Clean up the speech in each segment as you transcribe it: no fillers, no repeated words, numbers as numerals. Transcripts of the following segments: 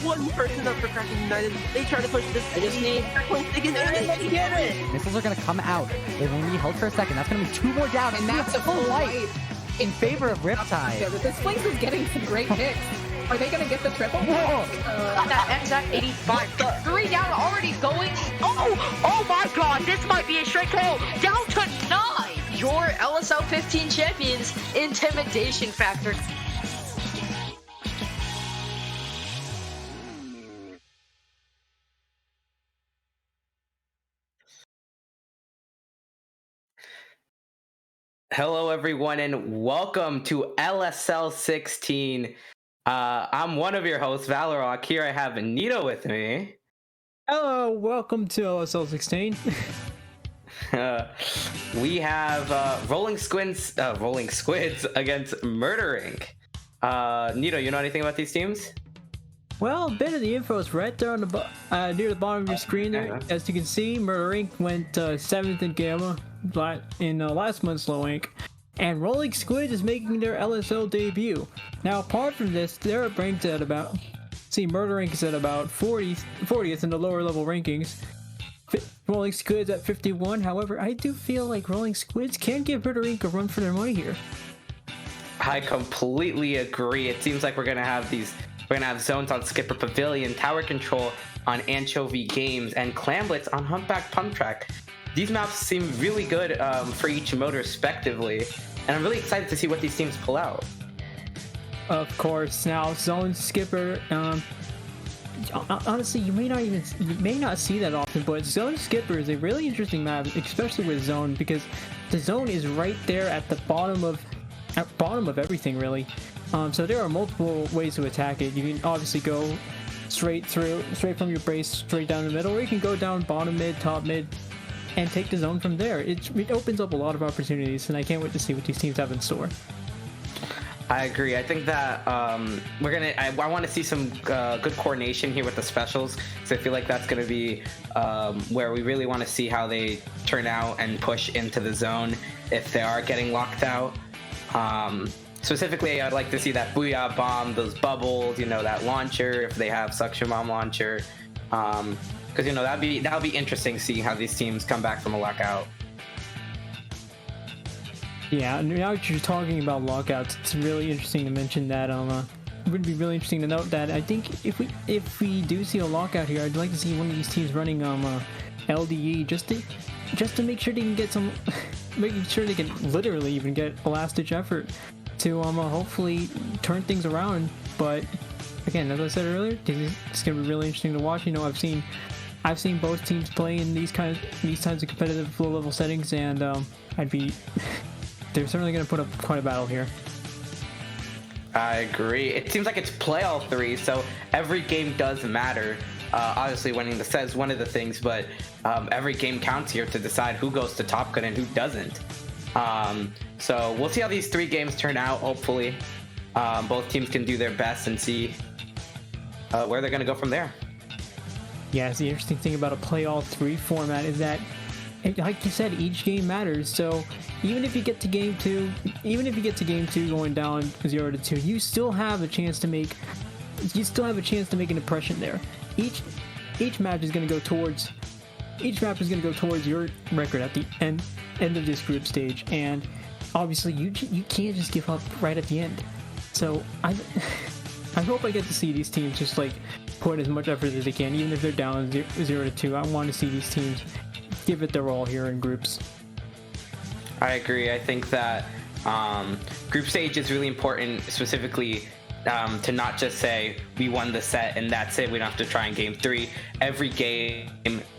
one person up for Kraken United. They try to push this. I just need. And they get it. Missiles are going to come out. They're going to be held for a second. That's going to be 2 more down. And that's a full light in favor of Riptide. Yeah, but this place is getting some great hits. Are they gonna get the triple? That exact 85. 3 down already going. Oh my god, this might be a straight KO. Down to 9. Your LSL 15 champions intimidation factor. Hello everyone and welcome to LSL 16. I'm one of your hosts, Valorok. Here I have Nito with me. Hello, welcome to LSL 16. We have Rolling Squids against Murder Inc. Nito, you know anything about these teams? Well, a bit of the info is right there on the near the bottom of your screen there. As you can see, Murder Inc. went 7th in Gamma in last month's Low Inc. And Rolling Squid is making their LSL debut. Now, apart from this, they're ranked at about... See, Murder Inc. is at about 40th in the lower level rankings. Rolling Squid's at 51. However, I do feel like Rolling Squids can give Murder Inc. a run for their money here. I completely agree. It seems like we're gonna have zones on Skipper Pavilion, Tower Control on Anchovy Games, and Clamblitz on Humpback Pump Track. These maps seem really good for each mode respectively, and I'm really excited to see what these teams pull out. Of course, now Zone Skipper, honestly, you may not see that often, but Zone Skipper is a really interesting map, especially with Zone, because the Zone is right there at the bottom of everything, really. So there are multiple ways to attack it. You can obviously go straight from your base, straight down the middle, or you can go down bottom mid, top mid, and take the zone from there. It opens up a lot of opportunities, and I can't wait to see what these teams have in store. I agree. I think that I want to see some good coordination here with the specials, because I feel like that's going to be where we really want to see how they turn out and push into the zone if they are getting locked out. Specifically, I'd like to see that Booyah Bomb, those bubbles, that launcher, if they have Suction Bomb launcher. Because, that'll be interesting seeing how these teams come back from a lockout. Yeah, now that you're talking about lockouts, it's really interesting to mention that. It would be really interesting to note that I think if we do see a lockout here, I'd like to see one of these teams running LDE just to make sure they can get some, making sure they can literally even get a last-ditch effort to hopefully turn things around. But again, as I said earlier, it's gonna be really interesting to watch. I've seen both teams play in these kinds of competitive low-level settings, and they're certainly going to put up quite a battle here. I agree. It seems like it's play all 3, so every game does matter. Obviously, winning the set is one of the things, but every game counts here to decide who goes to Top Gun and who doesn't. So we'll see how these 3 games turn out. Hopefully, both teams can do their best and see where they're going to go from there. Yeah, the interesting thing about a play all 3 format is that, like you said, each game matters. So even if you get to game 2 going down 0-2, you still have a chance to make an impression there. Each map is going to go towards your record at the end of this group stage, and obviously you can't just give up right at the end. So I hope I get to see these teams just like put as much effort as they can, even if they're down 0-2. I want to see these teams give it their all here in groups. I agree. I think that group stage is really important, specifically to not just say we won the set and that's it. We don't have to try in game 3. Every game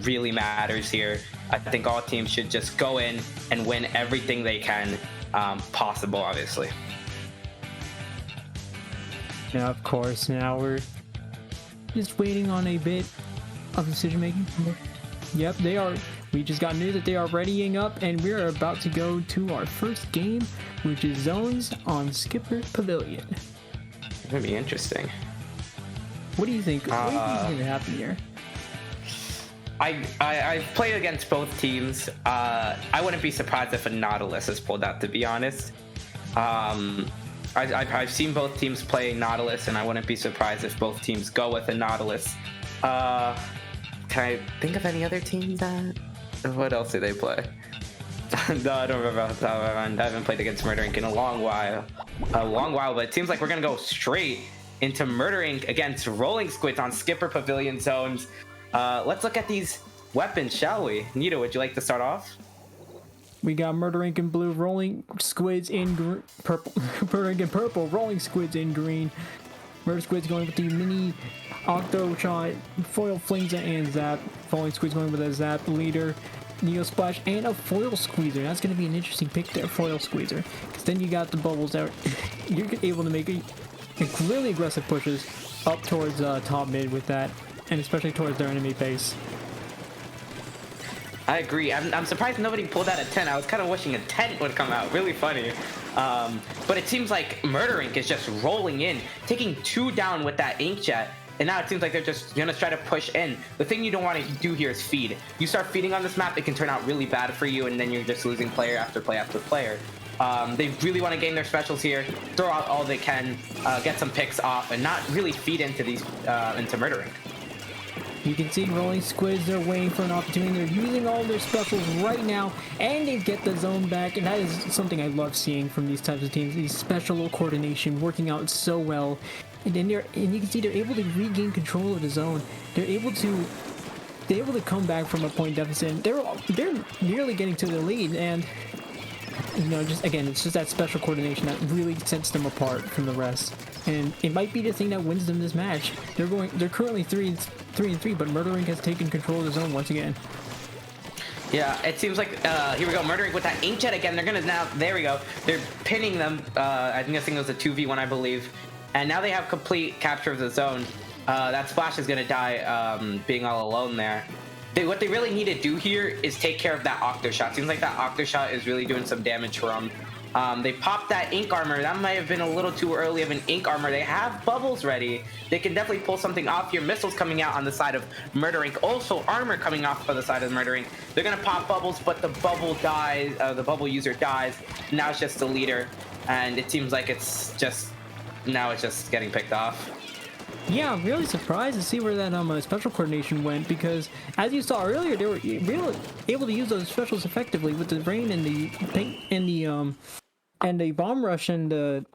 really matters here. I think all teams should just go in and win everything they can possible, obviously. Yeah, of course. Now we're just waiting on a bit of decision making. Yep, they are. We just got news that they are readying up, and we're about to go to our first game, which is Zones on Skipper Pavilion. It's gonna be interesting. What do you think? What do you think is gonna happen here? I've played against both teams. I wouldn't be surprised if a Nautilus is pulled out, to be honest. I've seen both teams play Nautilus, and I wouldn't be surprised if both teams go with a Nautilus. Can I think of any other teams that? What else do they play? No, I don't remember off the top of my mind. I haven't played against Murder Inc. in a long while. But it seems like we're gonna go straight into Murder Inc. against Rolling Squids on Skipper Pavilion zones. Let's look at these weapons, shall we? Nita, would you like to start off? We got Murder Inc. in blue, Rolling Squids in purple. Murder Inc. in purple, Rolling Squids in green. Murder Squids going with the mini Octo Shot, Foil Flings and Zap. Rolling Squids going with a Zap Leader, Neo Splash, and a Foil Squeezer. That's going to be an interesting pick there, Foil Squeezer. Because then you got the bubbles out. You're able to make really aggressive pushes up towards top mid with that, and especially towards their enemy base. I agree. I'm surprised nobody pulled out a 10. I was kind of wishing a 10 would come out. Really funny. But it seems like Murder Inc. is just rolling in, taking 2 down with that Inkjet. And now it seems like they're just going to try to push in. The thing you don't want to do here is feed. You start feeding on this map, it can turn out really bad for you, and then you're just losing player after player after player. They really want to gain their specials here, throw out all they can, get some picks off, and not really feed into these into Murder Inc. You can see Rolling Squids, they're waiting for an opportunity. They're using all their specials right now, and they get the zone back. And that is something I love seeing from these types of teams. These special coordination working out so well. And then you can see they're able to regain control of the zone. They're able to come back from a point deficit. They're nearly getting to the lead, and you know, just again, it's just that special coordination that really sets them apart from the rest. And it might be the thing that wins them this match. They're currently 3-3, but Murder Inc. has taken control of the zone once again. Yeah, it seems like, here we go, Murder Inc. with that Inkjet again. They're gonna now, there we go. They're pinning them. I'm guessing it was a 2v1, I believe. And now they have complete capture of the zone. That Splash is gonna die, being all alone there. What they really need to do here is take care of that Octo Shot. Seems like that Octo Shot is really doing some damage for them. They popped that Ink Armor. That might have been a little too early of an Ink Armor. They have bubbles ready. They can definitely pull something off here. Missiles coming out on the side of Murder Inc. Also, armor coming off on the side of Murder Inc. They're going to pop bubbles, but the bubble dies. The bubble user dies. Now it's just the leader. And it seems like now it's just getting picked off. Yeah, I'm really surprised to see where that special coordination went, because as you saw earlier, they were really able to use those specials effectively with the rain and the bomb rush and the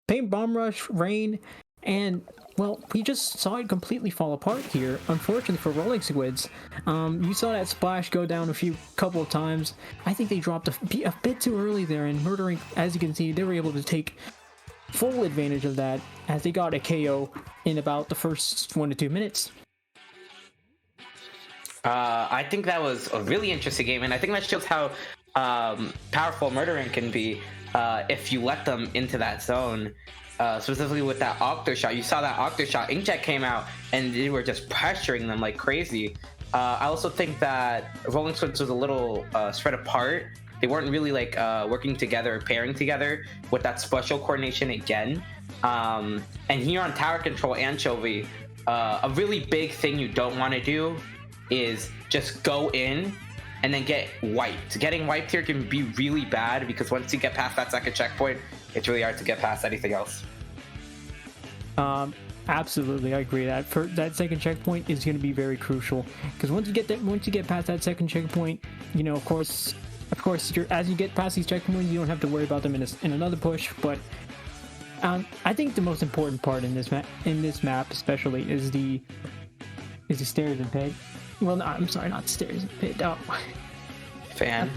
paint bomb rush, rain, and well, we just saw it completely fall apart here. Unfortunately for Rolling Squids, you saw that Splash go down a couple of times. I think they dropped a bit too early there, and Murder Inc., as you can see, they were able to take full advantage of that as they got a KO in about the first 1 to 2 minutes. I think that was a really interesting game, and I think that shows how powerful Murder Inc. can be if you let them into that zone. Specifically with that Octo Shot. You saw that Octo Shot, Inkjet came out, and they were just pressuring them like crazy. I also think that Rolling Squids was a little spread apart. They weren't really like working together or pairing together with that special coordination again. And here on Tower Control Anchovy, a really big thing you don't want to do is just go in and then get wiped. Getting wiped here can be really bad, because once you get past that second checkpoint, it's really hard to get past anything else. Absolutely, I agree. That second checkpoint is going to be very crucial, because once you get past that second checkpoint, you know, of course, as you get past these checkpoints, you don't have to worry about them in another push. But I think the most important part in this map, especially, is the stairs and pit. Well, no, I'm sorry, not stairs and pit. Oh. Fan.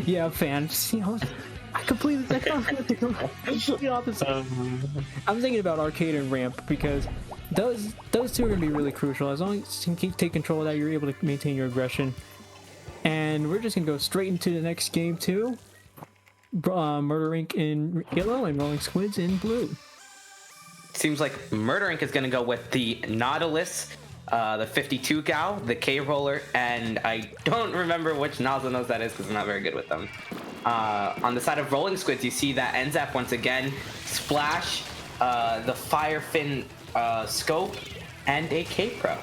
Yeah, fan. See, I completely the opposite. I'm thinking about arcade and ramp, because those two are going to be really crucial. As long as you can take control of that, you're able to maintain your aggression. And we're just going to go straight into the next game too. Murder Inc. in yellow and Rolling Squids in blue. Seems like Murder Inc. is going to go with the Nautilus, the 52 gal, the K roller, and I don't remember which nozzle nose that is because I'm not very good with them. On the side of Rolling Squids, you see that NZAP once again, Splash, the Fire Fin scope, and a K Pro.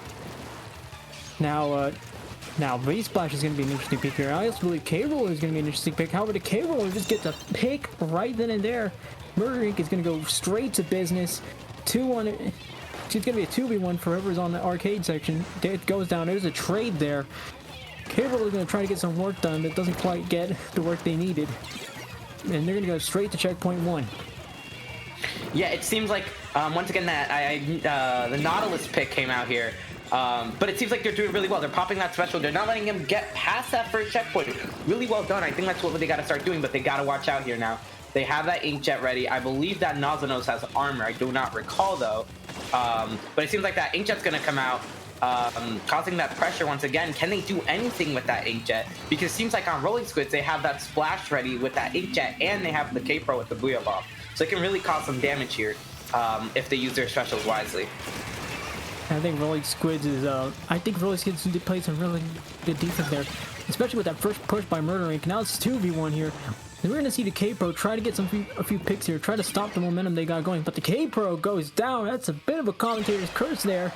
Now, V-Splash is going to be an interesting pick here. I also believe K-Roller is going to be an interesting pick. However, the K-Roller just gets a pick right then and there. Murder Inc. is going to go straight to business. 2-1. It's going to be a 2v1 for whoever's on the arcade section. It goes down. There's a trade there. Cable is going to try to get some work done, but doesn't quite get the work they needed. And they're going to go straight to checkpoint 1. Yeah, it seems like once again that the Nautilus pick came out here, but it seems like they're doing really well. They're popping that special. They're not letting him get past that first checkpoint. Really well done. I think that's what they got to start doing, but they got to watch out here now. They have that Inkjet ready. I believe that Nazanos has armor. I do not recall though, but it seems like that Inkjet's going to come out. Causing that pressure once again. Can they do anything with that Inkjet? Because it seems like on Rolling Squids, they have that splash ready with that Inkjet, and they have the K-Pro with the Booyah Bomb. So it can really cause some damage here if they use their specials wisely. I think Rolling Squids is, I think Rolling Squids did play some really good defense there, especially with that first push by Murder Inc. Now it's 2v1 here. And we're going to see the K-Pro try to get a few picks here, try to stop the momentum they got going, but the K-Pro goes down. That's a bit of a commentator's curse there.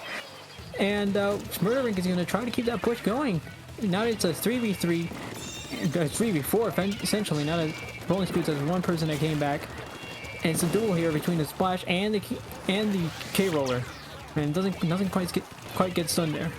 And Murder Inc. is going to try to keep that push going. Now it's a 3v3, 3v4 essentially. Now that Rolling Squids has one person that came back, and it's a duel here between the Splash and the K-Roller, and doesn't quite get stunned there.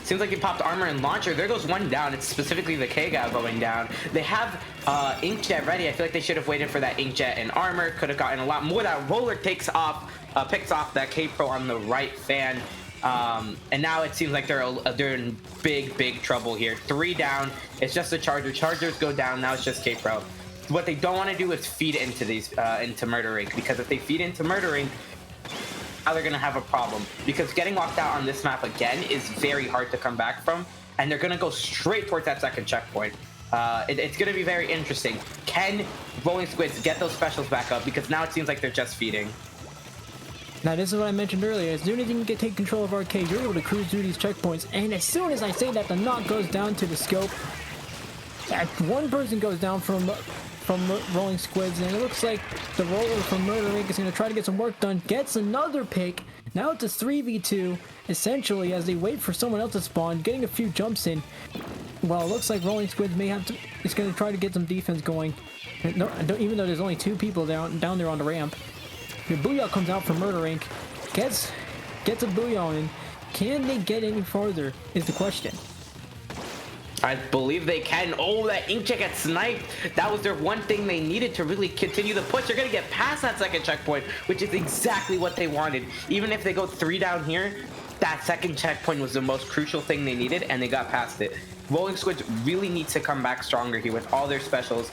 Seems like he popped armor and launcher. There goes one down. It's specifically the K guy going down. They have Inkjet ready. I feel like they should have waited for that Inkjet and armor. Could have gotten a lot more. That roller picks off that K-Pro on the right fan. And now it seems like they're in big trouble here. 3 down. It's just a Charger. Chargers go down. Now it's just K-Pro. What they don't want to do is feed into these into Murder Inc. Because if they feed into Murder Inc., now they're gonna have a problem. Because getting locked out on this map again is very hard to come back from, and they're gonna go straight towards that second checkpoint. It's gonna be very interesting. Can Rolling Squids get those specials back up? Because now it seems like they're just feeding. Now this is what I mentioned earlier. As soon as you can take control of arcade, you're able to cruise through these checkpoints. And as soon as I say that, the knock goes down to the scope. One person goes down from Rolling Squids, and it looks like the roller from Murder Inc. is going to try to get some work done. Gets another pick. Now it's a 3v2, essentially, as they wait for someone else to spawn, getting a few jumps in. Well, it looks like Rolling Squids may have to. It's going to try to get some defense going. No, even though there's only 2 people down there on the ramp. The Booyah comes out from Murder Inc. Gets a Booyah in. Can they get any farther is the question. I believe they can. Oh, that Inkjet gets sniped. That was their one thing they needed to really continue the push. They're going to get past that second checkpoint, which is exactly what they wanted. Even if they go 3 down here, that second checkpoint was the most crucial thing they needed, and they got past it. Rolling Squids really needs to come back stronger here with all their specials,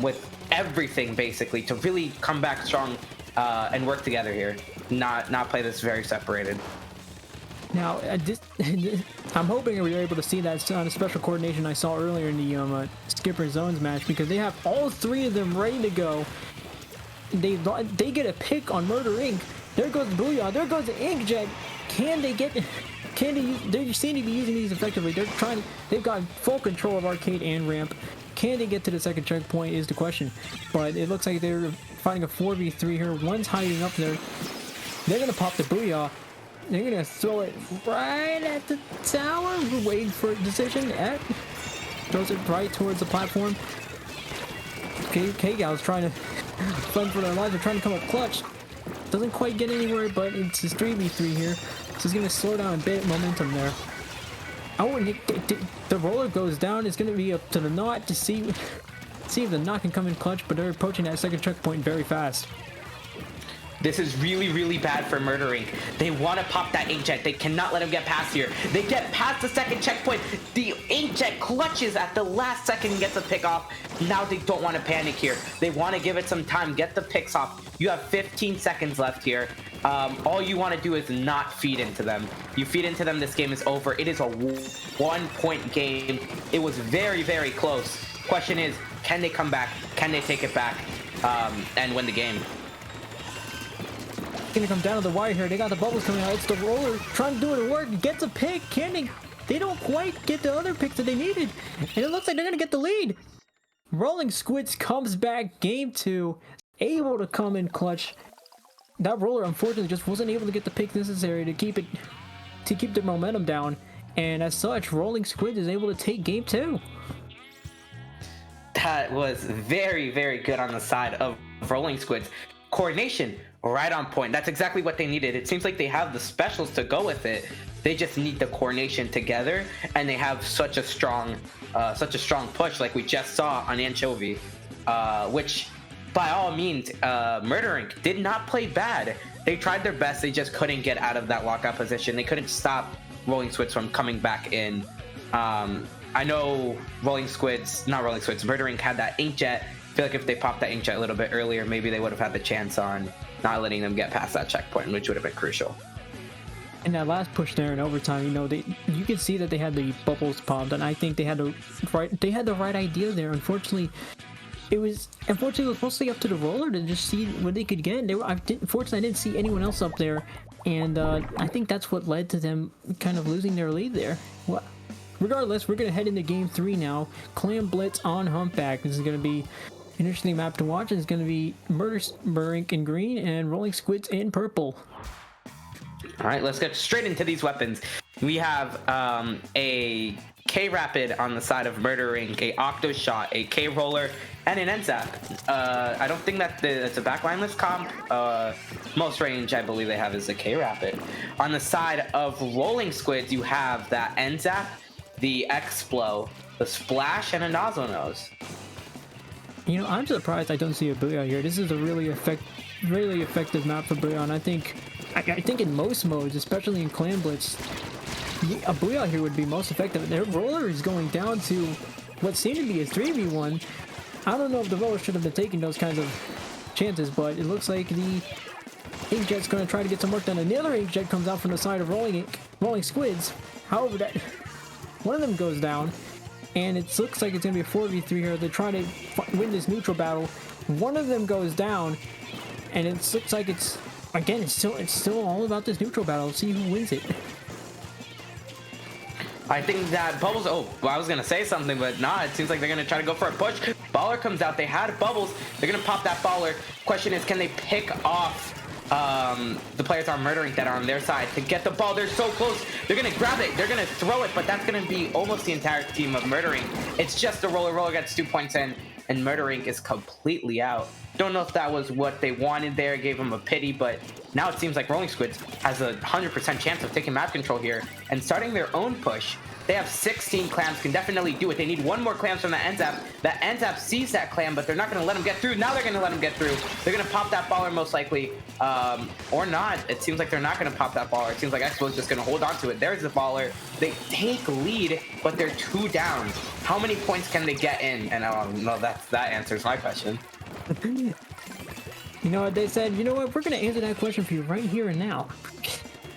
with everything basically, to really come back strong and work together here. Not play this very separated. Now, I'm hoping we were able to see that special coordination I saw earlier in the Skipper Zones match, because they have all 3 of them ready to go. They get a pick on Murder Inc. There goes Booyah. There goes the Inkjet. They seem to be using these effectively. They've got full control of arcade and ramp. Can they get to the second checkpoint is the question. But it looks like they're fighting a 4v3 here. One's hiding up there. They're going to pop the Booyah. They're going to throw it right at the tower. We're waiting for a decision. Throws it right towards the platform. K-Gal's trying to fight for their lives. They're trying to come up clutch. Doesn't quite get anywhere, but it's just 3v3 here. So it's going to slow down a bit momentum there. Oh, and the roller goes down. It's going to be up to the knot to see if the knot can come in clutch, but they're approaching that second checkpoint very fast. This is really bad for Murder Inc. They want to pop that Inkjet. They cannot let him get past here. They get past the second checkpoint. The Inkjet clutches at the last second and gets a pick off. Now they don't want to panic here. They want to give it some time. Get the picks off. You have 15 seconds left here. All you want to do is not feed into them. You feed into them, this game is over. It is a 1-point game. It was very close. Question is, can they come back? Can they take it back and win the game? Gonna come down to the wire here. They got the bubbles coming out. It's the roller trying to do it at work. Gets a pick. Can they don't quite get the other picks that they needed. And it looks like they're gonna get the lead. Rolling Squids comes back. Game 2. Able to come in clutch. That roller unfortunately just wasn't able to get the picks necessary to keep the momentum down. And as such, Rolling Squids is able to take game 2. That was very good on the side of Rolling Squids. Coordination, right on point. That's exactly what they needed. It seems like they have the specials to go with it. They just need the coordination together, and they have such a strong push, like we just saw on Anchovy, which, by all means, Murder Inc. did not play bad. They tried their best. They just couldn't get out of that lockout position. They couldn't stop Rolling Squids from coming back in. I know Murder Inc. had that inkjet. I feel like if they popped that inkjet a little bit earlier, maybe they would have had the chance on not letting them get past that checkpoint, which would have been crucial. In that last push there in overtime, you could see that they had the bubbles popped, and I think they had the right idea there. Unfortunately, it was mostly up to the roller to just see what they could get. Unfortunately, I didn't see anyone else up there, and I think that's what led to them kind of losing their lead there. Well, regardless, we're gonna head into Game 3 now. Clam Blitz on Humpback. This is gonna be an interesting map to watch. It's gonna be Murder Inc. in green and Rolling Squids in purple. All right, let's get straight into these weapons. We have a K-Rapid on the side of Murder Inc., a Octo Shot, a K-Roller, and an NZAP. I don't think that it's a backlineless comp. Most range I believe they have is a K-Rapid. On the side of Rolling Squids, you have that NZAP, the X-Blow, the Splash, and a Nozzle Nose. I'm surprised I don't see a Booyah here. This is a really effective map for Booyah, and I think in most modes, especially in Clam Blitz, a Booyah here would be most effective. Their roller is going down to what seemed to be a 3v1. I don't know if the roller should have been taking those kinds of chances, but it looks like the Inkjet's going to try to get some work done. Another Inkjet comes out from the side of Rolling Squids. However, that one of them goes down, and it looks like it's going to be a 4v3 here. They're trying to win this neutral battle. One of them goes down, and it looks like it's still all about this neutral battle. Let's see who wins it. I think that Bubbles... Oh, well, I was going to say something, but nah, it seems like they're going to try to go for a push. Baller comes out. They had Bubbles. They're going to pop that Baller. Question is, can they pick off the players on Murder Inc. that are on their side to get the ball? They're so close. They're going to grab it. They're going to throw it, but that's going to be almost the entire team of Murder Inc. It's just the roller. Roller gets 2 points in, and Murder Inc. is completely out. Don't know if that was what they wanted there. Gave them a pity, but now it seems like Rolling Squids has a 100% chance of taking map control here and starting their own push. They have 16 clams, can definitely do it. They need one more clams from the NZAP. The NZAP sees that clam, but they're not going to let him get through. Now they're going to let him get through. They're going to pop that baller most likely, or not. It seems like they're not going to pop that baller. It seems like Expo is just going to hold on to it. There's the baller. They take lead, but they're 2 down. How many points can they get in? And no, that answers my question. You know what they said? You know what? We're going to answer that question for you right here and now.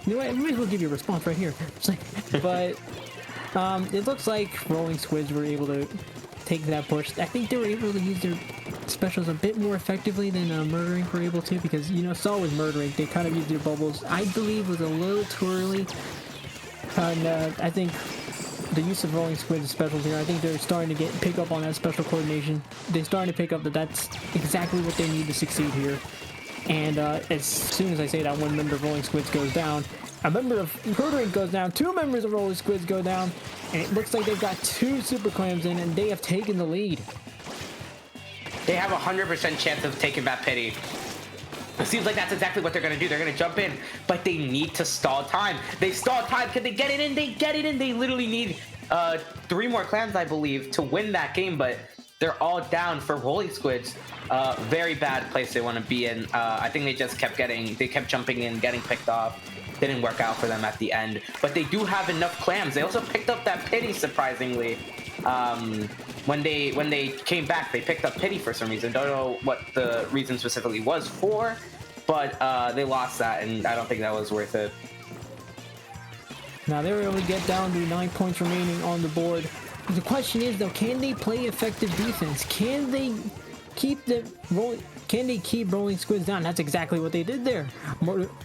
You know what? I might as well give you a response right here. But it looks like Rolling Squids were able to take that push. I think they were able to use their specials a bit more effectively than Murder Inc. were able to, because, saw with Murder Inc. they kind of used their bubbles. I believe was a little too early. And I think the use of Rolling Squids specials here, I think they're starting to pick up on that special coordination. They're starting to pick up that that's exactly what they need to succeed here. And as soon as I say that, one member of Rolling Squids goes down, a member of Murder Inc. goes down, 2 members of Rolling Squids go down, and it looks like they've got 2 super clams in, and they have taken the lead. They have a 100% chance of taking that pity. It seems like that's exactly what they're going to do. They're going to jump in, but they need to stall time. They stall time. Can they get it in? They get it in. They literally need 3 more clams, I believe, to win that game, but they're all down for Rolling Squids. Very bad place they want to be in. I think they just kept jumping in, getting picked off. Didn't work out for them at the end, but they do have enough clams. They also picked up that pity, surprisingly. When they came back, they picked up pity for some reason. Don't know what the reason specifically was for, but they lost that, and I don't think that was worth it. Now they were able to get down to 9 points remaining on the board. The question is, though, can they play effective defense? Can they keep Rolling Squids down? That's exactly what they did there.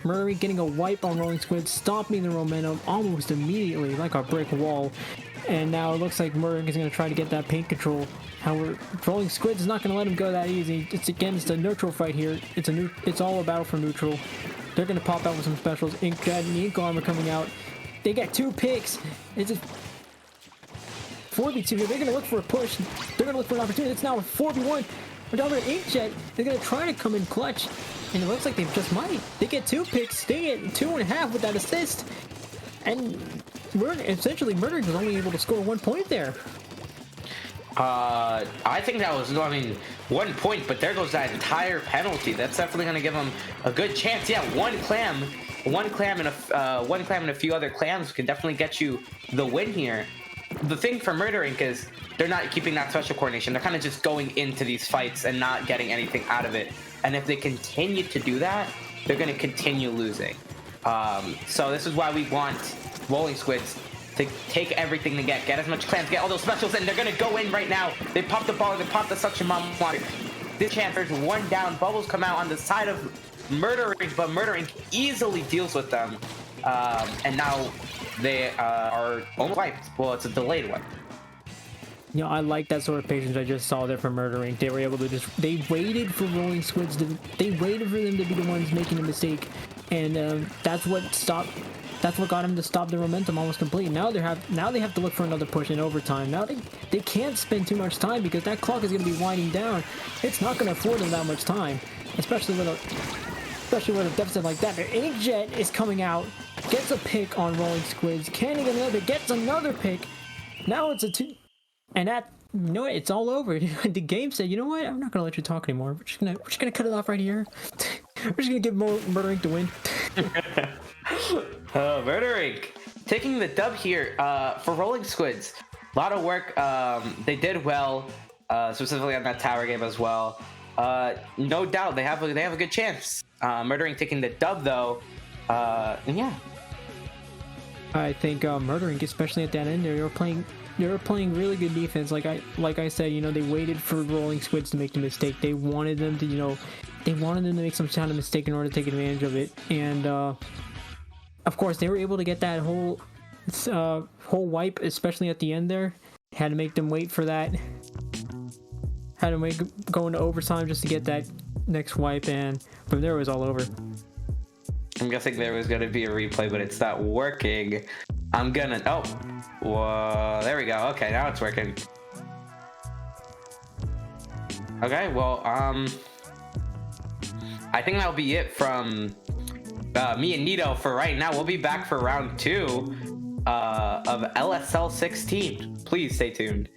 Murray getting a wipe on Rolling Squids, stopping the momentum almost immediately, like a brick wall. And now it looks like Murray is going to try to get that paint control. However, Rolling Squids is not going to let him go that easy. It's a neutral fight here. It's all a battle for neutral. They're going to pop out with some specials. Inkjet and the Ink Armor coming out. They got 2 picks. It's a 4v2 here. They're going to look for a push. They're going to look for an opportunity. It's now a 4v1. Down there, Inkjet is going to try to come in clutch, and it looks like they just might. They get 2 picks, they get 2.5 with that assist, and essentially Murdering was only able to score 1 point there. I think that was, 1 point, but there goes that entire penalty. That's definitely going to give them a good chance. Yeah, one clam and a few other clams can definitely get you the win here. The thing for Murdering is they're not keeping that special coordination. They're kind of just going into these fights and not getting anything out of it. And if they continue to do that, they're going to continue losing. So this is why we want Rolling Squids to take everything to get as much clams, get all those specials, and they're going to go in right now. They pop the ball, they pop the suction bomb water. This chance, there's 1 down. Bubbles come out on the side of Murdering, but Murdering easily deals with them. And now they are almost wiped. Well, it's a delayed one. You know, I like that sort of patience I just saw there from Murdering. They were able to they waited for Rolling Squids they waited for them to be the ones making a mistake, and that's what got them to stop their momentum almost completely. Now they have to look for another push in overtime. Now they can't spend too much time because that clock is going to be winding down. It's not going to afford them that much time, especially with a deficit like that. Their Inkjet is coming out, gets a pick on Rolling Squids. Can he get another? Gets another pick. Now it's a 2. And that, you know what, it's all over. The game said, you know what, I'm not gonna let you talk anymore. We're just gonna cut it off right here. We're just gonna give Murdering to win. Murdering taking the dub here for Rolling Squids. A lot of work. They did well, specifically on that tower game as well. No doubt they have a good chance. Murdering taking the dub though. And yeah, I think Murdering, especially at that end there, they were playing really good defense. Like I said, you know, they waited for Rolling Squids to make the mistake. They wanted them to, make some kind of mistake in order to take advantage of it. And of course, they were able to get that whole wipe, especially at the end there. Had to make them wait for that. Had to go into overtime just to get that next wipe, and from there it was all over. I'm guessing there was going to be a replay, but it's not working. Whoa, there we go. Okay, now it's working. Okay, well, I think that'll be it from me and Nito for right now. We'll be back for round 2 of LSL 16. Please stay tuned.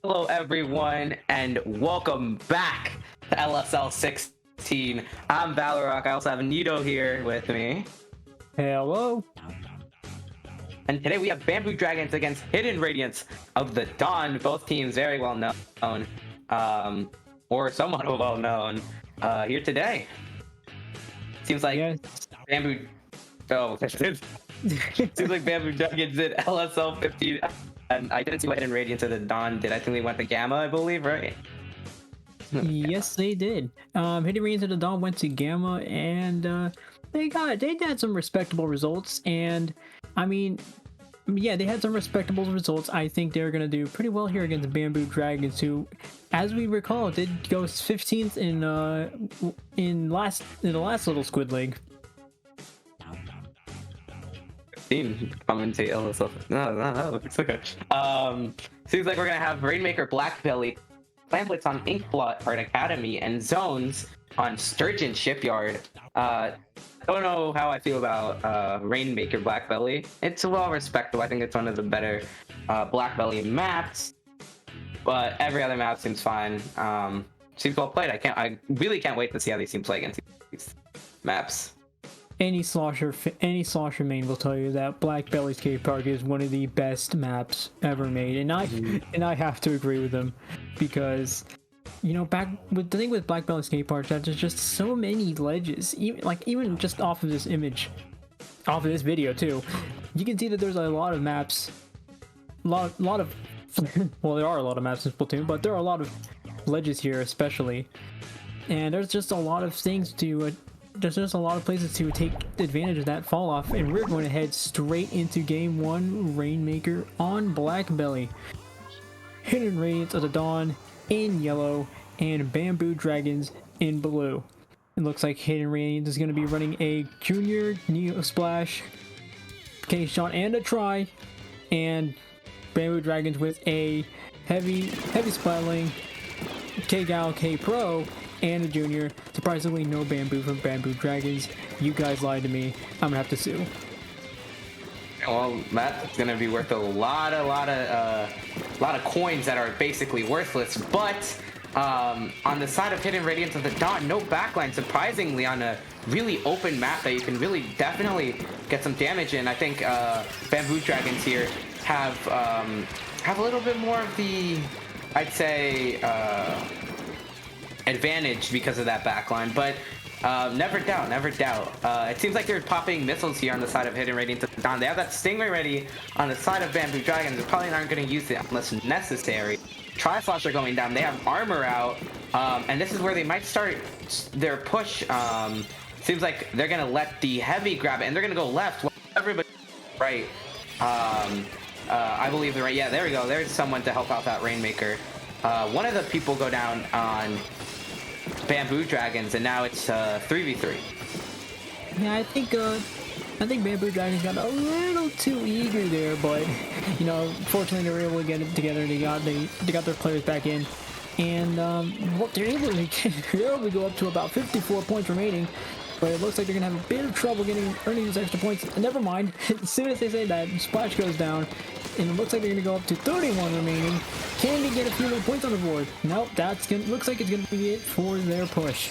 Hello, everyone, and welcome back to LSL 16. I'm Valorok. I also have Nito here with me. Hello. And today we have Bamboo Dragons against Hidden Radiance of the Dawn. Both teams very well known, or somewhat well known, here today. Seems like Yes. Bamboo. Oh, seems like Bamboo Dragons did LSL 15. And I didn't see what Hidden Radiance of the Dawn did. I think they went to Gamma, I believe, right? Yes, they did. Hidden Radiance of the Dawn went to Gamma, and they had some respectable results. And I mean, yeah, they had some respectable results. I think they're gonna do pretty well here against Bamboo Dragons, who, as we recall, did go 15th in the last little Squid League. Commentate LSL. No, it's okay. Seems like we're gonna have Rainmaker Blackbelly, Pamphlets on Inkblot Art Academy, and Zones on Sturgeon Shipyard. Don't know how I feel about Rainmaker Blackbelly. It's well respectable. I think it's one of the better Blackbelly maps, but every other map seems fine. Seems well played. I really can't wait to see how these teams play against these maps. Any slosher main will tell you that Blackbelly Skate Park is one of the best maps ever made, and I have to agree with them, because the thing with Blackbelly Skate Park, that there's just so many ledges, even just off of this image, off of this video too, you can see that there's a lot of maps, lot of well, there are a lot of maps in Splatoon, but there are a lot of ledges here especially, and there's just a lot of things to there's just a lot of places to take advantage of that fall off, and we're going to head straight into game 1, Rainmaker on Blackbelly. Hidden Radiance of the Dawn in yellow, and Bamboo Dragons in blue. It looks like Hidden Radiance is going to be running a Junior Neo Splash, K-Shot, and a Try, and Bamboo Dragons with a heavy Splatling, K-Gal, K-Pro, and a Junior. Surprisingly, no Bamboo from Bamboo Dragons. You guys lied to me. I'm gonna have to sue. Well, that's gonna be worth a lot of coins that are basically worthless. But on the side of Hidden Radiance of the Dawn, no backline. Surprisingly, on a really open map that you can really definitely get some damage in. I think Bamboo Dragons here have a little bit more of the, I'd say, advantage because of that backline, but never doubt. It seems like they're popping missiles here on the side of Hidden Radiance of the Dawn. They have that Stingray ready on the side of Bamboo Dragons. They probably aren't going to use it unless necessary. Tri-Slots are going down. They have armor out, and this is where they might start their push. Seems like they're going to let the heavy grab it, and they're going to go left. Everybody right. I believe they're right. Yeah, there we go. There's someone to help out that Rainmaker. One of the people go down on Bamboo Dragons, and now it's 3v3. Yeah, I think Bamboo Dragons got a little too eager there, but fortunately they were able to get it together. They got their players back in, and they're able to go up to about 54 points remaining. But it looks like they're gonna have a bit of trouble earning those extra points. And never mind. As soon as they say that, Splash goes down, and it looks like they're gonna go up to 31 remaining. Can they get a few more points on the board? Nope. Looks like it's gonna be it for their push.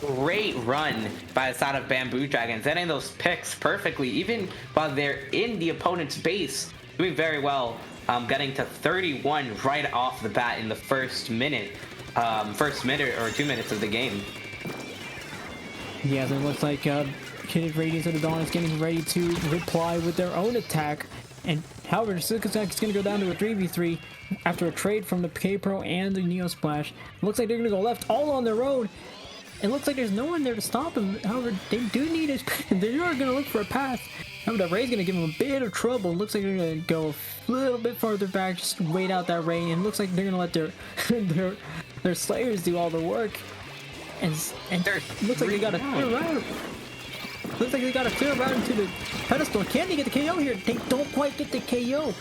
Great run by the side of Bamboo Dragons, ending those picks perfectly, even while they're in the opponent's base, doing very well, getting to 31 right off the bat in the first minute or 2 minutes of the game. Yeah, so it looks like Hidden Radiance of the Dawn is getting ready to reply with their own attack. And however, Silk Attack is going to go down to a 3v3 after a trade from the K-Pro and the Neo Splash. It looks like they're going to go left all on their own. It looks like there's no one there to stop them. However, they are going to look for a path. Remember, that rain's gonna give them a bit of trouble. Looks like they're gonna go a little bit farther back, just wait out that rain, and looks like they're gonna let their their slayers do all the work. And looks like they got a clear route. Looks like they got a clear route into the pedestal. Can they get the KO here? They don't quite get the KO.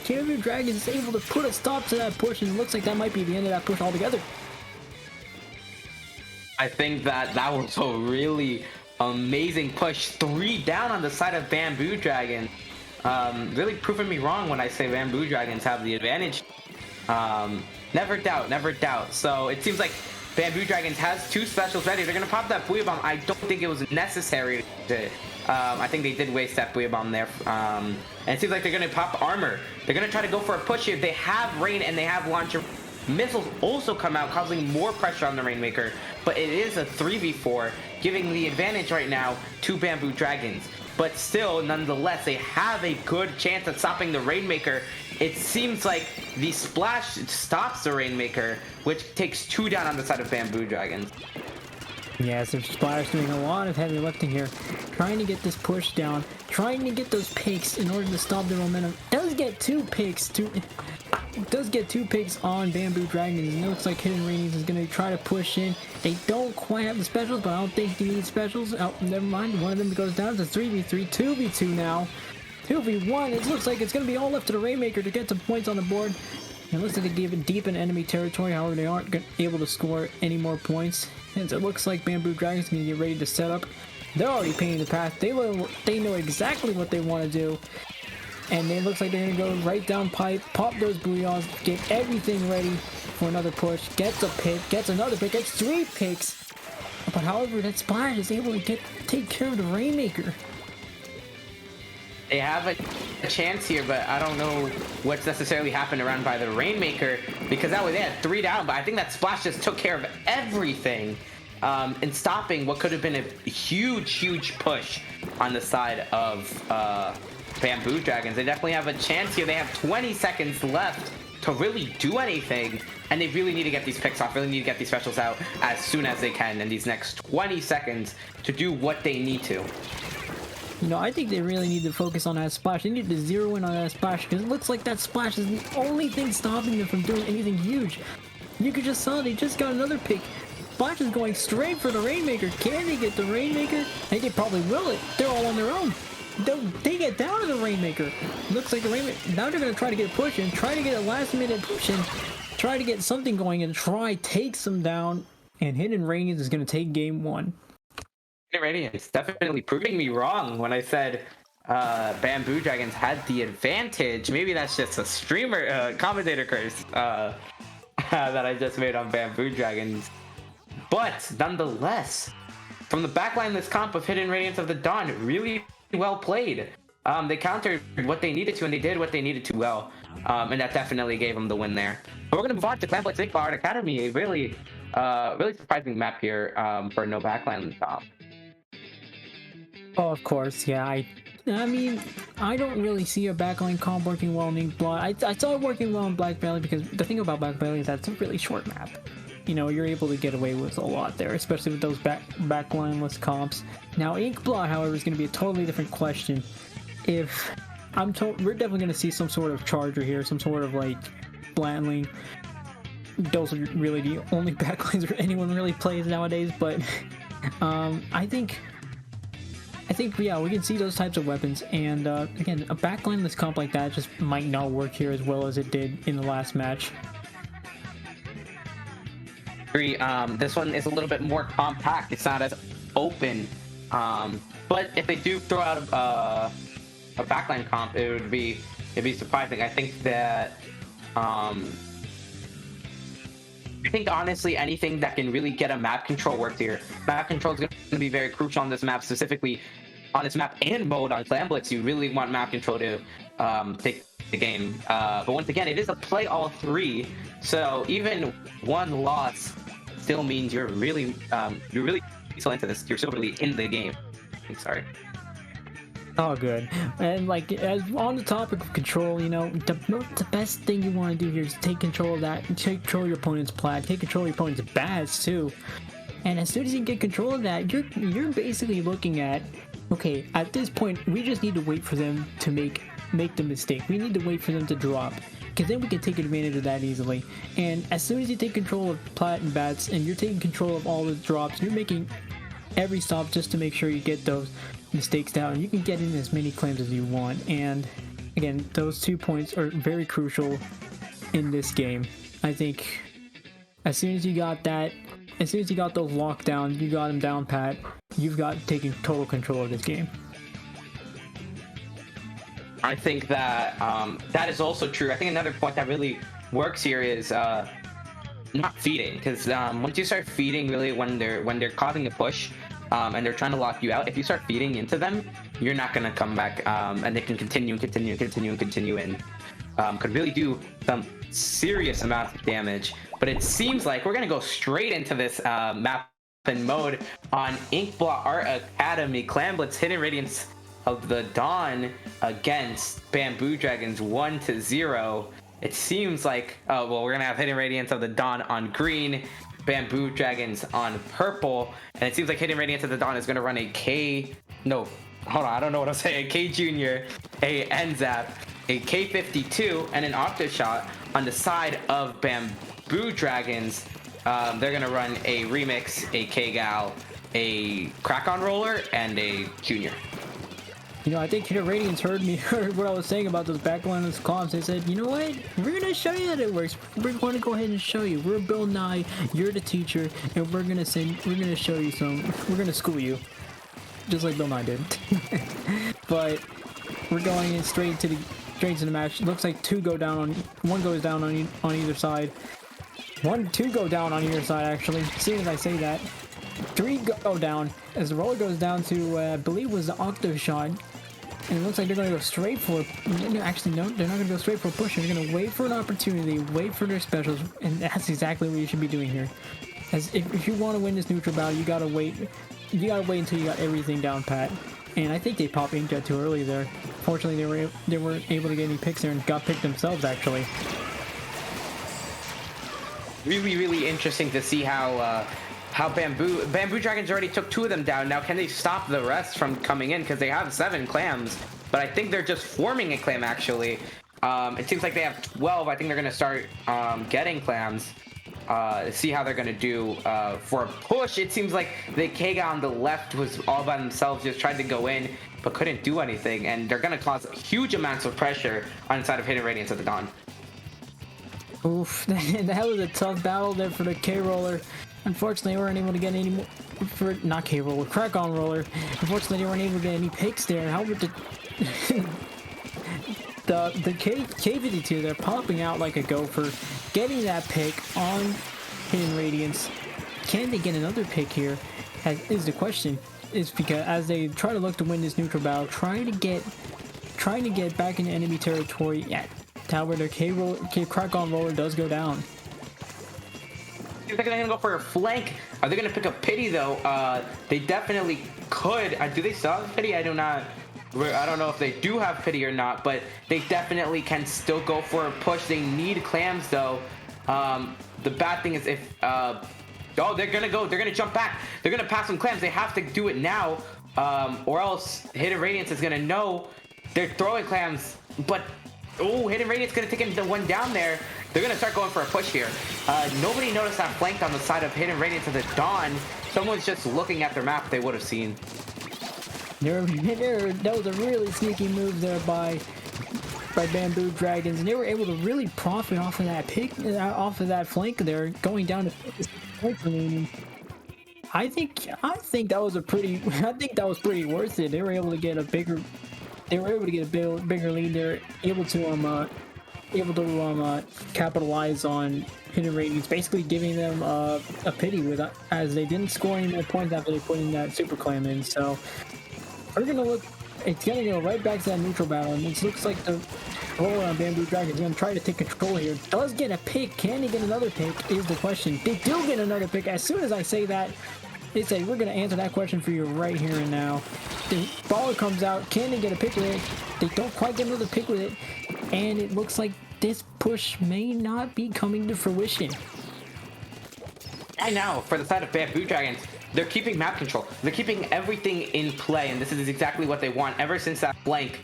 Bamboo Dragons is able to put a stop to that push, and it looks like that might be the end of that push altogether. I think that was a really amazing push. 3 down on the side of Bamboo Dragon. Really proving me wrong when I say Bamboo Dragons have the advantage. Never doubt. So it seems like Bamboo Dragons has 2 specials ready. They're gonna pop that Booyah Bomb. I don't think it was necessary to. I think they did waste that Booyah Bomb there. And it seems like they're gonna pop armor. They're gonna try to go for a push here. They have rain and they have launcher. Missiles also come out, causing more pressure on the Rainmaker, but it is a 3v4, giving the advantage right now to Bamboo Dragons. But still, nonetheless, they have a good chance at stopping the Rainmaker. It seems like the splash stops the Rainmaker, which takes 2 down on the side of Bamboo Dragons. Yeah, so Splash doing a lot of heavy lifting here, trying to get this push down, trying to get those picks in order to stop their momentum. Does get 2 picks on Bamboo Dragons, and it looks like Hidden Radiance is going to try to push in. They don't quite have the specials, but I don't think they need specials. Oh, never mind. One of them goes down to 3v3, 2v2 now. 2v1. It looks like it's going to be all left to the Rainmaker to get some points on the board. It looks like they give it deep in enemy territory, however they aren't able to score any more points. And it looks like Bamboo Dragon's going to get ready to set up. They're already painting the path. They know exactly what they want to do. And it looks like they're going to go right down pipe, pop those booyahs, get everything ready for another push. Gets a pick, gets another pick, gets 3 picks. But however, that Splash is able to take care of the Rainmaker. They have a chance here, but I don't know what's necessarily happened around by the Rainmaker, because they had 3 down, but I think that Splash just took care of everything in stopping what could have been a huge push on the side of Bamboo Dragons. They definitely have a chance here. They have 20 seconds left to really do anything, and they really need to get these picks off, really need to get these specials out as soon as they can in these next 20 seconds to do what they need to. You know, I think they really need to focus on that Splash. They need to zero in on that Splash, because it looks like that Splash is the only thing stopping them from doing anything huge. You could just saw they just got another pick. Splash is going straight for the Rainmaker. Can they get the Rainmaker? I think they probably will it. They're all on their own. They get down to the Rainmaker. Looks like the Rainmaker. Now they're going to try to get a push in, try to get a last minute push in, try to get something going and try takes them down. And Hidden Radiance is going to take game 1. Hidden Radiance definitely proving me wrong when I said Bamboo Dragons had the advantage. Maybe that's just a streamer commentator curse that I just made on Bamboo Dragons. But nonetheless, from the backline, this comp of Hidden Radiance of the Dawn, really well played. They countered what they needed to, and they did what they needed to well, and that definitely gave them the win there. But we're going to move on to Clanblitz Shipyard Academy. A really surprising map here for no backline comp. Oh, of course, yeah. I mean, I don't really see a backline comp working well in Inkblot. I saw it working well in Black Valley, because the thing about Black Valley is that it's a really short map. You know, you're able to get away with a lot there, especially with those backlineless comps. Now, Inkblot, however, is going to be a totally different question. If we're definitely going to see some sort of charger here, some sort of like Blandling. Those are really the only backlines anyone really plays nowadays. But I think yeah, we can see those types of weapons, and again, a backlineless comp like that just might not work here as well as it did in the last match. This one is a little bit more compact. It's not as open, but if they do throw out a backline comp, it'd be surprising. I think that honestly anything that can really get a map control worked here. Map control is going to be very crucial on this map, specifically on this map and mode on Clanblitz. You really want map control to take the game. But once again, it is a play all 3, so even one loss still means you're really still into this. You're still really in the game. Sorry. Oh, good. And like, as on the topic of control, you know, the best thing you want to do here is take control of that, take control of your opponent's plat, take control of your opponent's bats too. And as soon as you get control of that, you're basically looking at okay, at this point, we just need to wait for them to make the mistake. We need to wait for them to drop, because then we can take advantage of that easily. And as soon as you take control of plat and bats, and you're taking control of all the drops, you're making every stop just to make sure you get those mistakes down. You can get in as many claims as you want, and again, those 2 points are very crucial in this game. I think as soon as you got that, as soon as you got those lockdowns, you got them down pat, you've got taking total control of this game. I think that that is also true. I think another point that really works here is not feeding, because once you start feeding, really when they're causing a push and they're trying to lock you out, if you start feeding into them, you're not gonna come back, and they can continue and could really do some serious amount of damage. But it seems like we're gonna go straight into this map and mode on Inkblot Art Academy. Clan Blitz Hidden Radiance of the Dawn against Bamboo Dragons 1-0. It seems like, oh well, we're gonna have Hidden Radiance of the Dawn on green, Bamboo Dragons on purple, and it seems like Hidden Radiance of the Dawn is gonna run a I don't know what I'm saying, a K Junior, a NZAP, a K52, and an Octoshot. On the side of Bamboo Dragons, they're gonna run a Remix, a K-Gal, a Crack-On Roller, and a Junior. You know, I think Hidden Radiance heard what I was saying about those backliners comps. They said, you know what? We're gonna show you that it works. We're going to go ahead and show you. We're Bill Nye, you're the teacher, and we're gonna show you we're gonna school you. Just like Bill Nye did. But we're going in straight to the match. Looks like one goes down on either side. Two go down on either side, actually. As soon as I say that. 3 go down as the roller goes down to I believe was the Octoshot, and it looks like they're going to go straight for actually no, they're not going to go straight for a push. They're going to wait for an opportunity, wait for their specials, and that's exactly what you should be doing here. As if you want to win this neutral battle, you gotta wait until you got everything down pat. And I think they popped Inkjet too early there. Fortunately, they weren't able to get any picks there and got picked themselves, actually. Really interesting to see how Bamboo Dragons already took 2 of them down. Now can they stop the rest from coming in, because they have 7 clams, but I think they're just forming a clam actually. It seems like they have 12. I think they're gonna start getting clams. See how they're gonna do for a push. It seems like the Kega on the left was all by themselves, just tried to go in but couldn't do anything, and they're gonna cause huge amounts of pressure on the side of Hidden Radiance of the Dawn. Oof, that was a tough battle there for the K-Roller. Unfortunately, they weren't able to get any more not K-Roller, Crack-On Roller. Unfortunately, they weren't able to get any picks there. However, the K52, they're popping out like a gopher, getting that pick on Hidden Radiance. Can they get another pick here? Is the question. Is because as they try to look to win this neutral battle, trying to get back into enemy territory. Yeah, however, their Crack-On Roller does go down. They're gonna go for a flank. Are they gonna pick a pity though? They definitely could. Do they still have pity? I don't know if they do have pity or not, but they definitely can still go for a push. They need clams though. The bad thing is if they're gonna jump back. They're gonna pass some clams. They have to do it now, or else Hidden Radiance is gonna know they're throwing clams. But Hidden Radiance gonna take the one down there. They're gonna start going for a push here. Nobody noticed that flank on the side of Hidden Radiance of the Dawn. Someone's just looking at their map. They would have seen. That was a really sneaky move there by Bamboo Dragons, and they were able to really profit off of that pick, off of that flank there, going down to point remaining. I think that was pretty worth it. They were able to get a bigger lead. They're able to capitalize on Hidden Radiance, basically giving them a pity as they didn't score any more points after they put in that super clam in. So it's gonna go right back to that neutral battle, and it looks like the roller on Bamboo Dragon is gonna try to take control here. Does get a pick. Can he get another pick is the question. They do get another pick. As soon as I say that, they say we're gonna answer that question for you right here and now. The baller comes out. Can they get a pick with it? They don't quite get another pick with it, and it looks like this push may not be coming to fruition. I know, for the side of Bamboo Dragons, they're keeping map control. They're keeping everything in play, and this is exactly what they want ever since that flank.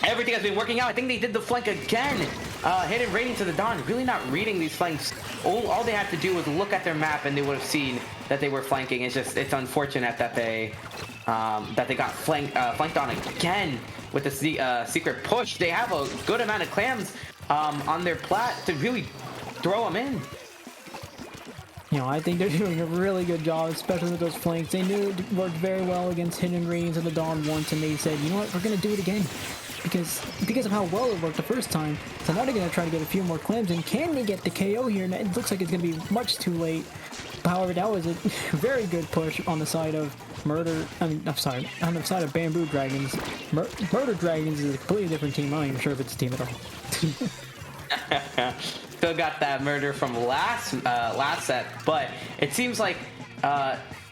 Everything has been working out. I think they did the flank again. Hidden Radiance of the Dawn, really not reading these flanks. All they had to do was look at their map, and they would have seen that they were flanking. It's unfortunate that they got flanked on again with the secret push. They have a good amount of clams on their plat to really throw them in. You know, I think they're doing a really good job, especially with those flanks. They knew it worked very well against Hidden Radiance of the Dawn once, and they said, you know what, we're going to do it again. Because of how well it worked the first time. So now they're going to try to get a few more clams, and can they get the KO here? And it looks like it's going to be much too late. However, that was a very good push on the side of on the side of Bamboo Dragons. Murder Dragons is a completely different team. I'm not even sure if it's a team at all. Still got that murder from last set, but it seems like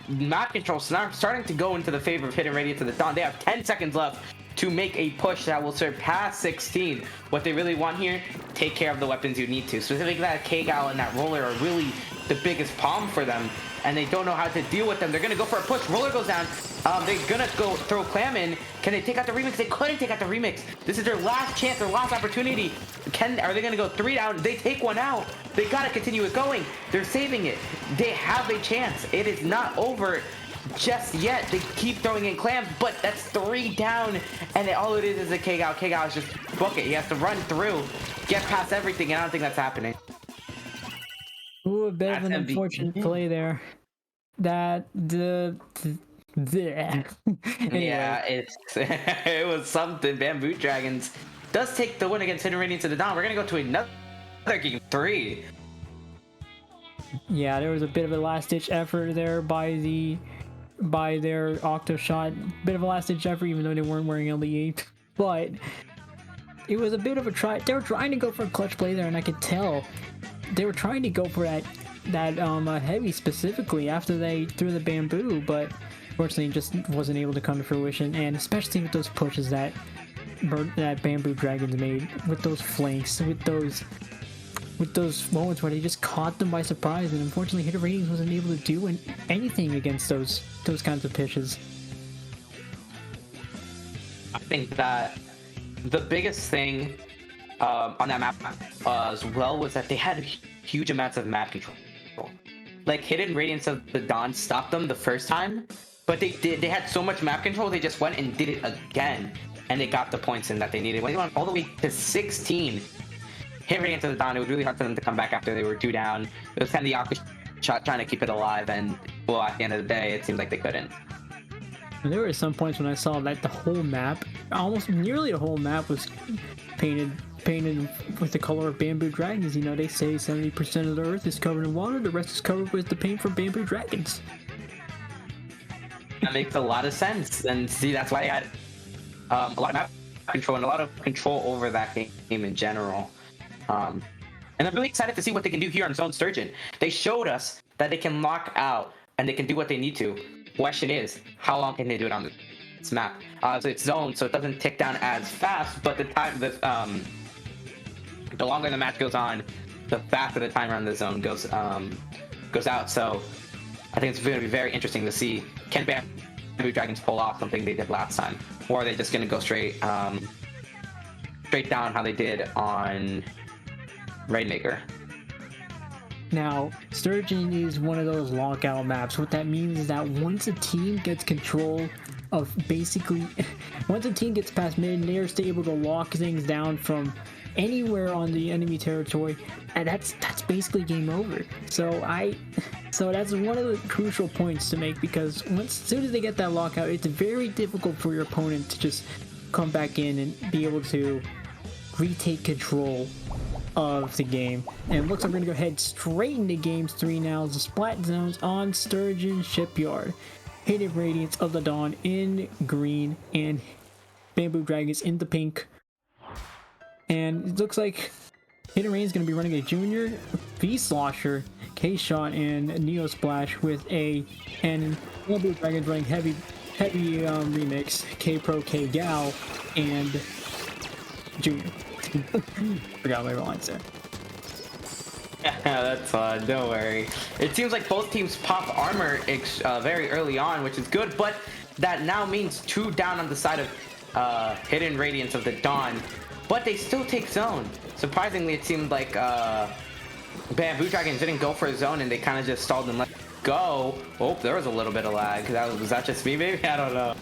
map control starting to go into the favor of Hidden Radiance of the Dawn. They have 10 seconds left to make a push that will surpass 16. What they really want here, take care of the weapons you need to. Specifically, that K-Gal and that Roller are really the biggest problem for them, and they don't know how to deal with them. They're gonna go for a push. Roller goes down. They're gonna go throw Clam in. Can they take out the remix? They couldn't take out the remix. This is their last chance, their last opportunity. Are they gonna go 3 down? They take 1 out. They gotta continue it going. They're saving it. They have a chance. It is not over just yet. They keep throwing in clams, but that's 3 down, and all it is a K-Gal. K-Gal is just book it. He has to run through, get past everything, and I don't think that's happening. Ooh, a bit of an unfortunate play there. Anyway. Yeah, it was something. Bamboo Dragons does take the win against Hidden Radiance of the Dawn. We're gonna go to another game 3. Yeah, there was a bit of a last-ditch effort there by their Octo Shot. Bit of a last-ditch effort, even though they weren't wearing LE8. But it was a bit of a try. They were trying to go for a clutch play there, and I could tell they were trying to go for that heavy specifically after they threw the bamboo, but fortunately it just wasn't able to come to fruition. And especially with those pushes that Bamboo Dragons made with those flanks, with those moments where they just caught them by surprise, and unfortunately Hidden Radiance wasn't able to do anything against those kinds of pitches. I think that the biggest thing on that map as well was that they had huge amounts of map control. Like Hidden Radiance of the Dawn stopped them the first time, but they had so much map control they just went and did it again, and they got the points in that they needed. When they went all the way to 16, Hidden Radiance of the Dawn, it was really hard for them to come back after they were 2 down. It was kind of the Aqua Shot trying to keep it alive, and well, at the end of the day, it seemed like they couldn't. And there were some points when I saw that the whole map, almost nearly the whole map, was painted with the color of Bamboo Dragons. You know, they say 70% of the earth is covered in water, the rest is covered with the paint from Bamboo Dragons. That makes a lot of sense, and see, that's why I had a lot of map control and a lot of control over that game in general. And I'm really excited to see what they can do here on Zone Sturgeon. They showed us that they can lock out and they can do what they need to. Question is, how long can they do it on this map? So it's zoned, so it doesn't tick down as fast, but the longer the match goes on, the faster the timer on the zone goes out. So I think it's going to be very interesting to see, can Bamboo Dragons pull off something they did last time, or are they just going to go straight down how they did on Rainmaker? Now, Sturgeon is one of those lockout maps. What that means is that once a team gets control of once a team gets past mid, they're still able to lock things down from anywhere on the enemy territory, and that's basically game over. So that's one of the crucial points to make, because as soon as they get that lockout, it's very difficult for your opponent to just come back in and be able to retake control of the game. And it looks like we're gonna go ahead straight into games 3 now. The Splat Zones on Sturgeon Shipyard. Hidden Radiance of the Dawn in green and Bamboo Dragons in the pink. And it looks like Hidden Radiance is going to be running a Junior, V-Slosher, K-Shot, and Neo Splash with and Bamboo Dragons running heavy remix, K-Pro, K-Gal, and Junior. Forgot my lines there. That's fine. Don't worry. It seems like both teams pop armor very early on, which is good, but that now means 2 down on the side of Hidden Radiance of the Dawn, but they still take zone. Surprisingly, it seemed like Bamboo Dragons didn't go for a zone and they kind of just stalled and let go. Oh, there was a little bit of lag. Was that just me, maybe? I don't know.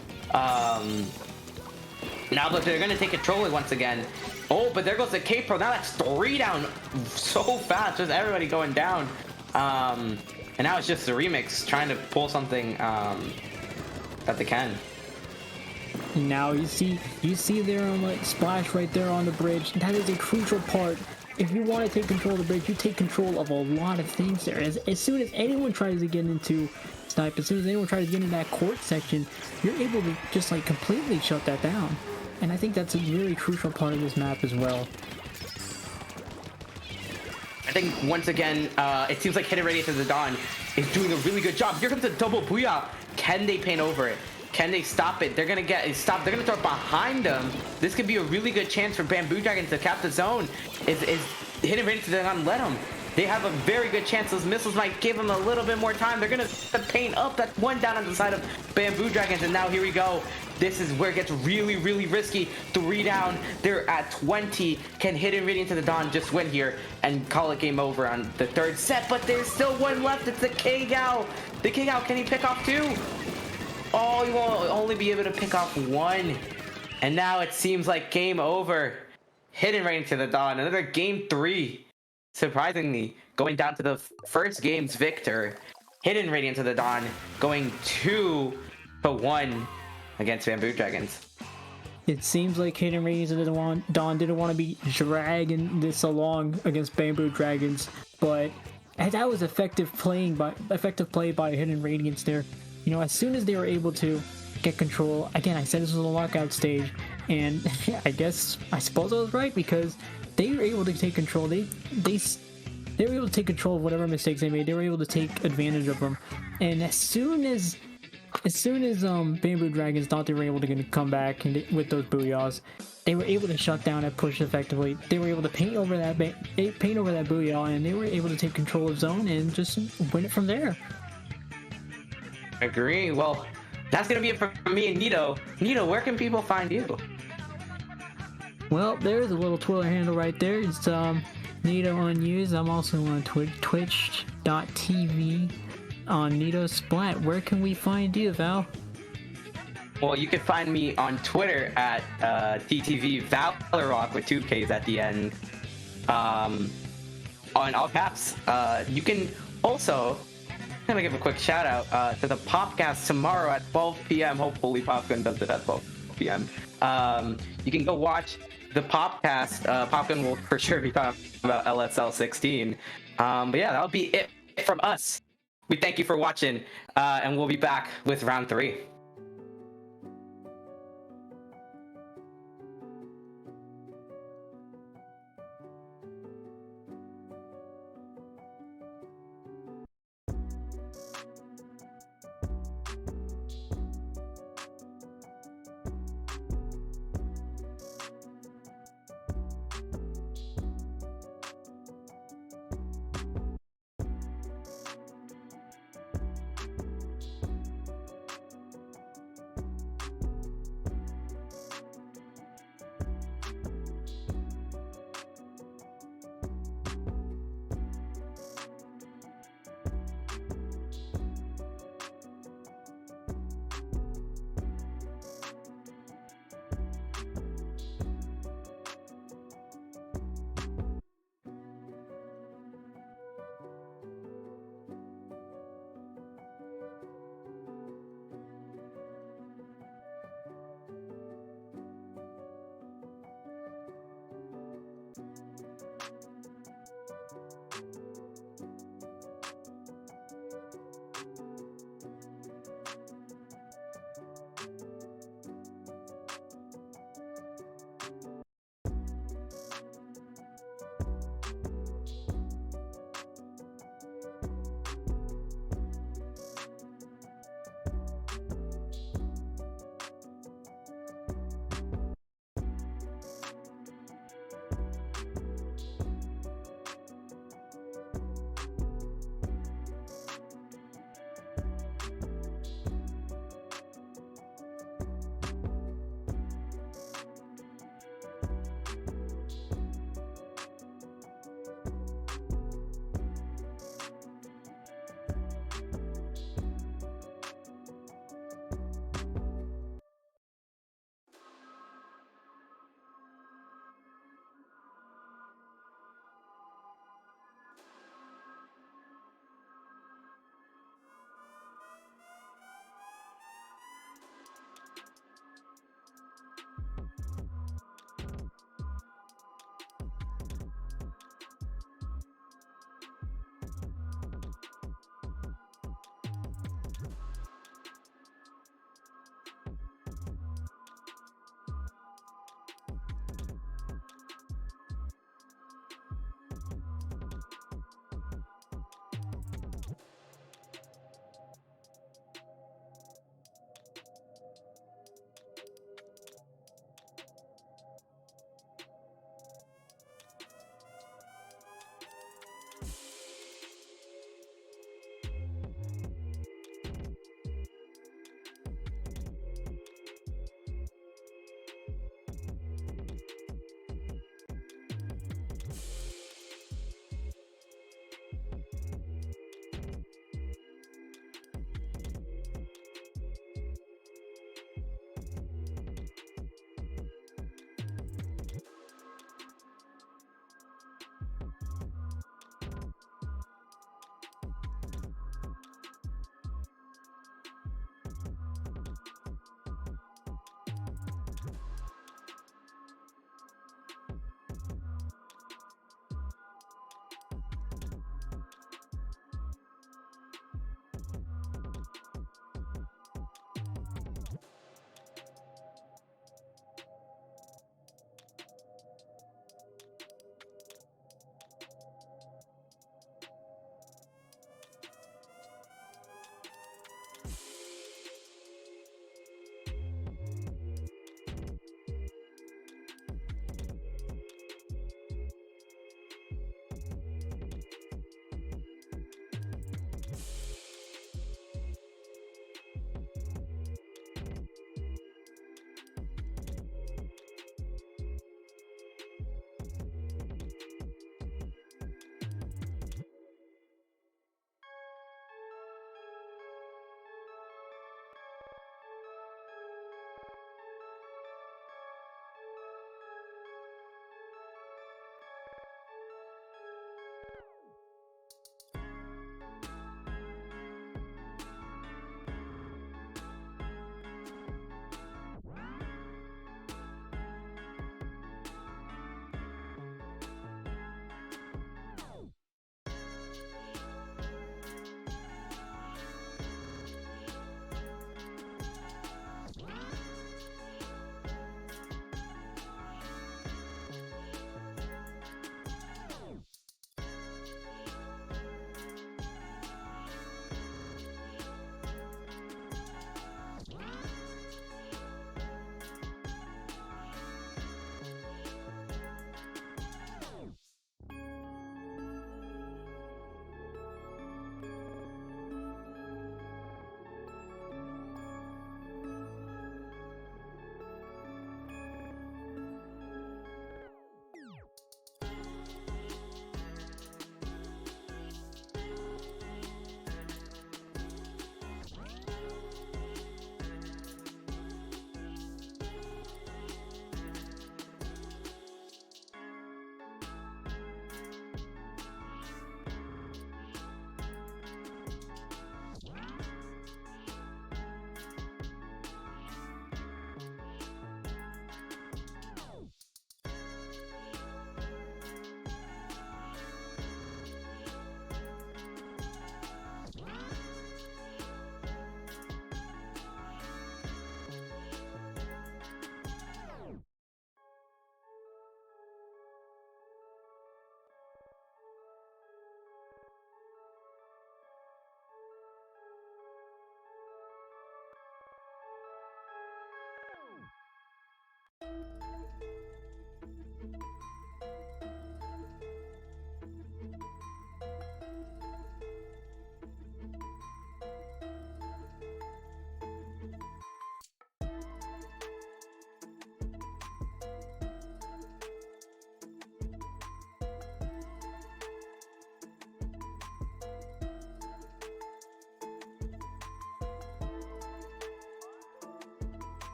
Now look, they're gonna take control once again. Oh, but there goes the K-Pro. Now that's 3 down so fast. Just everybody going down. And now it's just the remix trying to pull something that they can. Now you see there on like Splash right there on the bridge. That is a crucial part. If you want to take control of the bridge, you take control of a lot of things there. As soon as anyone tries to get into Snipe, as soon as anyone tries to get into that court section, you're able to just like completely shut that down. And I think that's a really crucial part of this map as well. I think once again, it seems like Hidden Radiance of the Dawn is doing a really good job. Here comes a double booyah. Can they paint over it? Can they stop it? They're gonna get it stopped. They're gonna throw it behind them. This could be a really good chance for Bamboo Dragons to cap the zone. Is Hidden Radiance of the Dawn let them? They have a very good chance. Those missiles might give them a little bit more time. They're gonna paint up. That 1 down on the side of Bamboo Dragons, and now here we go. This is where it gets really, really risky. 3 down. They're at 20. Can Hidden Radiance of the Dawn just win here and call it game over on the 3rd set? But there's still 1 left. It's the K-Gal. The K-Gal, can he pick off 2? Oh, he won't only be able to pick off 1. And now it seems like game over. Hidden Radiance of the Dawn. Another game 3. Surprisingly, going down to the first game's victor. Hidden Radiance of the Dawn going 2-1 against Bamboo Dragons. It seems like Hidden Radiance of the Dawn didn't want to be dragging this along against Bamboo Dragons, but that was effective play by Hidden Radiance there. You know, as soon as they were able to get control, again, I said this was a lockout stage, and I suppose I was right, because they were able to take control. They were able to take control of whatever mistakes they made. They were able to take advantage of them, and as soon as Bamboo Dragons thought they were able to come back with those booyahs, they were able to shut down and push effectively. They were able to paint over that booyah, and they were able to take control of zone and just win it from there. Agree. Well, that's gonna be it for me and Nito. Nito, where can people find you? Well, there's a little Twitter handle right there. It's Nito Unused. I'm also on twitch.tv on Nito Splat. Where can we find you, Val? Well, you can find me on Twitter at TTV Valorock with 2 Ks at the end. On all caps. You can also, I'm gonna give a quick shout out to the Popcast tomorrow at 12 p.m. Hopefully Popgun does it at 12 p.m. You can go watch the Popcast. Popgun will for sure be talking about LSL 16. But yeah, that'll be it from us. We thank you for watching, and we'll be back with round 3.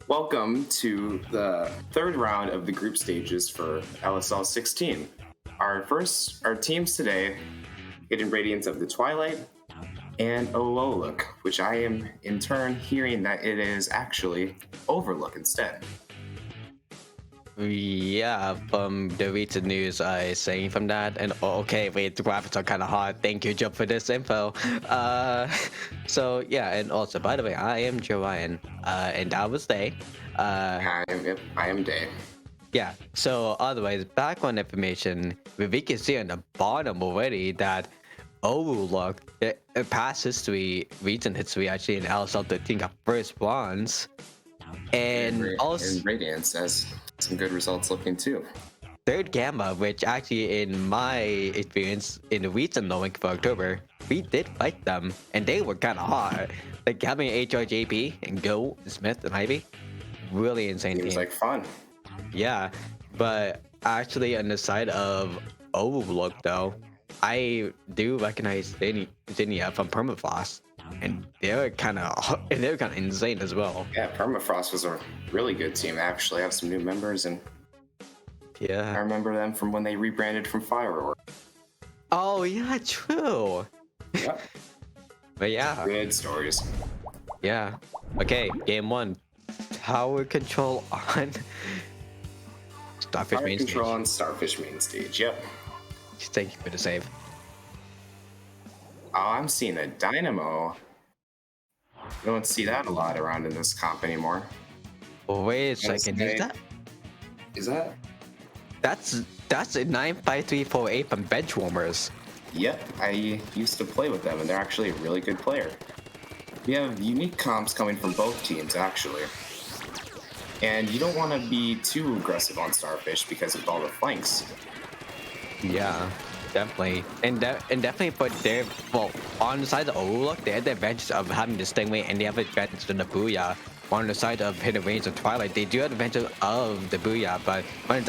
Welcome to the third round of the group stages for LSL 16. Our teams today, Hidden Radiance of the Twilight and Look, which I am in turn hearing that it is actually Overlook instead. Yeah, from the recent news I saying from that, and okay, wait, the graphics are kind of hard. Thank you, Joe, for this info. So yeah, and also, by the way, I am Joanne, and that was Day. I am Day. Yeah, so otherwise, background information, we can see on the bottom already that Overlook, past history, recent history, actually in LSL 13 got first bronze, and also and Radiance has some good results looking too. third Gamma, which actually in my experience in the recent knowing for October, we did fight them, and they were kind of hard. Like having HRJP and Go, Smith, and Ivy, really insane It was team. like fun. Yeah, but actually on the side of Overlook though, I do recognize Zinnia from Permafrost, and they're kind of insane as well. Yeah, Permafrost was a really good team. Actually, I have some new members, and I Yeah. remember them from when they rebranded from Firework. Oh yeah, true. Yep, But yeah, good stories. yeah. Okay, game one. Tower control on Starfish Fire main control stage. on Starfish main stage. Yep. Thank you for the save. Oh, I'm seeing a Dynamo. You don't see that a lot around in this comp anymore. Oh, wait a Yes, second. they- Is that Is that? that's a 95348 from Benchwarmers. Yep, I used to play with them, and they're actually a really good player. We have unique comps coming from both teams, actually. And you don't want to be too aggressive on Starfish because of all the flanks. Yeah, definitely. And definitely for their, well, on the side of Overlook, they had the advantage of having the Stingray, and they have the advantage of the Booyah. On the side of Hidden Range of Twilight, they do have the advantage of the Booyah, but on the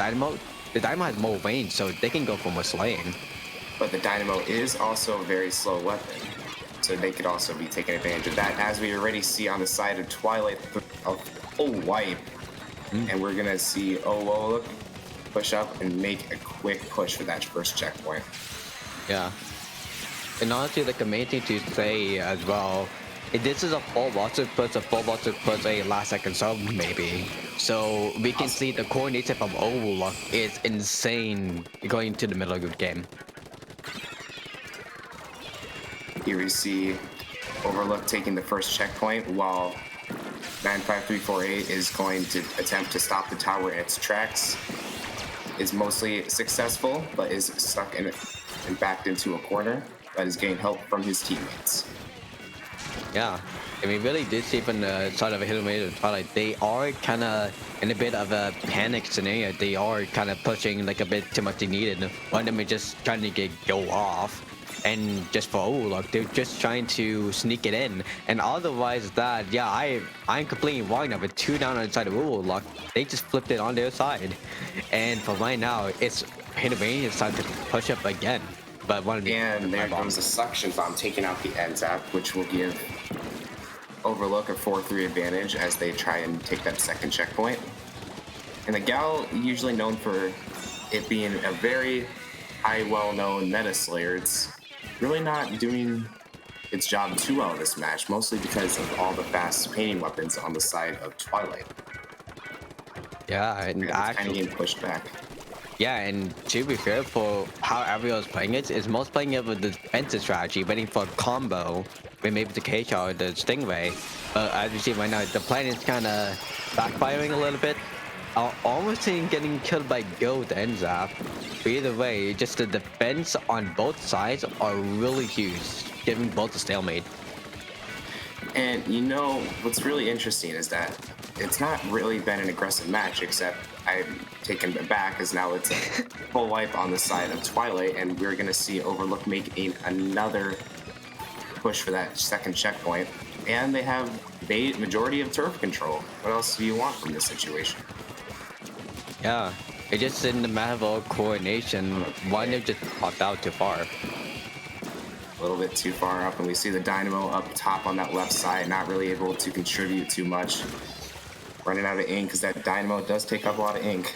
Dynamo has more range, so they can go for more slaying. But the Dynamo is also a very slow weapon, so they could also be taking advantage of that, as we already see on the side of Twilight, a full wipe. And we're going to see Overlook push up and make a quick push for that first checkpoint. Yeah. And honestly, like the main thing to say as well, if this is a full roster plus a last second sub maybe. So we can see the coordination from Overlook is insane going to the middle of the game. Here we see Overlook taking the first checkpoint while 95348 is going to attempt to stop the tower in its tracks. Is mostly successful, but is stuck in it and backed into a corner, but is getting help from his teammates. Yeah. And we really did see from the side of a Hidden Range of Twilight, they are kind of in a bit of a panic scenario. They are kind of pushing like a bit too much they needed. One of them is just trying to go off. And just for Overlook, they're just trying to sneak it in. And otherwise that, yeah, I'm completely wrong now. With 2 down on the side of Overlook, they just flipped it on their side. And for right now, it's Hidden Range is time to push up again. But one of the And there goes the suction bomb taking out the end zap, which will give Overlook a 4-3 advantage as they try and take that second checkpoint. And the Gal, usually known for it being a very high, well-known meta slayer, it's really not doing its job too well this match, mostly because of all the fast painting weapons on the side of Twilight. Yeah, and And it's kind of actually, getting pushed back. yeah, and to be fair, for how everyone's playing it, is most playing it with the defensive strategy, waiting for a combo with maybe the K-Char or the Stingray. But as you see right now, the plan is kind of backfiring a little bit. Almost seeing getting killed by Gold and Zap. But either way, just the defense on both sides are really huge, giving both a stalemate. And you know, what's really interesting is that it's not really been an aggressive match, except I'm taken aback as now it's a full wipe on the side of Twilight, and we're going to see Overlook making another push for that second checkpoint. And they have the majority of turf control. What else do you want from this situation? Yeah, it's just in the matter of coordination, one of just popped out too far. A little bit too far up, and we see the Dynamo up top on that left side, not really able to contribute too much. running out of ink because that Dynamo does take up a lot of ink.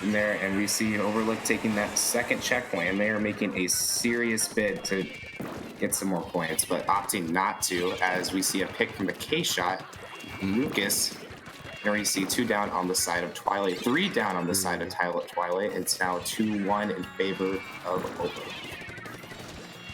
In there, and we see Overlook taking that second checkpoint, and they are making a serious bid to get some more points, but opting not to, as we see a pick from the K shot. Lucas, and we see 2 down on the side of Twilight, 3 down on the side of Twilight. It's now 2-1 in favor of Overlook.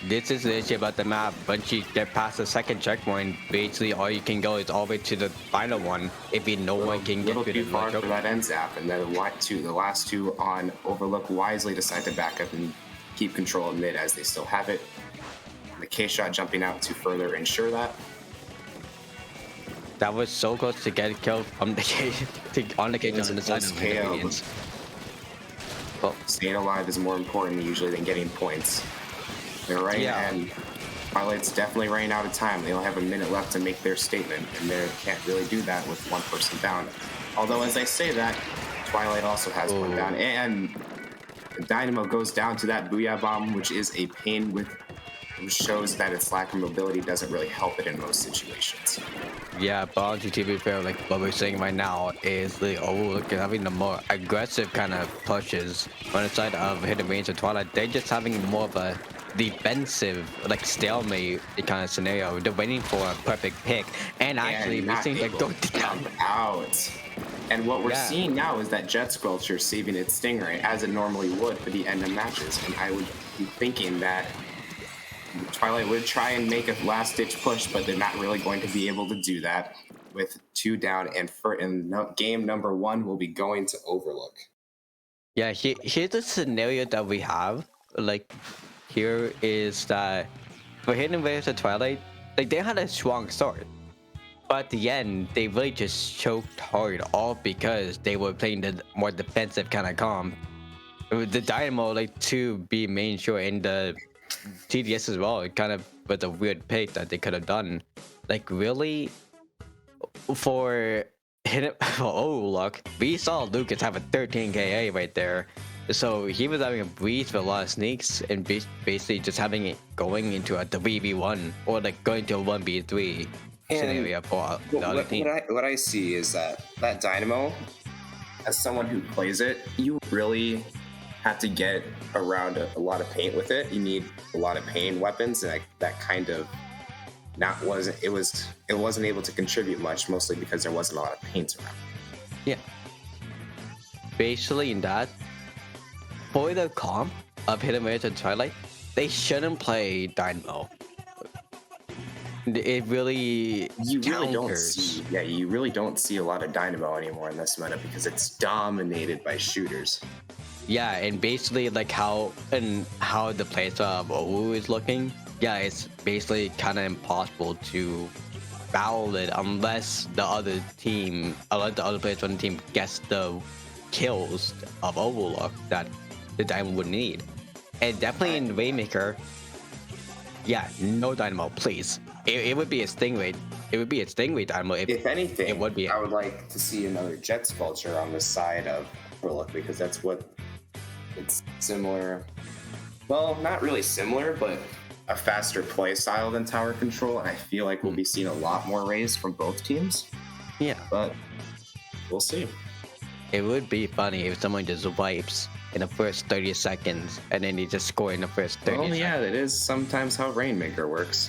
This is the issue about the map. Once you get past the second checkpoint, basically all you can go is all the way to the final one. If you no one can get to to the the far choke. for that end zap, and then the last 2 on Overlook wisely decide to back up and keep control of mid as they still have it. The K shot jumping out to further ensure that. That was so close to get killed from the K on the K It was on a the side close of KO, the Indians. Well, Staying alive is more important usually than getting points. They're right, Yeah. and Twilight's definitely running out of time. They only have a minute left to make their statement, and they can't really do that with 1 person down. Although, as I say that, Twilight also has 1 down, and Dynamo goes down to that Booyah Bomb, which is a pain which shows that its lack of mobility doesn't really help it in most situations. yeah, but to be fair, like what we're saying right now is the Overlook is having the more aggressive kind of pushes on the side of Hidden Range and Twilight. They're just having more of a defensive, like stalemate kind of scenario. They're waiting for a perfect pick, and actually And we're not seeing like able don't to jump out. And what we're Yeah. seeing now is that Jet Squelcher saving its Stingray as it normally would for the end of matches. And I would be thinking that Twilight would try and make a last-ditch push, but they're not really going to be able to do that with 2 down. And game number 1 will be going to Overlook. Yeah, here's the scenario that we have. Like, here is that for Hidden Waves of Twilight, like they had a strong start, but at the end they really just choked hard, all because they were playing the more defensive kind of comp. The Dynamo, like to be main sure in the TDS as well, it kind of was a weird pick that they could have done. Like really, for Overlook, we saw Lucas have a 13 KA right there. So he was having a breeze with a lot of sneaks and basically just having it going into a 3v1 or like going to a 1v3 scenario for the other team. What I see is that Dynamo, as someone who plays it, you really have to get around a lot of paint with it. You need a lot of pain weapons, and that kind of it wasn't able to contribute much, mostly because there wasn't a lot of paint around. Yeah. Basically in that, for the comp of Hidden Waves and Twilight, they shouldn't play Dynamo. It really You really counters. you really don't see a lot of Dynamo anymore in this meta because it's dominated by shooters. Yeah, and basically like how the playstyle of OU is looking, yeah, it's basically kind of impossible to foul it unless the other players on the team gets the kills of Overlook that the Dynamo would need. And definitely in Waymaker, yeah, no Dynamo, please. It would be a Stingray. It would be a Stingray Dynamo. If anything, it would be. I would like to see another Jet Sculpture on the side of Overlook because that's what it's similar. Well, not really similar, but a faster play style than Tower Control. And I feel like we'll be seeing a lot more raids from both teams. Yeah, But we'll see. it would be funny if someone just wipes in the first 30 seconds and then they just score in the first 30 Well, seconds. yeah, that is sometimes how Rainmaker works.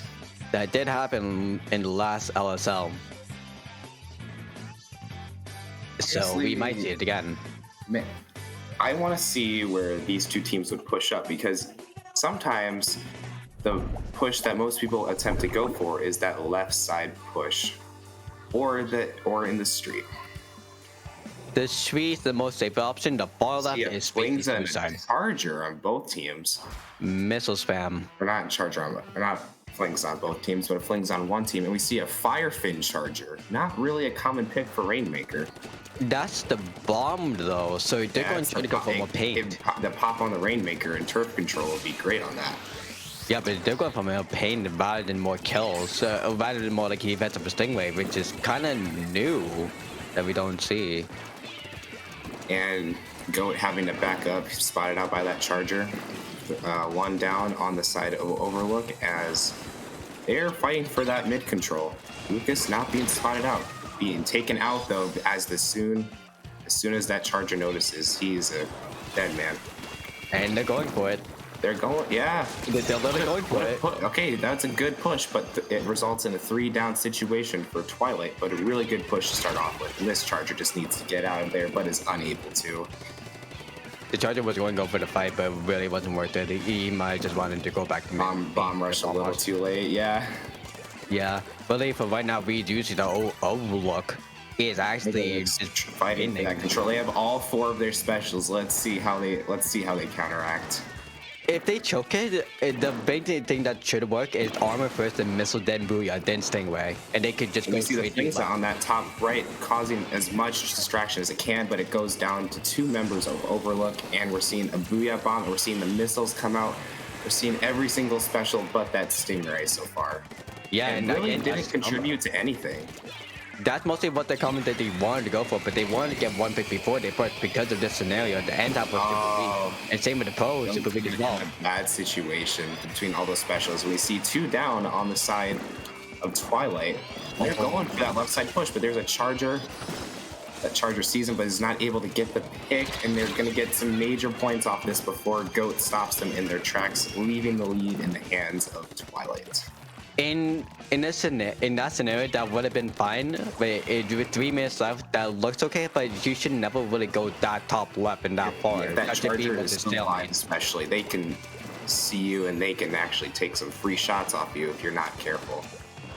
That did happen in the last LSL. So we Honestly, might see it again. Man, I want to see where these two teams would push up because sometimes the push that most people attempt to go for is that left side push, or in the street. The street is the most safe option. The far left See, is Flings and suicide. Charger on both teams. Missile spam. Or not Charger on, or not Flings on both teams, but Flings on one team, and we see a Firefin Charger. Not really a common pick for Rainmaker. That's the bomb though, so they're going to try to go for more paint. The pop on the Rainmaker and turf control would be great on that. Yeah, but they're going for more paint rather than more kills, rather than more like events of a Stingray, which is kind of new that we don't see. And Goat having to back up, spotted out by that Charger. One down on the side of Overlook as they're fighting for that mid control. Lucas not being spotted out. being taken out though as soon as that charger notices, he's a dead man. And they're going for it. They're going, yeah. They're literally going for it. Okay, that's a good push, but it results in a 3-down situation for Twilight, but a really good push to start off with. And this charger just needs to get out of there, but is unable to. The charger was going to go for the fight, but really wasn't worth it. He might just wanted to go back to Bomb rush a little too late, yeah. Yeah, but for right now, we do see the overlook is actually just fighting for that control. They have all 4 of their specials. Let's see how they counteract. If they choke it, the big thing that should work is armor first, then missile, then booyah, then stingray, and they could just go see the straight things on that top right causing as much distraction as it can, but it goes down to 2 members of Overlook, and we're seeing a booyah bomb, and we're seeing the missiles come out. We're seeing every single special but that stingray so far. Yeah, and really didn't contribute to anything. That's mostly what they commented they wanted to go for, but they wanted to get 1 pick before they put because of this scenario. The end up was super weak, and same with the pro, super weak as well. A bad situation between all those specials. We see 2 down on the side of Twilight. They're going for that left side push, but there's a charger. That charger sees him, but is not able to get the pick, and they're going to get some major points off this before Goat stops them in their tracks, leaving the lead in the hands of Twilight. In that scenario, that would have been fine. But with 3 minutes left, that looks okay. But you should never really go that top left and that far. Yeah, that charger is still alive, especially. They can see you, and they can actually take some free shots off you if you're not careful.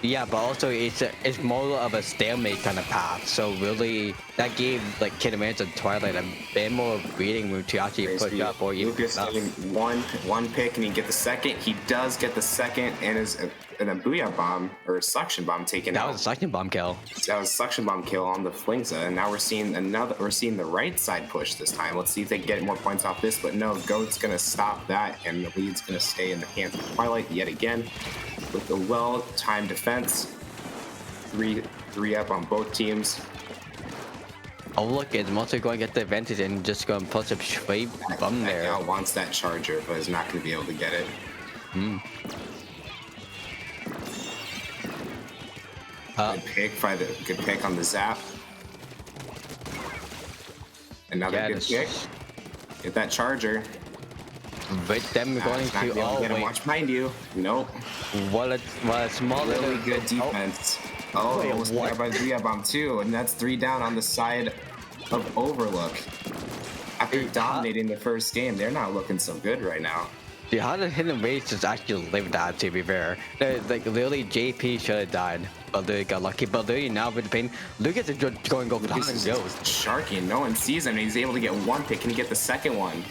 Yeah, but also it's more of a stalemate kind of path. So really, that gave like Kid Advance and Twilight a bit more breathing room to actually push up or even Lucas getting one pick, and he get the second. He does get the second, and a booyah bomb or a suction bomb taken out. That was a suction bomb kill. That was a suction bomb kill on the Flingza, and now we're seeing the right side push this time. Let's see if they get more points off this, but no, Goat's gonna stop that, and the lead's gonna stay in the hands of Twilight yet again with a well-timed defense. Three up on both teams. Oh look, it's mostly going to get the advantage and just going to push a straight bum there. Gal wants that charger, but is not going to be able to get it. Good pick on the zap. Another good pick. Get that charger. With them going to watch behind you. Nope. What a small really good defense. Oh, it was there by Booyah Bomb too, and that's 3 down on the side of Overlook. After dominating the first game, they're not looking so good right now. Dude, how did Hidden Race just actually live that, to be fair? Like, literally, JP should have died, but they got lucky. But literally, now with the pain, Lucas is going over the Lucas is sharky, and no one sees him, and he's able to get 1 pick. Can he get the second one?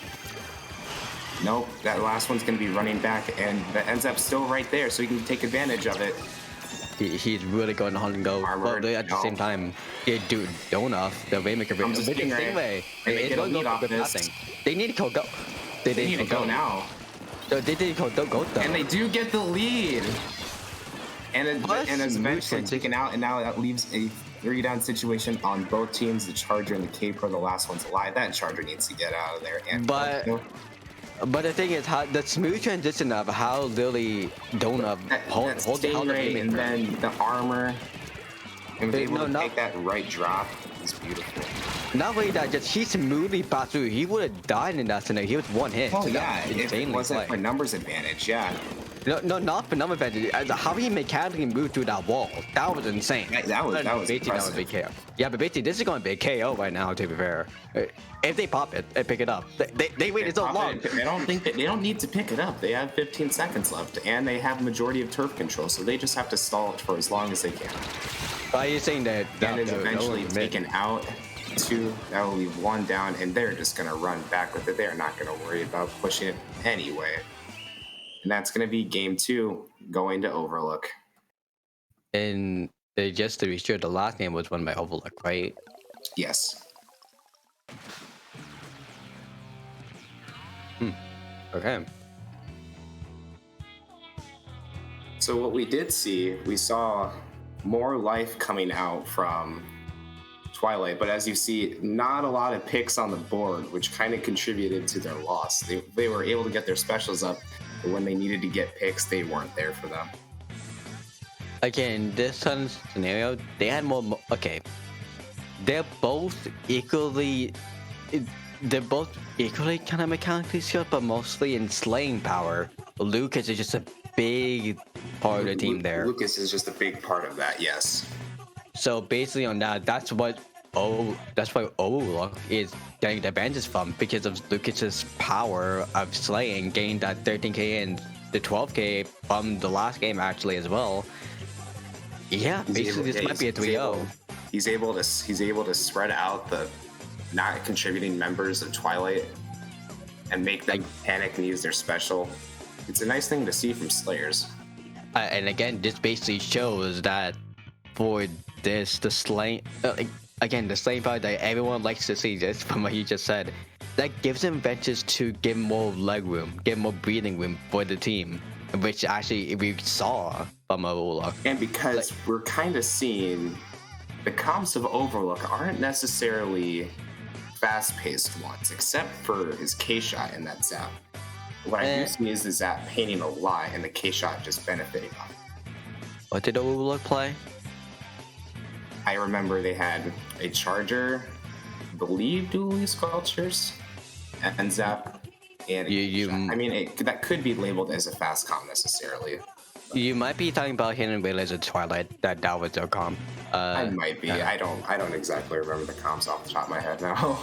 Nope, that last one's going to be running back, and that ends up still right there, so he can take advantage of it. He's really going to hunt and go, but at the same time, yeah, dude, don't off the Waymaker. I'm just thinking, right? And they get a lead off this. They need to go. They need to go now. So they did go though. And they do get the lead. And it's eventually taken out, and now that leaves a 3-down situation on both teams. The Charger and the K-Pro, the last one's alive. That Charger needs to get out of there. But the thing is, how the smooth transition of how Lily Donut hold the Stingray and then the armor, and was able to take that right drop. It's beautiful. Not only that, just he smoothly passed through. He would have died in that scenario. He was 1 hit. Oh yeah, if it wasn't for numbers advantage, yeah. No, not for number advantage. How he mechanically moved through that wall, that was insane. That was impressive. That was a big KO. Yeah, but basically, this is going to be a KO right now, to be fair. If they pop it and pick it up, they waited so long. They don't need to pick it up. They have 15 seconds left, and they have majority of turf control, so they just have to stall it for as long as they can. Are you saying that is eventually taken out? 2, that will leave 1 down, and they're just gonna run back with it. They're not gonna worry about pushing it anyway. And that's gonna be game 2 going to Overlook. And just to be sure, the last game was won by Overlook, right? Yes. Okay. So what we did see, we saw more life coming out from Twilight, but as you see, not a lot of picks on the board, which kind of contributed to their loss. They were able to get their specials up, but when they needed to get picks, they weren't there for them. Again, this kind of scenario, they had more. Okay, they're both equally. They're both equally kind of mechanically skilled, but mostly in slaying power. Lucas is just a big part of the team there. Lucas is just a big part of that. Yes. So basically, on that, that's why Overlook is getting the advantage from, because of Lucas's power of slaying, getting that 13k and the 12k from the last game actually as well. Yeah, basically this might be a 3-0. He's able to spread out the not contributing members of Twilight and make them panic and use their special. It's a nice thing to see from Slayers. And again, this basically shows that for this, the slaying, again, the slaying power that everyone likes to see, just from what you just said, that gives them advantage to give more leg room, give more breathing room for the team, which actually we saw from Overlook. And because we're kind of seeing the comps of Overlook aren't necessarily fast-paced ones, except for his K-shot in that zap. What I do see is the zap painting a lot and the K-shot just benefiting off. What did Overlook play? I remember they had a charger, I believe dually sculptures, and zap. And I mean, that could be labeled as a fast comp necessarily. You might be talking about Hidden Village of Twilight. That was their comp. I might be. I don't exactly remember the comps off the top of my head now.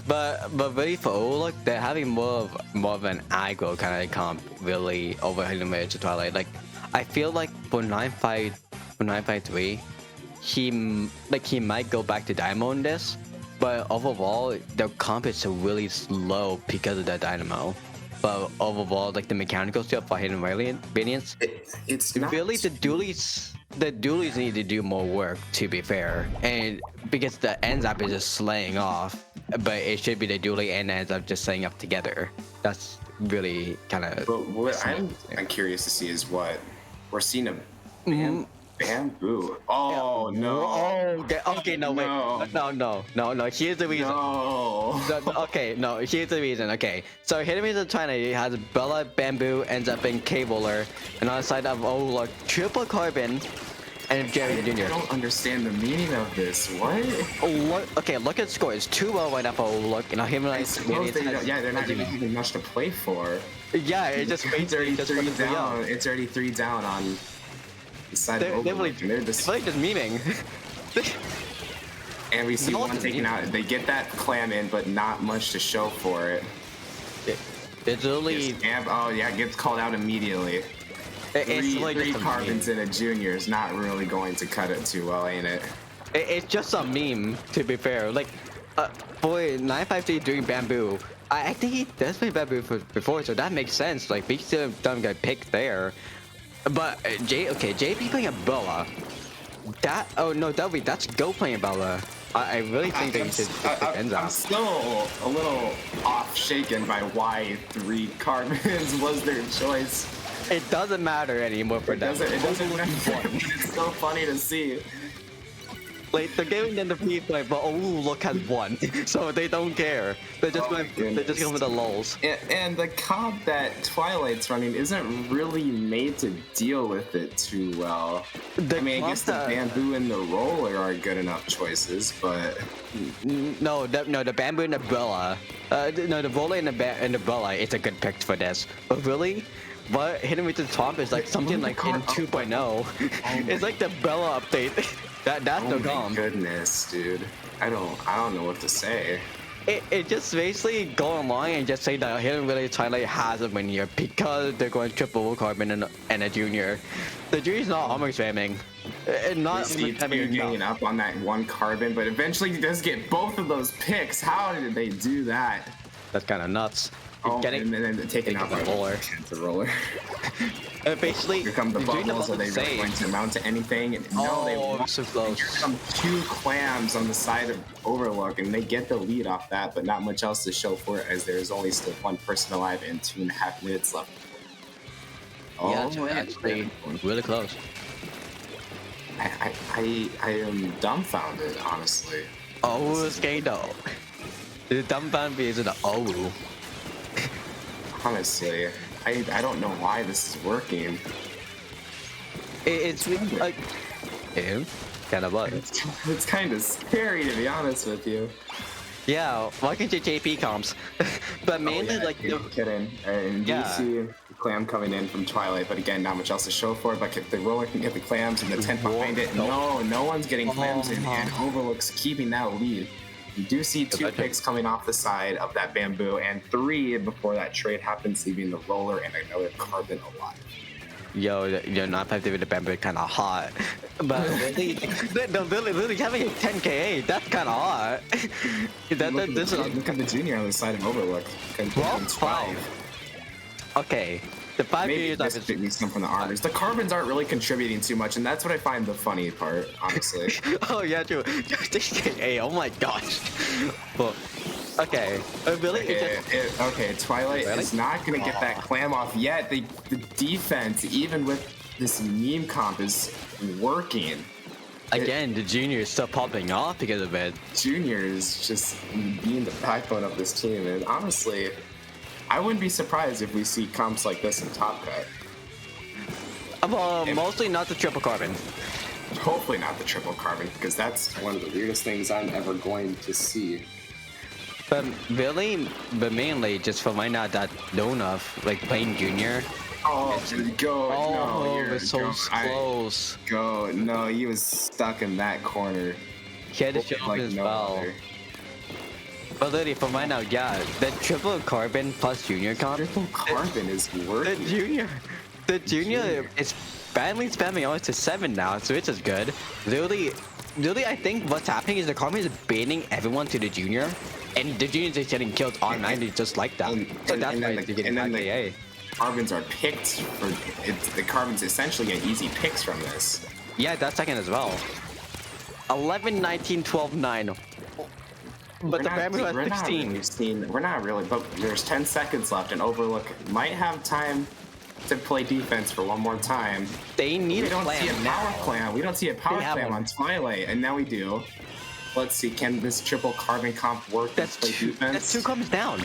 but really for Overlook, they're having more of an aggro kind of comp really over Hidden Village of Twilight. Like, I feel like for 953, he might go back to Dynamo in this, but overall the comp is really slow because of the Dynamo. But overall, like the mechanical stuff for Hidden Variants, it's really the dualies need to do more work, to be fair, and because the ends up is just slaying off, but it should be the dually and ends up just slaying up together. That's really kind of. But what I'm curious to see is what we're seeing a bamboo. Oh no! Oh, okay, no, wait, no. Here's the reason. No. Here's the reason. Okay, so Hidden Village of Twilight has Bella, Bamboo, ends up in K-Roller, and on the side of Overlook, Triple Carbon, and Jerry Jr. I don't understand the meaning of this. What? Look at the score. It's 2-0 right now for Overlook, and Hidden Village. They're not even much to play for. Yeah, it just it's already 3 down. It's already 3 down on. They're just memeing. And we see one taken out. They get that clam in, but not much to show for it. It's only. Gets called out immediately. Three carbons in a junior is not really going to cut it too well, ain't it? It's just a meme, to be fair. Like, boy, 953 doing Bamboo. I think he does play Bamboo before, so that makes sense. Like, we still don't get picked there. But JP playing a Bella. That's Go playing Bella. I really think that you should pick ends I'm out. still a little off shaken by why 3 carbons was their choice. It doesn't matter anymore for them. It doesn't matter. It's so funny to see. Like, they're giving them the free play, but Overlook has won, so they don't care. They're just going for the lulz. And the comp that Twilight's running isn't really made to deal with it too well. I guess the Bamboo and the Roller are good enough choices, but no, the Bamboo and the Bella, the Roller and the Bella is a good pick for this. But really, what Hidden with the Top is like something like in 2.0. It's like the Bella update. That's no comp. Oh my goodness, dude. I don't know what to say. It just basically go along and just say that Hidden Village Twilight has a win here because they're going triple carbon and a junior. The junior's not armor spamming. Not getting up on that 1 carbon, but eventually he does get both of those picks. How did they do that? That's kind of nuts. And then taking out the roller. Basically, here come the bubbles. Are they really going to amount to anything? No, they won't. So close. Here come 2 clams on the side of Overlook, and they get the lead off that, but not much else to show for it, as there is only still 1 person alive and 2.5 minutes left. Actually, really close. I am dumbfounded, honestly. Oh, Skado. The dumbfounded is an oh. Honestly, I don't know why this is working. It's like, kind of what? It's kind of scary, to be honest with you. Yeah, welcome to JP comps. But mainly like no kidding. And Yeah. you see the clam coming in from Twilight, but again, not much else to show for it. But if the roller can get the clams and the tent behind it, no one's getting clams in, and Overlook's keeping that lead. You do see 2 picks coming off the side of that bamboo, and 3 before that trade happens, leaving the roller and another carbon alive. yo, you're not effective with the bamboo, kind of hot. But really, literally having a 10K, that's kind of hot. Look at the junior on the side of Overlook. 12. Okay, the 5 Maybe years this I've could be some from the armors. The carbons aren't really contributing too much, and that's what I find the funny part, honestly. Oh yeah, true. 10K, oh my gosh. Well, okay, really? Okay, Twilight is not gonna get that clam off yet. The defense, even with this meme comp, is working. Again, the junior is still popping off because of it. Junior is just being the backbone of this team, and honestly, I wouldn't be surprised if we see comps like this in Top Cut. Well, mostly not the triple carbon. Hopefully not the triple carbon, because that's one of the weirdest things I'm ever going to see. But really, but mainly just for right now that Donut, like playing junior. Oh, go! Oh, no, it was so close. Go! No, he was stuck in that corner. He had to show up as well. other. But literally, for right now, yeah, the triple carbon plus junior comp. Triple carbon is The working. junior is badly spamming almost to 7 now, so which is good. Literally, I think what's happening is the carbon is baiting everyone to the junior, and the junior is just getting killed automatically just like that. So that's why they're getting AKA. Carbons are picked for the carbons essentially get easy picks from this. Yeah, that's second as well. 11, 19, 12, 9. But the bamboo has 16. We're not really, but there's 10 seconds left, and Overlook might have time to play defense for one more time. They need We don't see a clam power now. clam. We don't see a power They have clam one. on Twilight, and now we do. Let's see, can this triple carbon comp work? That's to play defense? That's 2 comes down.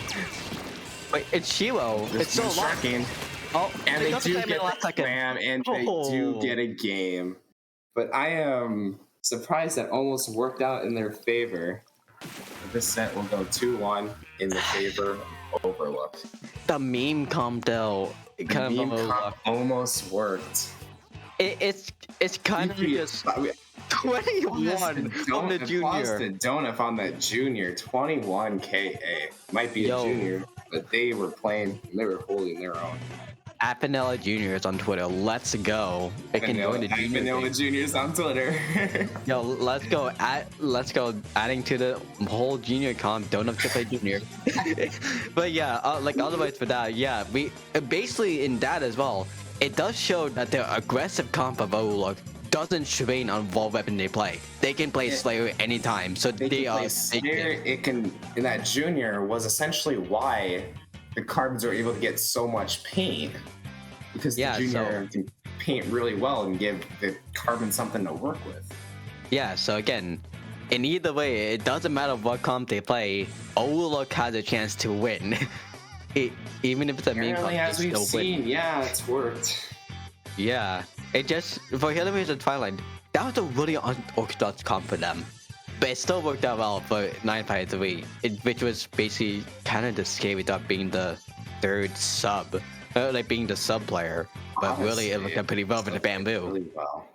Wait, it's Shiro. It's still alive. striking. Oh, And they got the do clam in get the last the second. clam, and they do Oh. get a game. But I am surprised that almost worked out in their favor. This set will go 2-1 in the favor of Overlook. The meme comp though. It kind Meme of comp almost worked. it's kind of just 21 on the junior. The donut on that junior, 21 KA. Might be Yo. a junior, but they were holding their own. At Vanilla Juniors on Twitter. Let's go. It can join the junior. Vanilla thing. Juniors on Twitter. Yo, let's go. Adding to the whole junior comp. Don't have to play junior. But yeah, like otherwise for that, yeah, we basically in that as well. It does show that the aggressive comp of Overlook doesn't strain on what weapon they play. They can play Slayer anytime, so they can are. play Slayer. It can, in that junior was essentially why the carbons are able to get so much paint, because the junior can paint really well and give the carbon something to work with. Yeah, so again, in either way, it doesn't matter what comp they play, Overlook has a chance to win. Even if it's a main comp, Apparently, as they we've still win. seen, yeah, it's worked. Yeah, it just, for Hillary and Twilight, that was a really unorthodox comp for them. But it still worked out well for 953, which was basically kind of the scary without being the third sub, like being the sub player. But really, it worked out pretty well with the bamboo. Really well.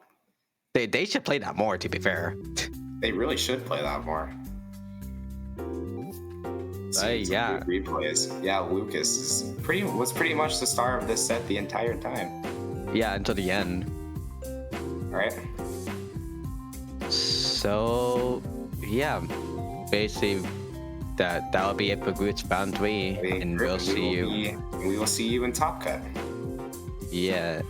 They should play that more, to be fair. They really should play that more. Yeah. Good replays. Yeah, Lucas was pretty much the star of this set the entire time. Yeah, until the end. All right. So yeah, basically that'll be it for Groups Round 3, and we'll see you. We will see you in Top Cut. Yeah.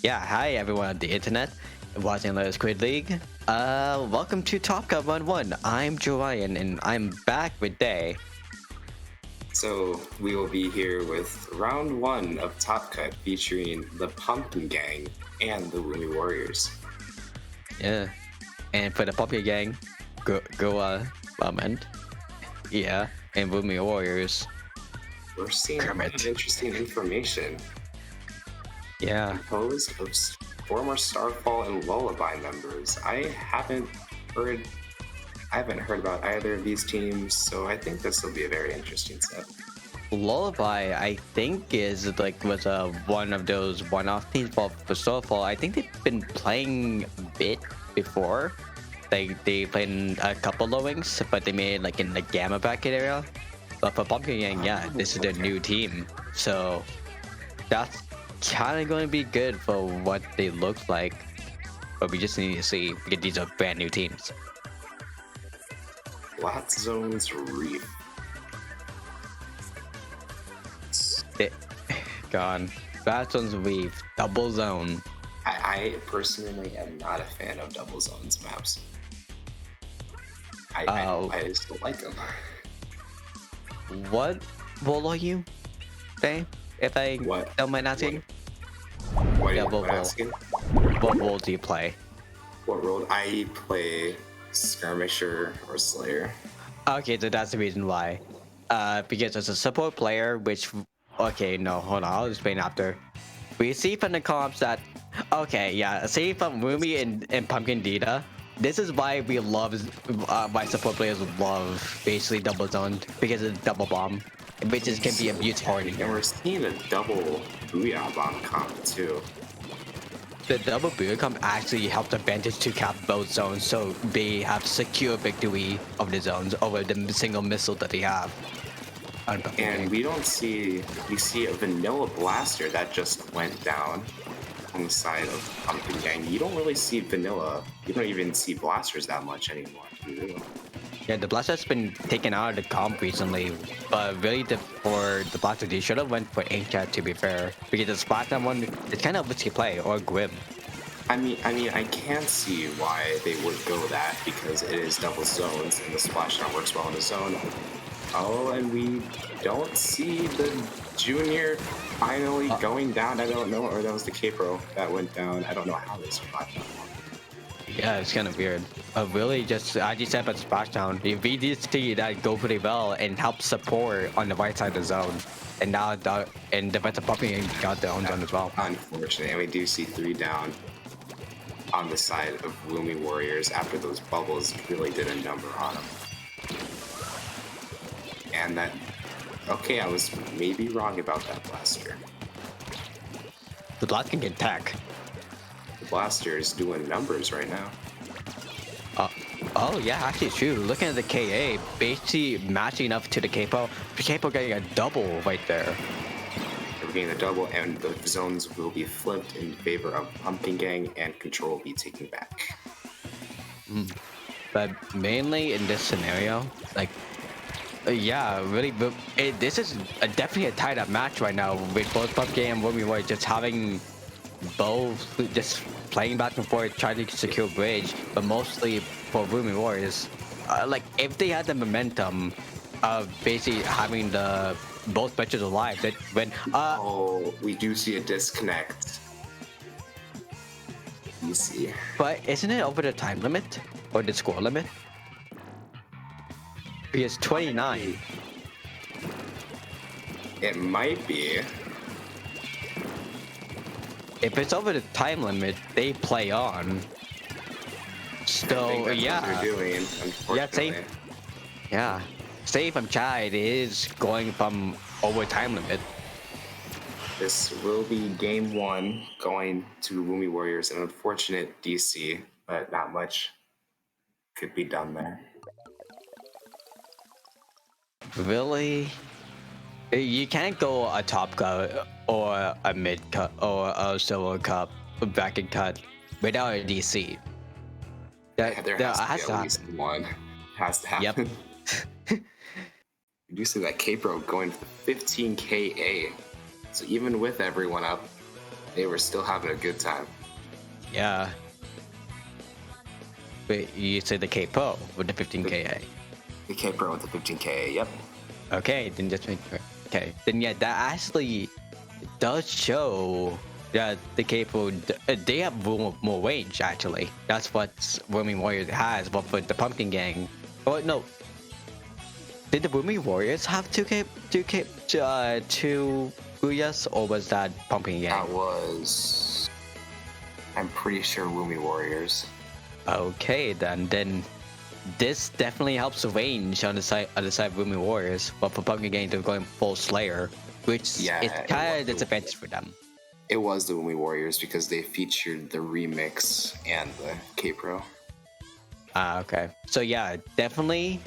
Yeah, hi everyone on the internet watching the Squid League. Welcome to Top Cut 1-1. I'm Joanne and I'm back with Day. So we will be here with round 1 of Top Cut featuring the Pumpkin Gang and the Roomy Warriors. Yeah, and for the Pumpkin Gang, go Moment. Yeah, and Roomy Warriors. We're seeing a lot of interesting information. Yeah. Composed of former Starfall and Lullaby members. I haven't heard about either of these teams, so I think this will be a very interesting set. Lullaby, I think, was one of those one-off teams for Starfall. I think they've been playing a bit before. They played in a couple lowings, but they made like in the Gamma bracket area. But for Pumpkin Gang, yeah, this is their new team, so that's kind of going to be good for what they look like. But we just need to see, because these are brand new teams. Flat Zones Reef. Gone. Flat Zones Reef, Double Zone. I personally am not a fan of Double Zones maps. I just don't like them. What role are you, Faye? If I don't mind asking? What Yeah, are you asking? What role do you play? What role? I play Skirmisher or Slayer. Okay, so that's the reason why. Because as a support player, which... Okay, no, hold on, I'll explain after. We see from the comps that... Okay, yeah, see from Rumi and Pumpkin Dita, this is why we love... why support players love basically double zoned, because of double bomb. Which can be abused hard in And here. we're seeing a double Booyah Bomb comp too. The double Booyah comp actually helped Advantage to cap both zones, so they have secure victory of the zones over the single missile that they have. And we see a vanilla blaster that just went down on the side of Pumpkin Gang. You don't really see vanilla. You don't even see blasters that much anymore. Yeah, the blaster's been taken out of the comp recently, but really for the blaster, they should have went for Inkcat to be fair, because the Splashdown one, it's kind of risky play, or Grim. I mean, I can see why they would go that, because it is double zones and the Splashdown works well in the zone. Oh, and we don't see the Junior finally going down. I don't know, or that was the Capro that went down. I don't know how they survived that one. Yeah, it's kind of weird. Really, just as you said about Splashdown, the VDC that go pretty well and help support on the right side of the zone, and now the defensive Pumpkin got their own zone as well. Unfortunately, and we do see 3 down on the side of Roomy Warriors after those bubbles really did a number on them. And that, okay, I was maybe wrong about that blaster. The blast can get tech. The blaster is doing numbers right now. Oh yeah, actually it's true. Looking at the KA, basically matching up to the Capo. The Capo getting a double right there. We're getting a double, and the zones will be flipped in favor of Pumpkin Gang, and control will be taken back. But mainly in this scenario, like, yeah, really, this is definitely a tied up match right now with both Pumpkin and Roomy Warriors just having both just playing back and forth, trying to secure bridge, but mostly for Roomy Warriors. Like, if they had the momentum of basically having the both bridges alive, that when oh, we do see a disconnect. You see, but isn't it over the time limit or the score limit? Because 29. it might be. If it's over the time limit, they play on. I So think that's yeah, what they're doing, unfortunately. yeah. Say from Chad is going from over time limit. This will be game 1 going to Roomy Warriors. An unfortunate DC, but not much could be done there. Really? You can't go a top cut or a mid cut or a silver cup bracket cut without a DC. There has to be at least one. Has to happen. Yep. You do see that Capro going for 15 KA. So even with everyone up, They were still having a good time. Yeah. Wait, you said the K-Pro with the 15K. The K Pro with the 15K. Yep. Okay, then just make sure. Okay, then yeah, that actually does show that the K-Pro, they have more range actually. That's what Roaming Warriors has, but for the Pumpkin Gang, oh no. Did the Roaming Warriors have two Booyahs, or was that Pumpkin Gang? That was. I'm pretty sure Woomy Warriors. Okay, then this definitely helps the range on the side of Roomie Warriors, but for Pumpkin Gang they're going full Slayer, which is kind of a disadvantage for them. It was the Woomy Warriors because they featured the remix and the K Pro. Okay. So yeah, definitely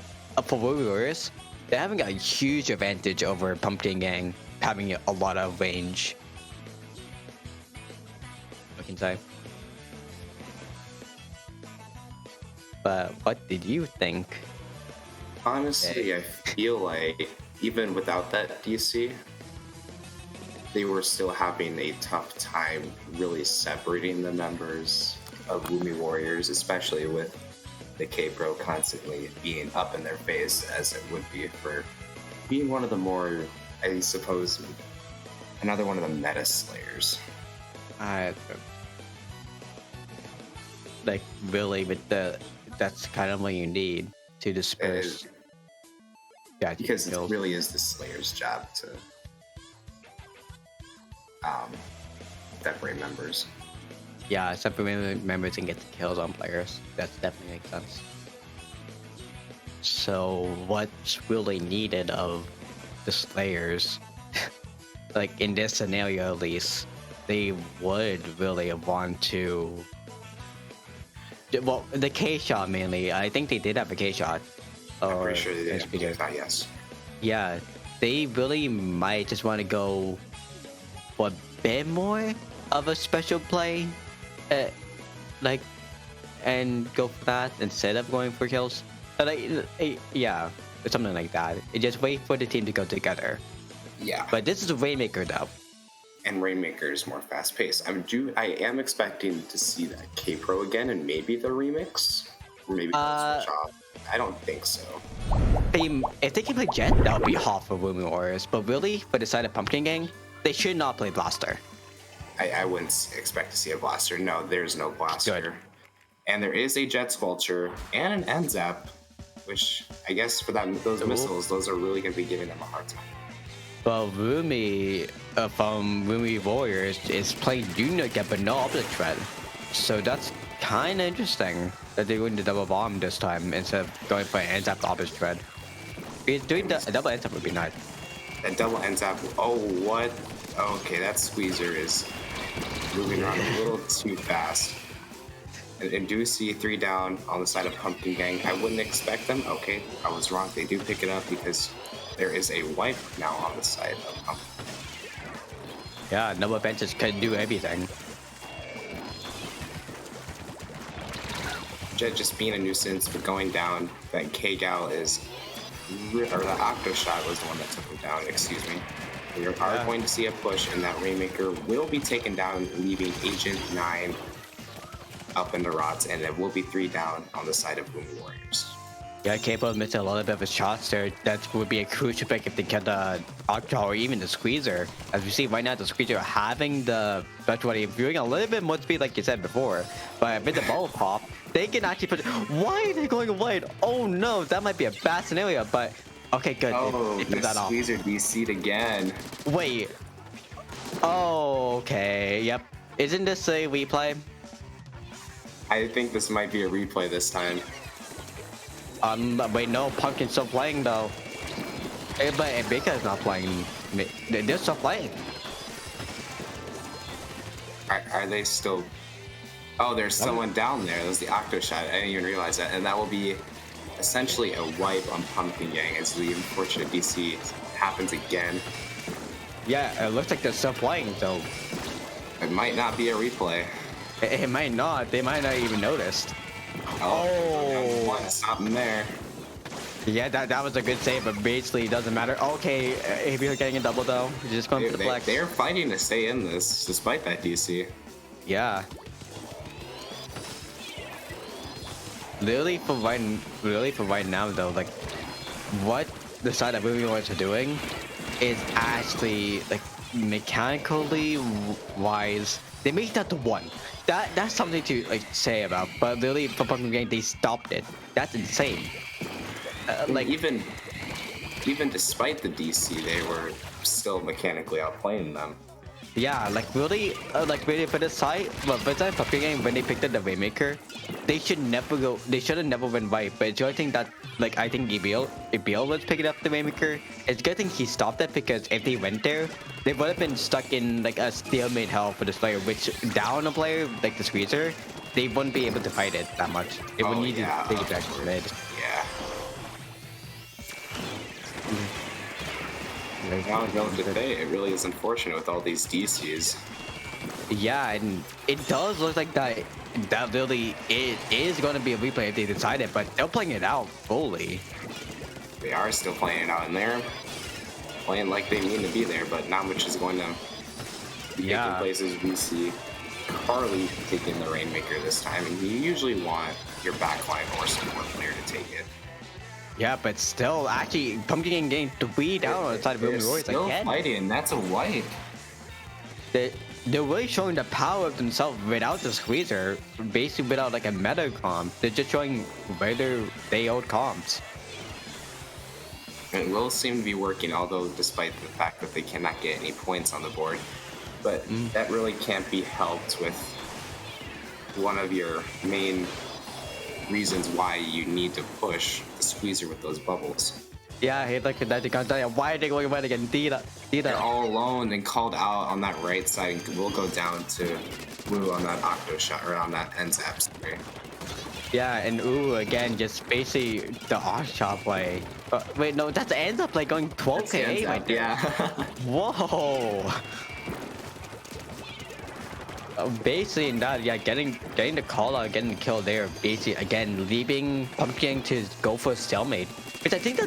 for Roomie Warriors, they're having a huge advantage over Pumpkin Gang, having a lot of range. I can say. But what did you think? Honestly, I feel like even without that DC, they were still having a tough time really separating the members of Woomy Warriors, especially with the K-Pro constantly being up in their face, as it would be for being one of the more, I suppose, another one of the meta slayers. Like really, with that's kind of what you need to disperse. Yeah, because it really is the Slayer's job to separate members. Yeah, separate members and get the kills on players. That definitely makes sense. So what's really needed of the Slayers, like in this scenario at least, they would really want to. Well, the K shot mainly. I think they did have a K shot. I'm pretty sure they did. Yes. Yeah, they really might just want to go for a bit more of a special play, like, and go for that instead of going for kills. Yeah, something like that. Just wait for the team to go together. Yeah. But this is a Rainmaker though. And Rainmaker is more fast-paced. I am expecting to see that K-Pro again, and maybe the remix, or maybe switch off. I don't think so. If they can play Jet, that would be hot for Rooming Warriors. But really, for the side of Pumpkin Gang, they should not play Blaster. I wouldn't expect to see a Blaster. No, there's no Blaster. Good. And there is a Jet Sculpture and an NZAP, which I guess for those missiles, those are really going to be giving them a hard time. Well, Rumi from Rumi Warriors is playing Unica but no opposite thread. So that's kind of interesting that they're going to double bomb this time instead of going for an NZAP opposite thread. Doing a double NZAP would be nice. That double NZAP, oh what? Okay, that Squeezer is moving around a little too fast. And do see 3 down on the side of Pumpkin Gang. I wouldn't expect them. Okay, I was wrong. They do pick it up because there is a wipe now on the side of Pumpkin. Yeah, double benches can do everything. Jet just being a nuisance, but going down. That K-Gal is, or the Octo Shot was the one that took him down. Excuse me. We are going to see a push, and that Rainmaker will be taken down, leaving Agent 9 up in the rods, and it will be 3 down on the side of Boom Warriors. Yeah, K-Pro missed a lot of his shots there. That would be a crucial pick if they get the Octo or even the Squeezer. As we see right now, the Squeezer having the virtually viewing a little bit more speed, like you said before. But with the ball pop, they can actually put. Why are they going wide? Oh no, that might be a bad scenario. But okay, good. Oh, they the Squeezer DC'd again. Wait. Oh, okay. Yep. Isn't this a replay? I think this might be a replay this time. Wait, no, Pumpkin's still playing though. But Bika's not playing. They're still playing. Are they still? Oh, there's someone down there. There's the Octo Shot. I didn't even realize that. And that will be essentially a wipe on Pumpkin Gang as the unfortunate DC happens again. Yeah, it looks like they're still playing, so it might not be a replay. It might not. They might not even noticed. Oh, something there. Yeah, that was a good save, but basically it doesn't matter. Okay, if you're getting a double though, you're just going for the flex. They're fighting to stay in this despite that DC. Yeah. Really for right now though, like what the side of Movie Wars are doing is actually like mechanically wise. They made that the one. That's something to like say about. But really for Pumpkin Gang they stopped it. That's insane. Like even despite the DC, they were still mechanically outplaying them. Yeah, like really for the side, but for the Pumpkin Gang when they picked up the Waymaker, they should have never went right. But it's the only thing that like I think EBL was picking up the Waymaker. It's a good thing he stopped it because if they went there, they would have been stuck in like a stalemate hell for this player, which down a player like the Squeezer, they wouldn't be able to fight it that much. It would need to take it back to mid. Yeah. Now it really is unfortunate with all these DCs. Yeah, and it does look like that really it is going to be a replay if they decide it, but they're playing it out fully. They are still playing it out in there, playing like they mean to be there, but not much is going to be taking places. We see Carly taking the Rainmaker this time, and you usually want your backline or support player to take it. Yeah, but still, actually, Pumpkin Gang 3 down on the side of Booming Warriors still again. Fighting, that's a wipe. They're really showing the power of themselves without the Squeezer, basically without like a meta comp. They're just showing where they old comps. It will seem to be working, although despite the fact that they cannot get any points on the board. But that really can't be helped with one of your main reasons why you need to push the Squeezer with those bubbles. Yeah, he like that. Why are they going right again? They're all alone and called out on that right side, and we'll go down to Woo on that Octo shot or on that NZAP. Sorry. Yeah, and ooh again, just basically the off shot play. Wait, no, that's the ends up like going 12k right there. Yeah. Whoa. Basically in that, yeah, getting the call out, getting the kill there, basically again leaving Pumpkin to go for a stalemate, which I think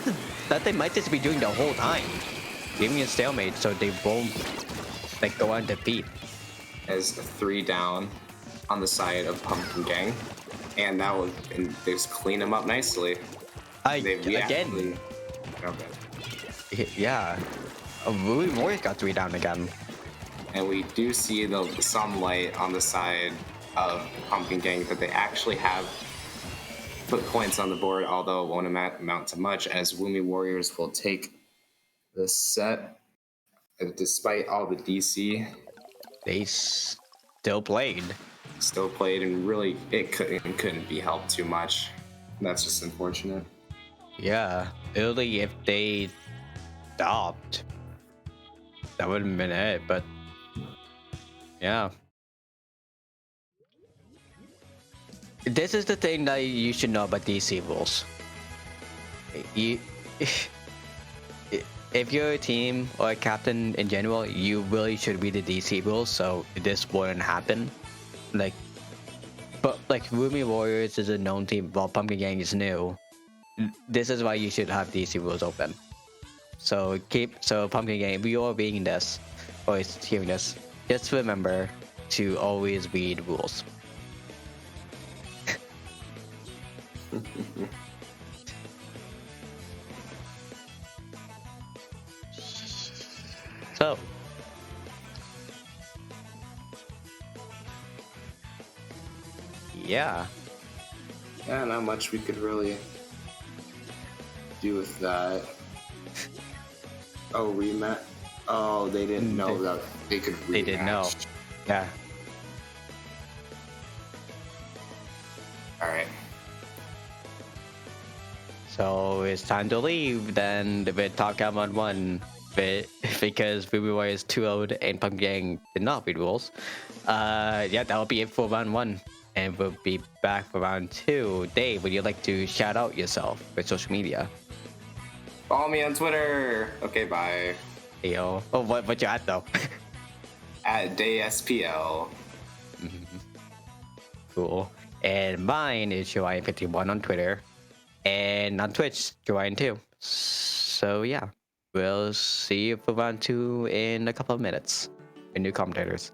that they might just be doing the whole time, leaving a stalemate so they won't like go on defeat. As 3 down on the side of Pumpkin Gang, and they just clean them up nicely. Again. Yeah, Louis Morris got 3 down again. And we do see some light on the side of Pumpkin Gang that they actually have put points on the board, although it won't amount to much, as Woomy Warriors will take the set. Despite all the DC, they still played. And really it couldn't be helped too much. That's just unfortunate. Yeah, really, if they stopped, that would have been it, but yeah. This is the thing that you should know about DC rules. If you're a team or a captain in general, you really should read the DC rules so this wouldn't happen. But Rumi Warriors is a known team while Pumpkin Gang is new. This is why you should have DC rules open. So Pumpkin Gang, if you are reading this or hearing this, just remember to always read rules. So yeah, not much we could really do with that. Oh, rematch. Oh, they didn't know that they could rematch. They didn't know. Yeah. Alright. So it's time to leave then with Talk Out on 1 bit because Ruby Warrior is too old and Pumpkin Gang did not read rules. Yeah, that'll be it for round 1. And we'll be back for round 2. Dave, would you like to shout out yourself with social media? Follow me on Twitter. Okay, bye. Hey, yo. Oh, what you at though? At DaySPL. Cool. And mine is Showine51 on Twitter. And and on Twitch, join too. So yeah, we'll see you move on to in a couple of minutes. And new commentators.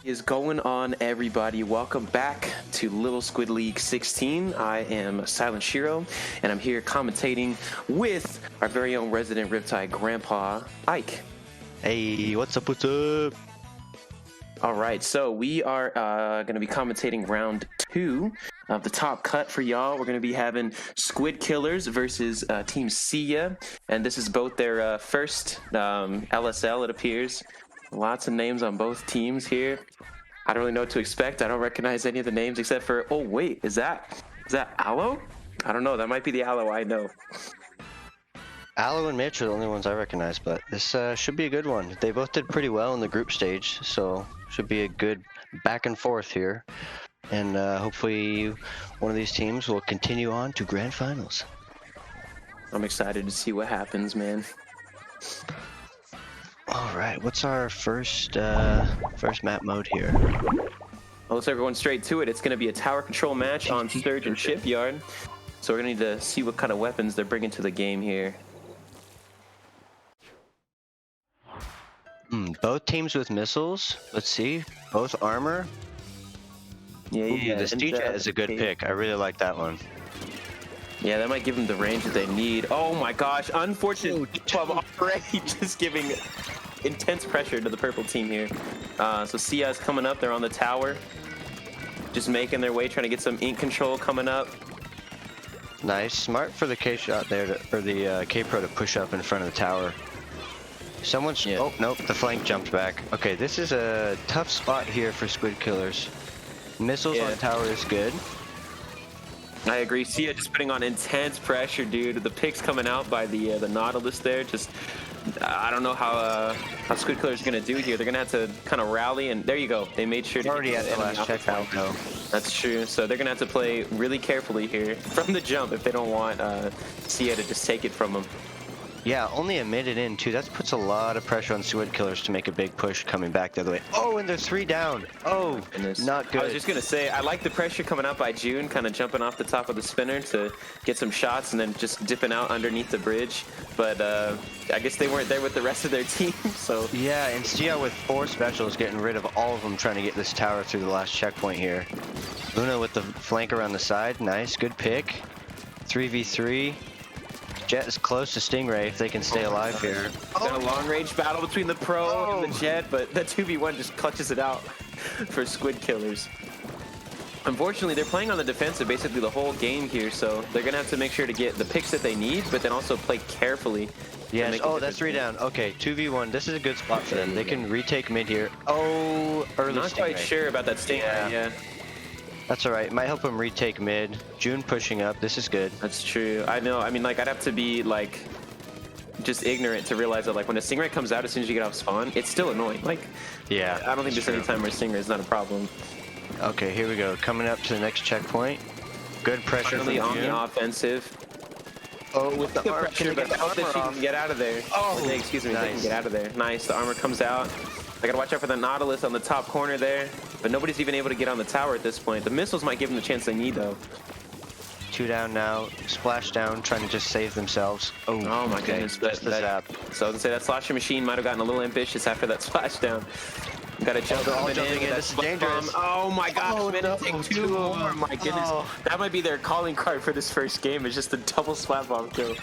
Is going on, everybody? Welcome back to Little Squid League 16. I am Silent Shiro, and I'm here commentating with our very own resident Riptide Grandpa, Ike. Hey, what's up, what's up? All right, so we are going to be commentating round 2 of the top cut for y'all. We're going to be having Squid Killers versus Team Sia, and this is both their first LSL, it appears. Lots of names on both teams here. I don't really know what to expect. I don't recognize any of the names except for, oh wait, is that Aloe? I don't know, that might be the Aloe I know. Aloe and Mitch are the only ones I recognize, but this should be a good one. They both did pretty well in the group stage, so should be a good back and forth here. And hopefully one of these teams will continue on to grand finals. I'm excited to see what happens, man. All right, what's our first map mode here? Well, looks like we're going straight to it. It's going to be a tower control match on Sturgeon Shipyard. So we're going to need to see what kind of weapons they're bringing to the game here. Both teams with missiles. Let's see. Both armor. Yeah. The Sturgeon is a good pick. I really like that one. Yeah, that might give them the range that they need. Oh my gosh, unfortunate club already just giving intense pressure to the purple team here. So Sia's coming up, they're on the tower. Just making their way, trying to get some ink control coming up. Nice, smart for the K-shot there, or the K-Pro to push up in front of the tower. Someone's, oh nope, the flank jumped back. Okay, this is a tough spot here for Squid Killers. Missiles on tower is good. I agree. Sia just putting on intense pressure, dude. The picks coming out by the Nautilus there. Just I don't know how Squid Killers gonna do here. They're gonna have to kind of rally, and there you go. They made sure to already at the last checkpoint though. That's true. So they're gonna have to play really carefully here from the jump if they don't want Sia to just take it from them. Yeah, only a minute in too. That puts a lot of pressure on Squid Killers to make a big push coming back the other way. Oh, and they're 3 down. Oh, not good. I was just gonna say, I like the pressure coming out by June, kind of jumping off the top of the spinner to get some shots and then just dipping out underneath the bridge. But I guess they weren't there with the rest of their team, so. Yeah, and Sia with 4 specials getting rid of all of them trying to get this tower through the last checkpoint here. Luna with the flank around the side. Nice, good pick. 3v3. Jet is close to Stingray if they can stay alive here. Got a long-range battle between the Pro and the Jet, but the 2v1 just clutches it out for Squid Killers. Unfortunately, they're playing on the defensive basically the whole game here, so they're going to have to make sure to get the picks that they need, but then also play carefully. Yes, oh, that's 3 down. Okay, 2v1. This is a good spot for them. They can retake mid here. Oh, early Not Stingray. quite sure about that Stingray, yeah. That's all right. Might help him retake mid. June pushing up. This is good. That's true. I know. I mean, like, I'd have to be, like, just ignorant to realize that, like, when a Stingray comes out as soon as you get off spawn, it's still annoying. Like, yeah, I don't think there's any time where Stingray is not a problem. Okay, here we go. Coming up to the next checkpoint. Good pressure Finally from on June. the offensive. Oh, with the armor. Pressure, but I hope that she can get out of there. Oh, excuse me. They can get out of there. Nice. The armor comes out. I gotta watch out for the Nautilus on the top corner there, but nobody's even able to get on the tower at this point. The missiles might give them the chance they need, though. 2 down now. Splash down, trying to just save themselves. Oh my goodness. Just the zap. So I was gonna say that slasher machine might have gotten a little ambitious after that splash down. Gotta jump they're all in. jumping in. This is dangerous. Oh my gosh, Oh, man, no, take 2 more. My goodness. That might be their calling card for this first game. It's just a double slap bomb kill.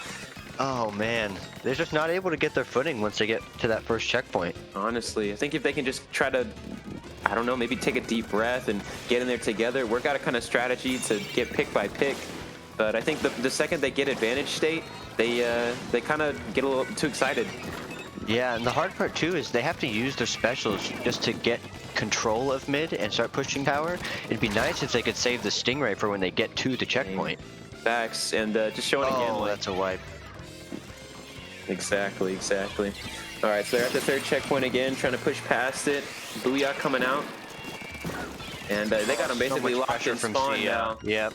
Oh man, they're just not able to get their footing once they get to that first checkpoint. Honestly, I think if they can just try to, I don't know, maybe take a deep breath and get in there together, work out a kind of strategy to get pick by pick. But I think the second they get advantage state, they kind of get a little too excited. Yeah, and the hard part too is they have to use their specials just to get control of mid and start pushing tower. It'd be nice if they could save the Stingray for when they get to the checkpoint. Facts, and just showing again. Oh, that's a wipe. Exactly. All right, so they're at the 3rd checkpoint again, trying to push past it. Booyah coming out. And they got him basically locked in spawn now. Yep.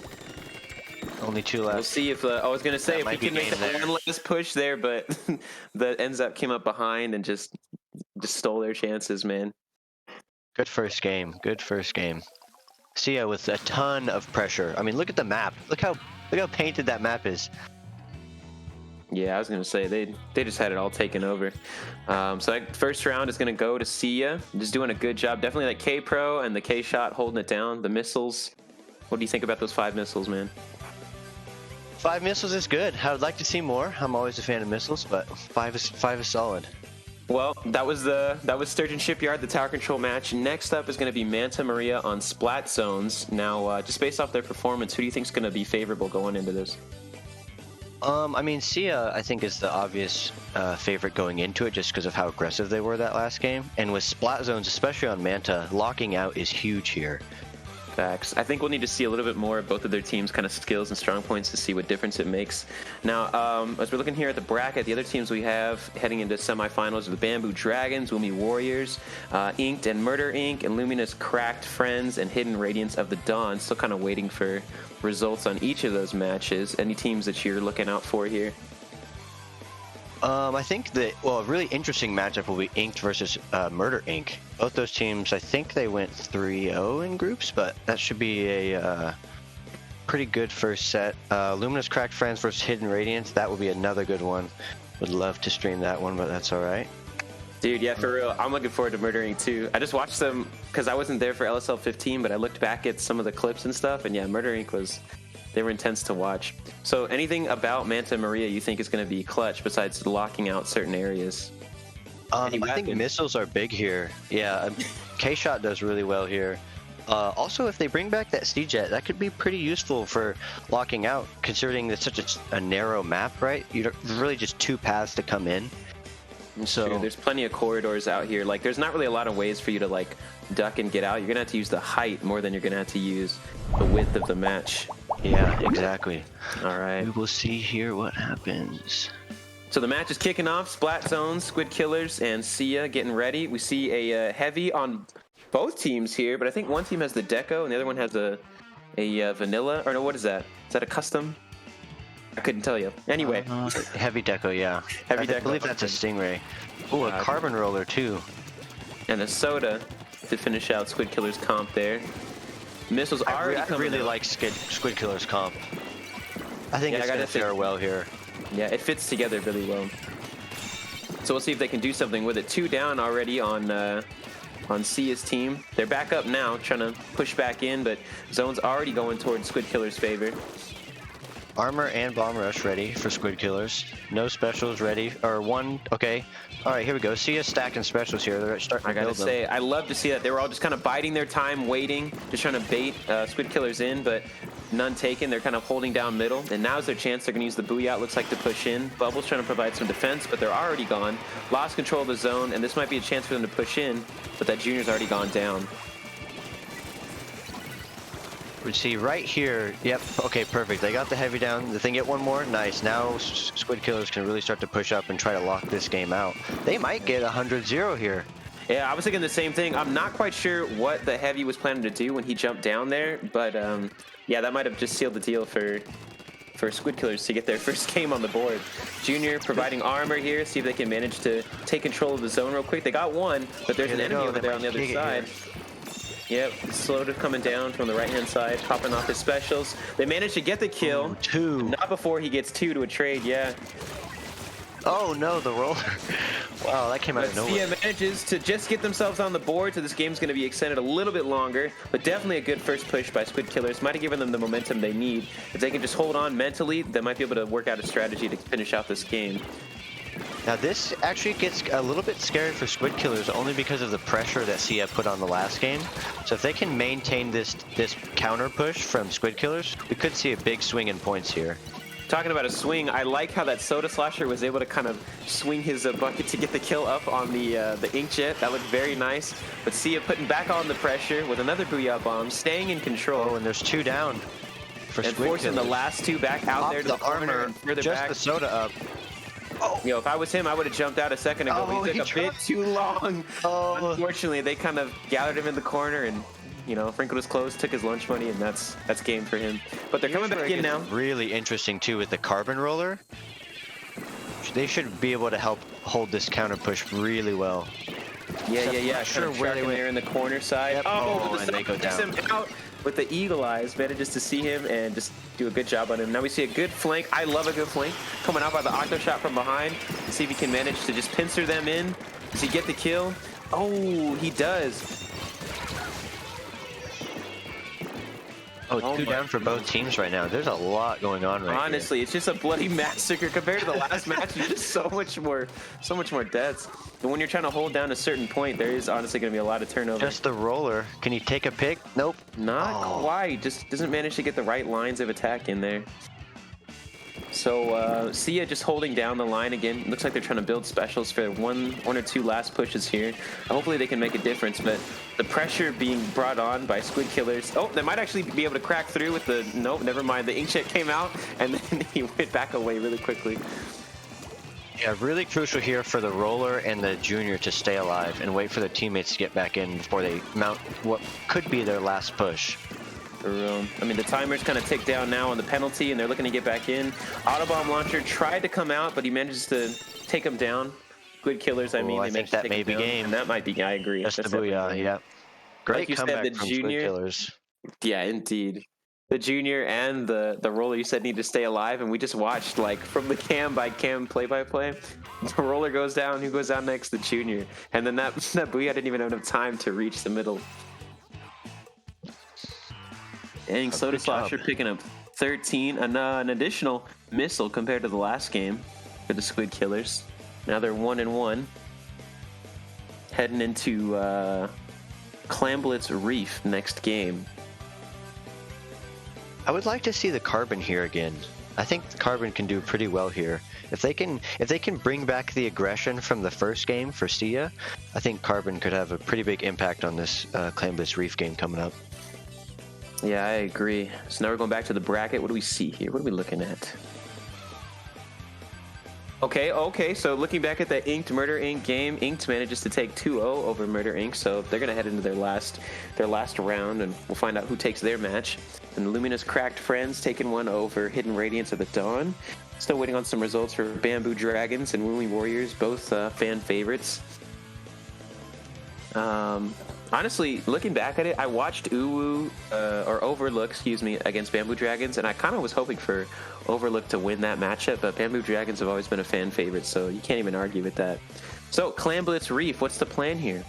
Only 2 left. We'll see if, I was going to say, if we can make that one last push there, but the NZAP came up behind and just stole their chances, man. Good first game. Sia with a ton of pressure. I mean, look at the map. Look how painted that map is. Yeah, I was gonna say they just had it all taken over. So that first round is gonna go to Sia, just doing a good job. Definitely that K Pro and the K shot holding it down. The missiles. What do you think about those 5 missiles, man? 5 missiles is good. I would like to see more. I'm always a fan of missiles, but 5 is solid. Well, that was Sturgeon Shipyard, the tower control match. Next up is going to be Manta Maria on Splat Zones. Now, just based off their performance, who do you think is going to be favorable going into this? I mean, Sia, I think, is the obvious favorite going into it just because of how aggressive they were that last game. And with Splat Zones, especially on Manta, locking out is huge here. Facts. I think we'll need to see a little bit more of both of their teams' kind of skills and strong points to see what difference it makes. Now, as we're looking here at the bracket, the other teams we have heading into semifinals are the Bamboo Dragons, Woomy Warriors, Inked and Murder Inc., and Luminous Cracked Friends, and Hidden Radiance of the Dawn. Still kind of waiting for results on each of those matches. Any teams that you're looking out for here? I think that, well, a really interesting matchup will be Inked versus Murder Inc. Both those teams, I think they went 3-0 in groups, but that should be a pretty good first set. Luminous Cracked Friends versus Hidden Radiance, that will be another good one. Would love to stream that one, but that's all right. Dude, yeah, for real. I'm looking forward to Murder Inc. too. I just watched them because I wasn't there for LSL 15, but I looked back at some of the clips and stuff, and yeah, Murder Inc. They were intense to watch. So anything about Manta Maria you think is going to be clutch besides locking out certain areas? I think missiles are big here. Yeah, K-Shot does really well here. Also, if they bring back that C-Jet, that could be pretty useful for locking out, considering it's such a narrow map, right? There's really just 2 paths to come in. So true. There's plenty of corridors out here. Like, there's not really a lot of ways for you to, like, duck and get out. You're going to have to use the height more than you're going to have to use the width of the match. Yeah, exactly. All right. We will see here what happens. So the match is kicking off. Splat Zones, Squid Killers, and Sia getting ready. We see a heavy on both teams here, but I think one team has the Deco and the other one has a vanilla. Or no, what is that? Is that a custom? I couldn't tell you. Anyway. Heavy Deco, yeah. Heavy Deco. I believe that's a Stingray. Oh, a Carbon Roller, too. And a Soda to finish out Squid Killer's comp there. Missiles already I really like Squid Killer's comp. I think it's going to fare well here. Yeah, it fits together really well. So we'll see if they can do something with it. 2 down already on Sia's team. They're back up now, trying to push back in, but Zone's already going towards Squid Killer's favor. Armor and Bomb Rush ready for Squid Killers. No specials ready. Or one. Okay. All right, here we go. Sia stacking specials here. They're starting to build them. I gotta say, I love to see that. They were all just kind of biding their time, waiting, just trying to bait Squid Killers in, but none taken. They're kind of holding down middle, and now's their chance. They're gonna use the Booyah, looks like, to push in. Bubble's trying to provide some defense, but they're already gone. Lost control of the zone, and this might be a chance for them to push in, but that Junior's already gone down. We see right here. Yep. Okay, perfect. They got the heavy down. Did they get one more? Nice. Now Squid Killers can really start to push up and try to lock this game out. They might get 100-0 here. Yeah, I was thinking the same thing. I'm not quite sure what the heavy was planning to do when he jumped down there, but yeah, that might have just sealed the deal for Squid Killers to get their first game on the board. Junior providing armor here, see if they can manage to take control of the zone real quick. They got one, but there's an enemy over there on the other side. Yep, Slowed coming down from the right-hand side, popping off his specials. They managed to get the kill. Ooh, 2. Not before he gets 2 to a trade, yeah. Oh no, the roller. Wow, that came out of nowhere. Sia manages to just get themselves on the board, so this game's going to be extended a little bit longer, but definitely a good first push by Squid Killers. Might have given them the momentum they need. If they can just hold on mentally, they might be able to work out a strategy to finish out this game. Now this actually gets a little bit scary for Squid Killers only because of the pressure that Sia put on the last game. So if they can maintain this counter push from Squid Killers, we could see a big swing in points here. Talking about a swing, I like how that Soda Slasher was able to kind of swing his bucket to get the kill up on the Inkjet. That looked very nice. But Sia putting back on the pressure with another Booyah Bomb, staying in control. Oh, and there's 2 down for and Squid forcing Killers. the last 2 back out there to the corner and further just back. the Soda up. Oh. You know, if I was him, I would have jumped out a second ago, but he took a bit too long. Oh. Unfortunately, they kind of gathered him in the corner and, you know, wrinkled his clothes, took his lunch money, and that's game for him. But they're coming back in now. Really interesting, too, with the Carbon Roller. They should be able to help hold this counter push really well. Yeah. Sure, where they were there in the corner side. Yep. Oh, and they go down. Him out with the eagle eyes, manages to see him and just do a good job on him. Now we see a good flank. I love a good flank. Coming out by the octo shot from behind. See if he can manage to just pincer them in. Does he get the kill? Oh, he does. Oh, two down for both teams right now. There's a lot going on right Honestly, it's just a bloody massacre compared to the last match. There's just so much more deaths. And when you're trying to hold down a certain point, there is honestly going to be a lot of turnover. Just the roller. Can you take a pick? Nope. Not quite. Just doesn't manage to get the right lines of attack in there. So Sia just holding down the line again. Looks like they're trying to build specials for one or two last pushes here. Hopefully they can make a difference, but the pressure being brought on by Squid Killers. Oh, they might actually be able to crack through with the... Nope, never mind. The inkjet came out, and then he went back away really quickly. Yeah, really crucial here for the roller and the junior to stay alive and wait for their teammates to get back in before they mount what could be their last push. I mean, the timer's kind of ticked down now on the penalty, and they're looking to get back in. Autobomb launcher tried to come out, but he manages to take him down. Good Killers, I mean. I think that may be game. And that might be, I agree. Just the booyah, yeah. Great like you comeback said, the from junior, Squid Killers. Yeah, indeed. The junior and the roller you said need to stay alive, and we just watched, like, from the cam by cam play-by-play. The roller goes down, who goes down next? The junior. And then that booyah didn't even have enough time to reach the middle. Dang, Soda Slosher picking up 13, an additional missile compared to the last game for the Squid Killers. Now they're 1-1. Heading into Clamblitz Reef next game. I would like to see the Carbon here again. I think the Carbon can do pretty well here. If they can bring back the aggression from the first game for Sia, I think Carbon could have a pretty big impact on this Clamblitz Reef game coming up. Yeah, I agree. So now we're going back to the bracket. What do we see here? What are we looking at? Okay, so looking back at the Inked Murder Inc. game, Inked manages to take 2-0 over Murder Inc., so they're going to head into their last round, and we'll find out who takes their match. And the Luminous Cracked Friends taking one over Hidden Radiance of the Dawn. Still waiting on some results for Bamboo Dragons and Woomy Warriors, both fan favorites. Honestly, looking back at it, I watched Overlook, against Bamboo Dragons, and I kind of was hoping for Overlook to win that matchup, but Bamboo Dragons have always been a fan favorite, so you can't even argue with that. So, Clamblitz Reef, what's the plan here?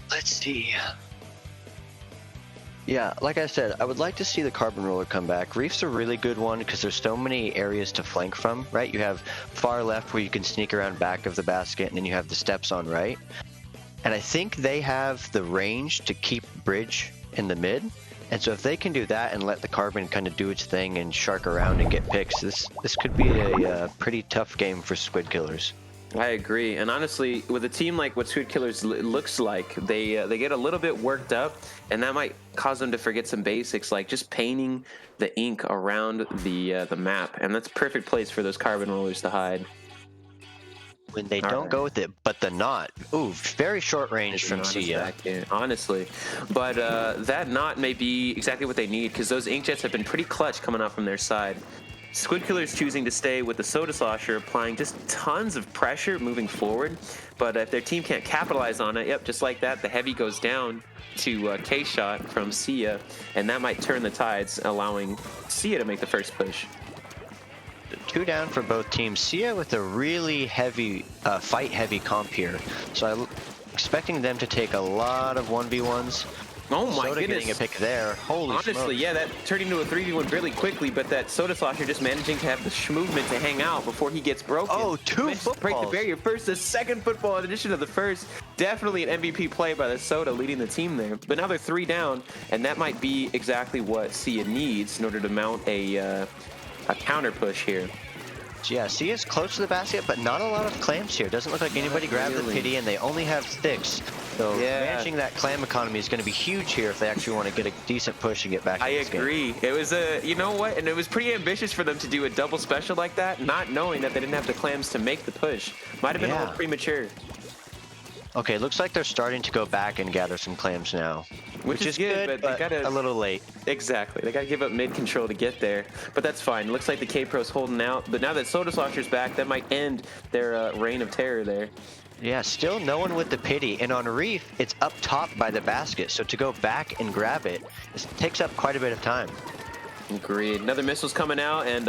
Let's see. Yeah, like I said, I would like to see the Carbon Roller come back. Reef's a really good one because there's so many areas to flank from, right? You have far left where you can sneak around back of the basket, and then you have the steps on right. And I think they have the range to keep Bridge in the mid. And so if they can do that and let the Carbon kind of do its thing and shark around and get picks, this could be a pretty tough game for Squid Killers. I agree, and honestly, with a team like what Squid Killers looks like, they get a little bit worked up, and that might cause them to forget some basics, like just painting the ink around the map, and that's a perfect place for those Carbon Rollers to hide. When they don't go with it, but the knot, ooh, very short range from Sia. Honestly, but that knot may be exactly what they need, because those inkjets have been pretty clutch coming out from their side. Squid Killers choosing to stay with the Soda Slosher, applying just tons of pressure moving forward. But if their team can't capitalize on it, just like that, the heavy goes down to K-Shot from Sia, and that might turn the tides, allowing Sia to make the first push. 2 down for both teams. Sia with a really heavy, fight-heavy comp here. So I'm expecting them to take a lot of 1v1s. Oh my Soda goodness. getting a pick there. Holy Honestly, smoke. yeah, that turned into a 3v1 really quickly, but that Soda Slosher just managing to have the movement to hang out before he gets broken. Oh, 2 footballs. Break the barrier. First, the second football in addition to the first. Definitely an MVP play by the Soda leading the team there. But now they're 3 down, and that might be exactly what Sia needs in order to mount a counter push here. Yeah, Sia's close to the basket, but not a lot of clams here. Doesn't look like anybody grabbed the pity, and they only have sticks. So managing that clam economy is going to be huge here if they actually want to get a decent push and get back in this game. I agree. It was you know what? And it was pretty ambitious for them to do a double special like that, not knowing that they didn't have the clams to make the push. Might have been a little premature. Okay, looks like they're starting to go back and gather some clams now. Which is good, but they gotta, a little late. Exactly. They got to give up mid control to get there. But that's fine. Looks like the K-Pro's holding out. But now that Soda Slosher's back, that might end their reign of terror there. Yeah, still no one with the pity. And on Reef, it's up top by the basket. So to go back and grab it, it takes up quite a bit of time. Agreed. Another missile's coming out, and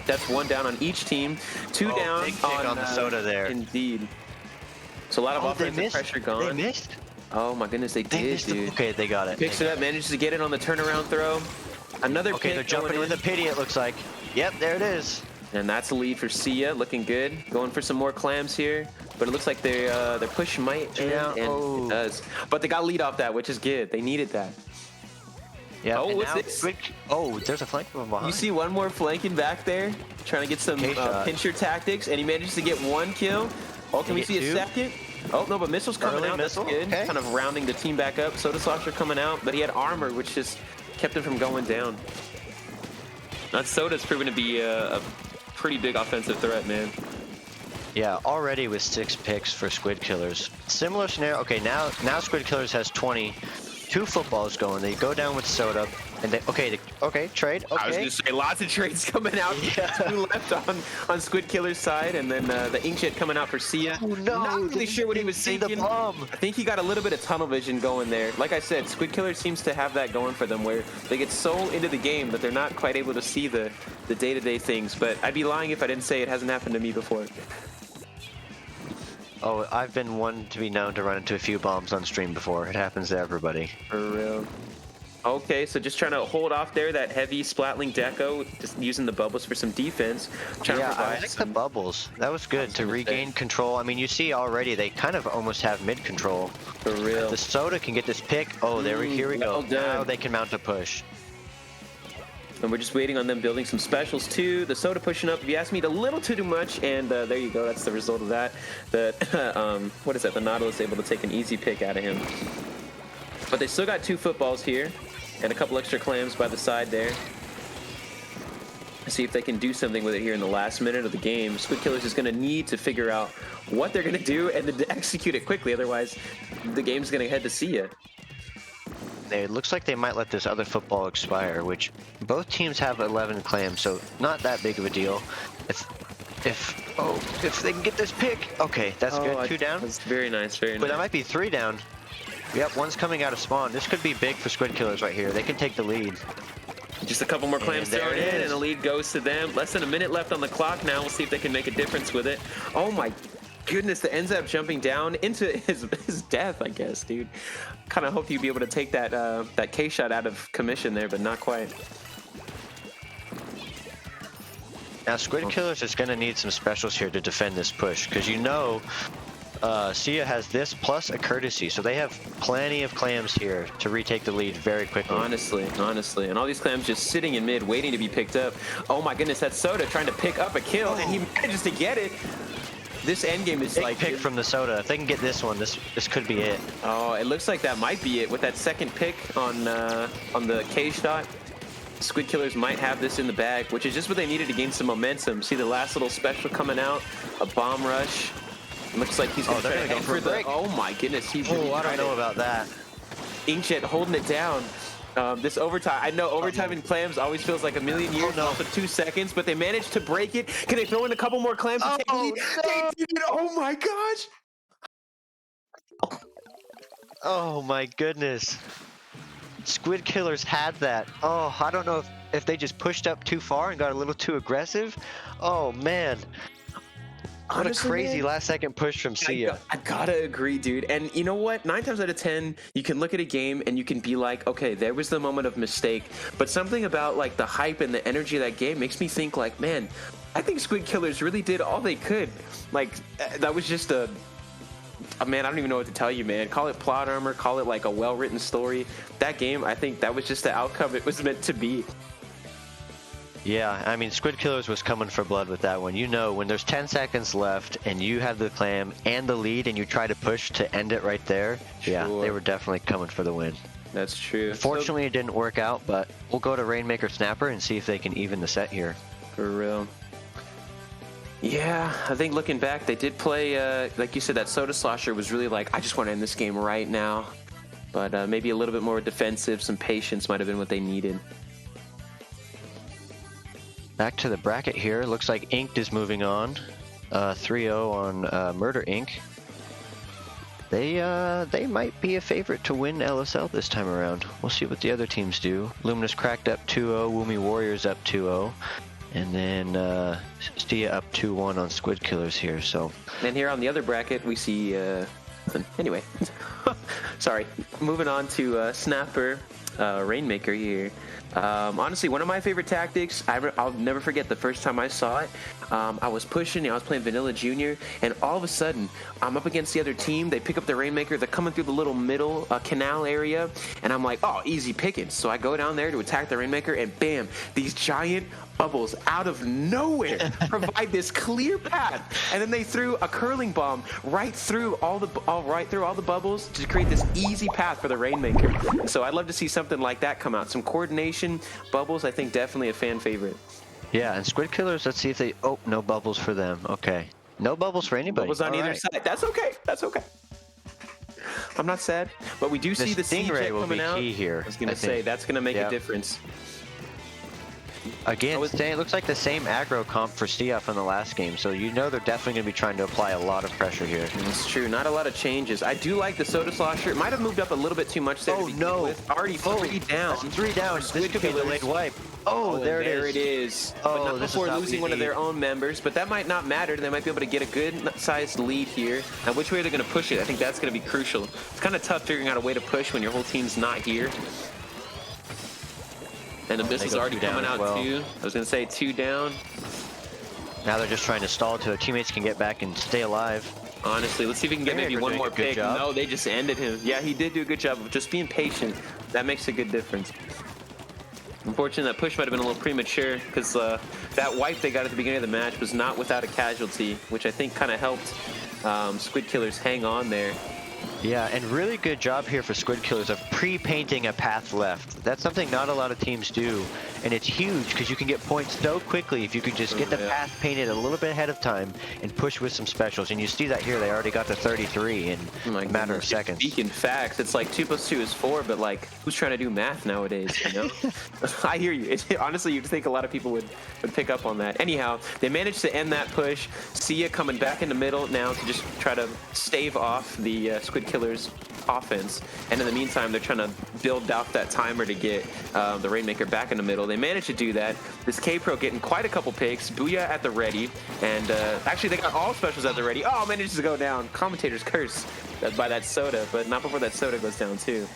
that's one down on each team. Two down big pick on the soda there. Indeed. So a lot of offensive pressure gone. They missed. Oh my goodness, they did, missed dude. Okay, they got it. Picks it up, manages to get it on the turnaround throw. Another Okay, pick they're jumping with a pity, it looks like. Yep, there it is. And that's a lead for Sia, looking good. Going for some more clams here, but it looks like their push might end, and it does. But they got lead off that, which is good. They needed that. Yeah. Oh, what's this? Oh, there's a flank from behind. You see one more flanking back there, trying to get some pincher tactics, and he manages to get one kill. Oh, can we see a second? Oh, no, but missile's coming out. That's good. Okay. Kind of rounding the team back up. Soda Slosher coming out, but he had armor, which just kept him from going down. That Soda's proven to be a pretty big offensive threat, man. Yeah, already with 6 picks for Squid Killers. Similar scenario. Okay, now Squid Killers has 20. 2 footballs going. They go down with Soda, and they okay trade. Okay. I was gonna say lots of trades coming out. Yeah. 2 left on Squid Killer's side, and then the Inkjet coming out for Sia. Oh no! Not really sure what he was thinking. I think he got a little bit of tunnel vision going there. Like I said, Squid Killer seems to have that going for them, where they get so into the game that they're not quite able to see the day-to-day things. But I'd be lying if I didn't say it hasn't happened to me before. Oh, I've been one to be known to run into a few bombs on stream before. It happens to everybody. For real. Okay, so just trying to hold off there that heavy Splatling Deco, just using the bubbles for some defense. Trying to I like the bubbles. That was good to regain control. I mean, you see already they kind of almost have mid control. For real. The Soda can get this pick. Oh, here we go. Well done. Now they can mount a push. And we're just waiting on them building some specials too. The Soda pushing up, if you ask me, a little too much, and there you go. That's the result of that. What is that? The Nautilus able to take an easy pick out of him. But they still got 2 footballs here, and a couple extra clams by the side there. See if they can do something with it here in the last minute of the game. Squid Killers is going to need to figure out what they're going to do and then to execute it quickly. Otherwise, the game's going to head to Sia. It looks like they might let this other football expire, which both teams have 11 clams, so not that big of a deal. If they can get this pick, okay, that's good. 2 down. That's very nice, very nice. But that might be 3 down. Yep, one's coming out of spawn. This could be big for Squid Killers right here. They can take the lead. Just a couple more clams thrown in, and the lead goes to them. Less than a minute left on the clock now. We'll see if they can make a difference with it. Oh my goodness, that ends up jumping down into his death, I guess, dude. Kind of hope you'd be able to take that K shot out of commission there, but not quite. Now Squid Killers is going to need some specials here to defend this push, because you know Sia has this plus a courtesy, so they have plenty of clams here to retake the lead very quickly. Honestly. And all these clams just sitting in mid, waiting to be picked up. Oh my goodness, that's Soda trying to pick up a kill, and he manages to get it. This endgame is like pick from the Soda. If they can get this one, this could be it. Oh, it looks like that might be it with that second pick on the K shot. Squid Killers might have this in the bag, which is just what they needed to gain some momentum. See the last little special coming out, a bomb rush. Looks like he's going to try to go for the. Oh my goodness, he really I don't know about that. Inkjet holding it down. This overtime, I know overtime in clams always feels like a million years, off of 2 seconds, but they managed to break it. Can they throw in a couple more clams? No. They did it. Oh my gosh. Oh my goodness. Squid Killers had that. Oh, I don't know if they just pushed up too far and got a little too aggressive. Oh man. What honestly, a crazy last second push from Sia. I gotta agree, dude. And you know what? 9 times out of 10, you can look at a game and you can be like, okay, there was the moment of mistake. But something about like the hype and the energy of that game makes me think like, man, I think Squid Killers really did all they could. Like, that was just man, I don't even know what to tell you, man. Call it plot armor, call it like a well-written story. That game, I think that was just the outcome it was meant to be. Yeah, I mean, Squid Killers was coming for blood with that one. You know, when there's 10 seconds left and you have the clam and the lead and you try to push to end it right there, yeah, they were definitely coming for the win. That's true. Fortunately, it didn't work out, but we'll go to Rainmaker Snapper and see if they can even the set here. For real. Yeah, I think looking back, they did play, like you said, that Soda Slosher was really like, I just want to end this game right now. But maybe a little bit more defensive, some patience might have been what they needed. Back to the bracket here. Looks like Inked is moving on. 3-0 on Murder Inc. They might be a favorite to win LSL this time around. We'll see what the other teams do. Luminous cracked up 2-0, Woomy Warriors up 2-0, and then Stia up 2-1 on Squid Killers here. So, and here on the other bracket, we see. Anyway, sorry. Moving on to Snapper, Rainmaker here. Honestly, one of my favorite tactics, I'll never forget the first time I saw it. I was pushing, I was playing Vanilla Junior, and all of a sudden, I'm up against the other team. They pick up the Rainmaker. They're coming through the little middle canal area, and I'm like, oh, easy pickings. So I go down there to attack the Rainmaker, and bam, these giant bubbles out of nowhere provide this clear path, and then they threw a curling bomb right through all the bubbles to create this easy path for the Rainmaker. So I'd love to see something like that come out. Some coordination, bubbles, I think definitely a fan favorite. yeah, and Squid Killers, let's see if they... Oh, no bubbles for them. Okay. No bubbles for anybody. Bubbles on All either right. side. That's okay. That's okay. I'm not sad, but we do see the Stingray CJ will coming be out. key here. I was going to say, that's going to make a difference. Again, it looks like the same aggro comp for Stia from the last game, so you know they're definitely going to be trying to apply a lot of pressure here. It's true, not a lot of changes. I do like the Soda Slosher. It might have moved up a little bit too much there. Oh, no. With. Already 3 down. 3 down. This could be a delayed wipe. Oh, there it is. Oh, but not this is before not losing one of their own members, but that might not matter. They might be able to get a good-sized lead here. And which way they're going to push it, I think that's going to be crucial. It's kind of tough figuring out a way to push when your whole team's not here. And Abyss is already coming out too. I was going to say 2 down. Now they're just trying to stall till their teammates can get back and stay alive. Honestly, let's see if we can get maybe one more pick. No, they just ended him. Yeah, he did do a good job of just being patient. That makes a good difference. Unfortunately, that push might have been a little premature because that wipe they got at the beginning of the match was not without a casualty, which I think kind of helped Squid Killers hang on there. Yeah, and really good job here for Squid Killers of pre-painting a path left. That's something not a lot of teams do, and it's huge because you can get points so quickly if you can just get the path painted a little bit ahead of time and push with some specials. And you see that here, they already got to 33 in a matter of seconds. Speaking facts, it's like 2 + 2 is 4, but like, who's trying to do math nowadays, you know? I hear you. Honestly, you'd think a lot of people would pick up on that. Anyhow, they managed to end that push. Sia coming back in the middle now to just try to stave off the Squid Killers offense, and in the meantime they're trying to build out that timer to get the Rainmaker back in the middle. They managed to do that. This K-Pro getting quite a couple picks. Booyah at the ready, and actually they got all specials at the ready. Oh, manages to go down. Commentators curse by that soda, but not before that soda goes down too.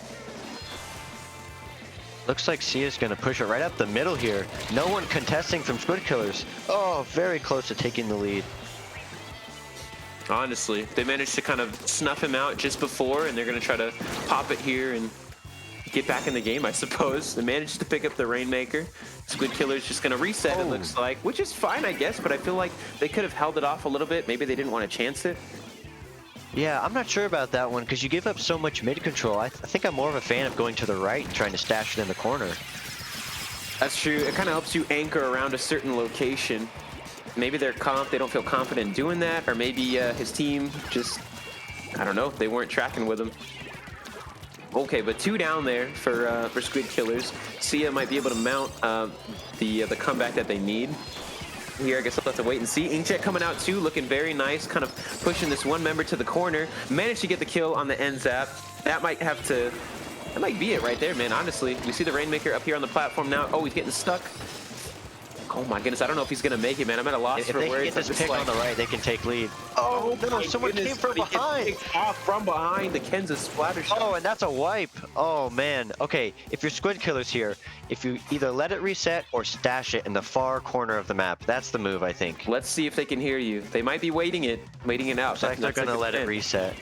Looks like Sia's going to push it right up the middle here. No one contesting from Squid Killers. Oh, very close to taking the lead. Honestly, they managed to kind of snuff him out just before, and they're going to try to pop it here and get back in the game, I suppose. They managed to pick up the Rainmaker. Squid Killer's just going to reset, it looks like, which is fine, I guess, but I feel like they could have held it off a little bit. Maybe they didn't want to chance it. Yeah, I'm not sure about that one because you give up so much mid control. I think I'm more of a fan of going to the right and trying to stash it in the corner. That's true. It kind of helps you anchor around a certain location. Maybe they don't feel confident in doing that, or maybe his team just, I don't know, they weren't tracking with him. Okay, but 2 down there for Squid Killers. Sia might be able to mount the comeback that they need. Here, I guess we'll have to wait and see. Inkjet coming out too, looking very nice, kind of pushing this one member to the corner. Managed to get the kill on the end zap. That might be it right there, man, honestly. We see the Rainmaker up here on the platform now. Oh, he's getting stuck. Oh my goodness, I don't know if he's gonna make it, man. I'm at a loss for words. If they can get this pick on the right, they can take lead. Oh no, someone came from behind. Off from behind, the Kansas splatter shot. Oh, and that's a wipe. Oh man. Okay, if you're Squid Killers here, if you either let it reset or stash it in the far corner of the map, that's the move, I think. Let's see if they can hear you. They might be waiting it out. Looks like they're gonna let it reset.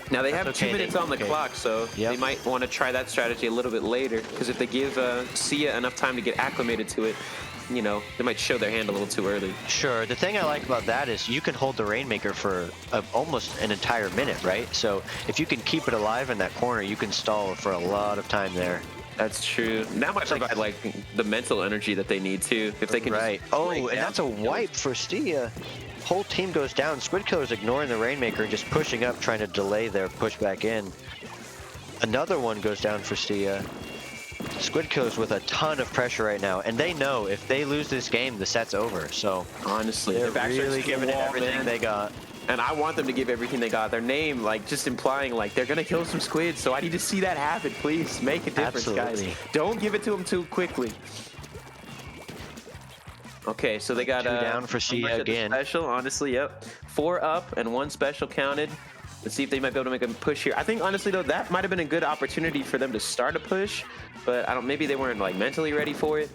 Now they have 2 minutes on the clock, so they might want to try that strategy a little bit later, because if they give Sia enough time to get acclimated to it, you know, they might show their hand a little too early. Sure. The thing I like about that is you can hold the Rainmaker for almost an entire minute, right? So if you can keep it alive in that corner, you can stall for a lot of time there. That's true. That might provide like the mental energy that they need too, if they can. Right. Oh, and that's a wipe for Stia. Whole team goes down. Squid Killer's ignoring the Rainmaker and just pushing up, trying to delay their push back in. Another one goes down for Stia. Squid Killer's with a ton of pressure right now, and they know if they lose this game, the set's over. So honestly, they're really giving it everything they got. And I want them to give everything they got. Their name, like, just implying, like, they're going to kill some squid. So I need to see that happen, please. Make a difference, Absolutely. guys. Don't give it to them too quickly. Okay, so they got 2 down for Sia again. Special, honestly, yep. 4 up and 1 special counted. Let's see if they might be able to make a push here. I think, honestly, though, that might have been a good opportunity for them to start a push. But I don't. Maybe they weren't, like, mentally ready for it.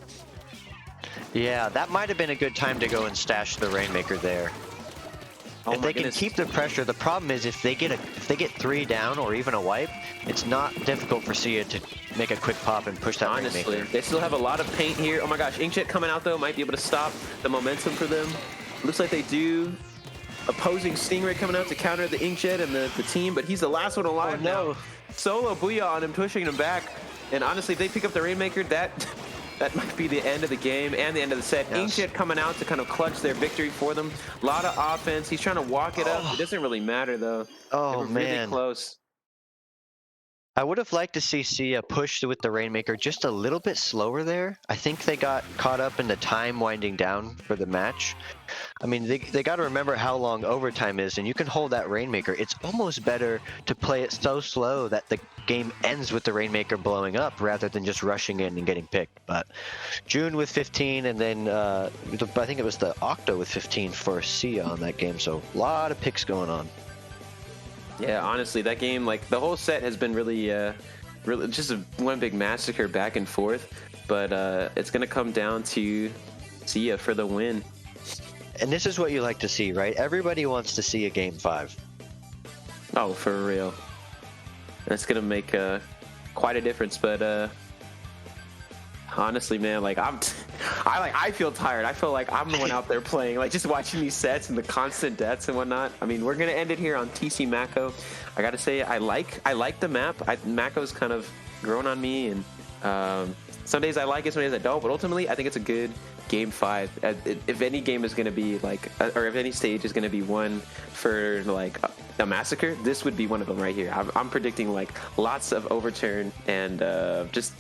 Yeah, that might have been a good time to go and stash the Rainmaker there. Oh If my they goodness. can keep the pressure, the problem is if they get 3 down or even a wipe, it's not difficult for Sia to make a quick pop and push that Honestly, Rainmaker. they still have a lot of paint here. Oh my gosh, Inkjet coming out though might be able to stop the momentum for them. Looks like they do. Opposing Stingray coming out to counter the Inkjet and the team, but he's the last one alive Oh, no. now. Solo Booyah on him, pushing him back. And honestly, if they pick up the Rainmaker, that might be the end of the game and the end of the set. Yes. Inkjet coming out to kind of clutch their victory for them. A lot of offense. He's trying to walk it up. It doesn't really matter though. Oh, They were man. really close. I would have liked to see Sia push with the Rainmaker just a little bit slower there. I think they got caught up in the time winding down for the match. I mean, they got to remember how long overtime is, and you can hold that Rainmaker. It's almost better to play it so slow that the game ends with the Rainmaker blowing up rather than just rushing in and getting picked. But June with 15, and then I think it was the Octo with 15 for Sia on that game. So a lot of picks going on. Yeah, honestly, that game, like, the whole set has been really just one big massacre back and forth. But it's going to come down to Sia for the win. And this is what you like to see, right? Everybody wants to see a Game 5. Oh, for real. That's going to make quite a difference. But honestly, man, like, I feel tired. I feel like I'm the one out there playing, like, just watching these sets and the constant deaths and whatnot. I mean, we're gonna end it here on TC Mako. I gotta say, I like the map. Mako's kind of grown on me, and some days I like it, some days I don't. But ultimately, I think it's a good Game 5. If any game is gonna be like, or if any stage is gonna be one for like a massacre, this would be one of them right here. I'm predicting like lots of overturn and just.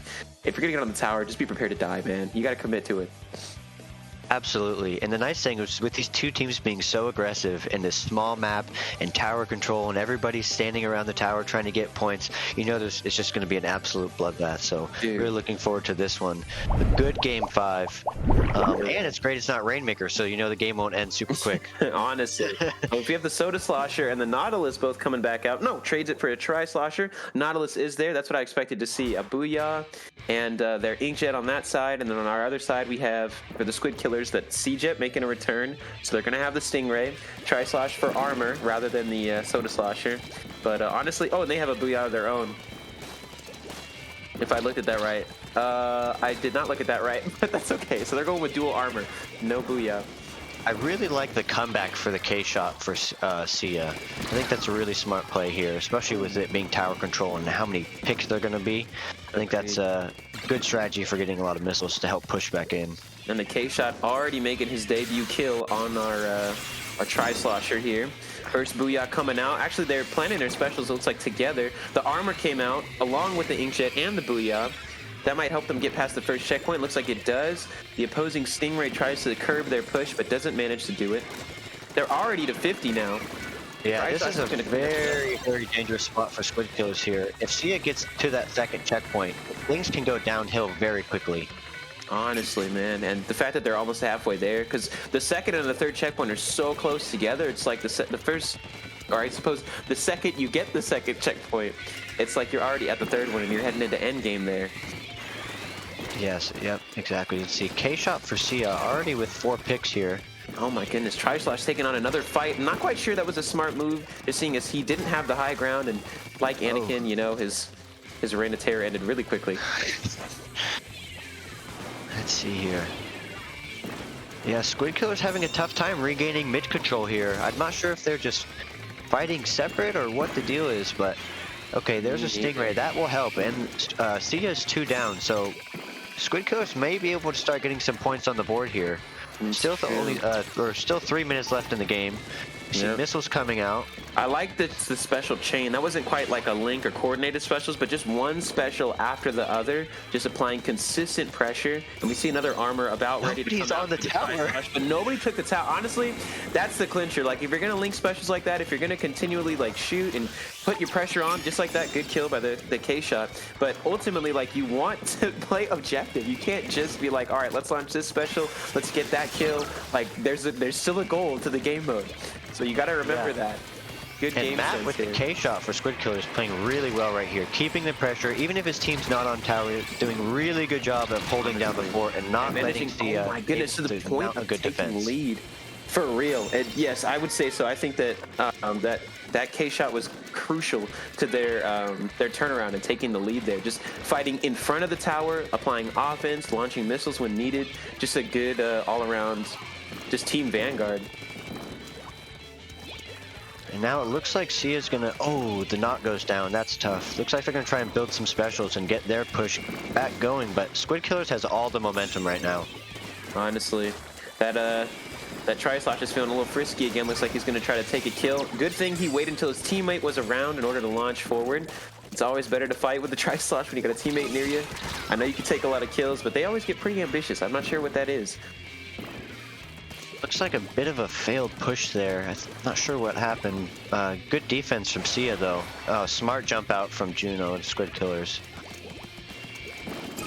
If you're gonna get on the tower, just be prepared to die, man. You gotta commit to it. Absolutely. And the nice thing is with these two teams being so aggressive in this small map and tower control and everybody's standing around the tower trying to get points, you know it's just going to be an absolute bloodbath. So we're looking forward to this one. A good Game 5. And it's great it's not Rainmaker, so you know the game won't end super quick. Honestly. Well, if you have the Soda Slosher and the Nautilus both coming back out, no, trades it for a Tri-Slosher. Nautilus is there. That's what I expected to see. A Booyah and their Inkjet on that side. And then on our other side, we have, for the Squid Killers, that C-Jet making a return. So they're going to have the Stingray. Tri-Slosh for armor rather than the Soda Slosher. But honestly, oh, and they have a Booyah of their own. If I looked at that right. I did not look at that right, but that's okay. So they're going with dual armor. No Booyah. I really like the comeback for the K-Shot for Sia. I think that's a really smart play here, especially with it being tower control and how many picks they're going to be. I think that's a good strategy for getting a lot of missiles to help push back in. And the K-Shot already making his debut kill on our Tri-Slosher here. First Booyah coming out. Actually, they're planning their specials, it looks like, together. The armor came out along with the Inkjet and the Booyah. That might help them get past the first checkpoint. Looks like it does. The opposing Stingray tries to curb their push, but doesn't manage to do it. They're already to 50 now. Yeah, this is a very, very dangerous spot for Squid Killers here. If Sia gets to that second checkpoint, things can go downhill very quickly. Honestly, man, and the fact that they're almost halfway there, because the second and the third checkpoint are so close together, it's like the first, or I suppose the second you get the second checkpoint, it's like you're already at the third one and you're heading into endgame there. Yes, yep, exactly. Let's see, K-Shot for Sia already with 4 picks here. Oh my goodness, Tri-Slosh taking on another fight. I'm not quite sure that was a smart move, just seeing as he didn't have the high ground, and like Anakin, you know, his reign of terror ended really quickly. Let's see here. Yeah, Squid Killer's having a tough time regaining mid control here. I'm not sure if they're just fighting separate or what the deal is, but okay, there's a Stingray. That will help, and Sia's 2 down, so Squid Killers may be able to start getting some points on the board here. Still still 3 minutes left in the game. You see missiles coming out. I like the special chain. That wasn't quite like a link or coordinated specials, but just one special after the other, just applying consistent pressure. And we see another armor about ready to come out on the tower. But nobody took the tower. Honestly, that's the clincher. Like, if you're going to link specials like that, if you're going to continually, like, shoot and put your pressure on, just like that, good kill by the K-shot. But ultimately, like, you want to play objective. You can't just be like, all right, let's launch this special. Let's get that kill. Like, there's still a goal to the game mode. So you got to remember that. Good and game Matt sense with here. the K-shot for Squid Killers playing really well right here, keeping the pressure, even if his team's not on tower, doing a really good job of holding down the fort and not letting the oh my goodness, to the point of good taking defense. lead. For real. And yes, I would say so. I think that that K-shot was crucial to their turnaround and taking the lead there. Just fighting in front of the tower, applying offense, launching missiles when needed. Just a good all-around, just team vanguard. And now it looks like Sia's gonna, the knot goes down, that's tough. Looks like they're gonna try and build some specials and get their push back going, but Squid Killers has all the momentum right now. Honestly, that Tri-Slash is feeling a little frisky again. Looks like he's gonna try to take a kill. Good thing he waited until his teammate was around in order to launch forward. It's always better to fight with the Tri-Slash when you got a teammate near you. I know you can take a lot of kills, but they always get pretty ambitious. I'm not sure what that is. Looks like a bit of a failed push there. I'm not sure what happened. Good defense from Sia though. Smart jump out from Juno and Squid Killers.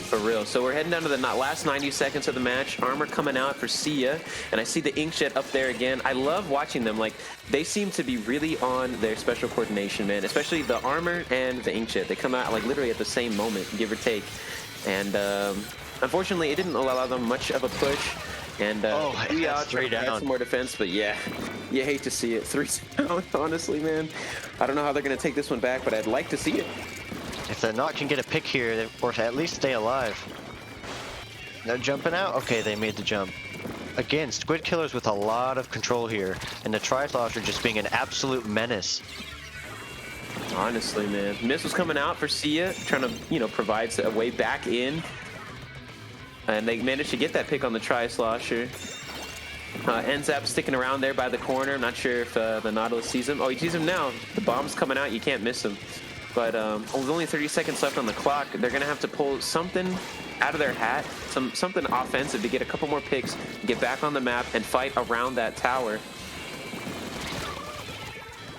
For real. So we're heading down to the last 90 seconds of the match. Armor coming out for Sia, and I see the Inkjet up there again. I love watching them. Like, they seem to be really on their special coordination, man. Especially the Armor and the Inkjet. They come out like literally at the same moment, give or take. And unfortunately, it didn't allow them much of a push. And we out three down, some more defense, but yeah, you hate to see it. 3 down, honestly, man. I don't know how they're gonna take this one back, but I'd like to see it. If the Knot can get a pick here, or at least stay alive. They're jumping out. Okay, they made the jump. Again, Squid Killers with a lot of control here, and the Tri-Slosher just being an absolute menace. Honestly, man. Missiles coming out for Sia, trying to, provide a way back in. And they managed to get that pick on the Tri-Slosher. Enzap sticking around there by the corner. I'm not sure if the Nautilus sees him. Oh, he sees him now. The bomb's coming out. You can't miss him. But with only 30 seconds left on the clock, they're going to have to pull something out of their hat, something offensive to get a couple more picks, get back on the map, and fight around that tower.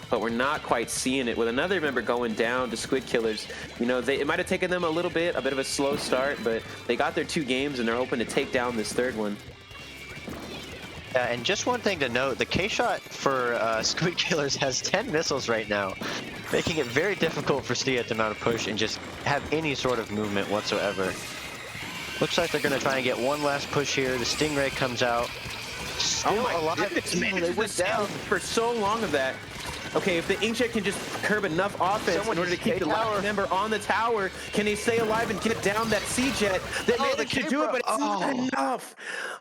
But we're not quite seeing it. With another member going down to Squid Killers, it might have taken them a bit of a slow start, but they got their 2 games, and they're hoping to take down this 3rd one. And just one thing to note, the K-shot for Squid Killers has 10 missiles right now, making it very difficult for Sia to mount a push and just have any sort of movement whatsoever. Looks like they're going to try and get one last push here. The Stingray comes out. Still alive. Goodness, man, they went down for so long of that. Okay, if the Inkjet can just curb enough offense in order to keep the last member on the tower, can they stay alive and get down that C-Jet? They managed to do it, but it's not enough.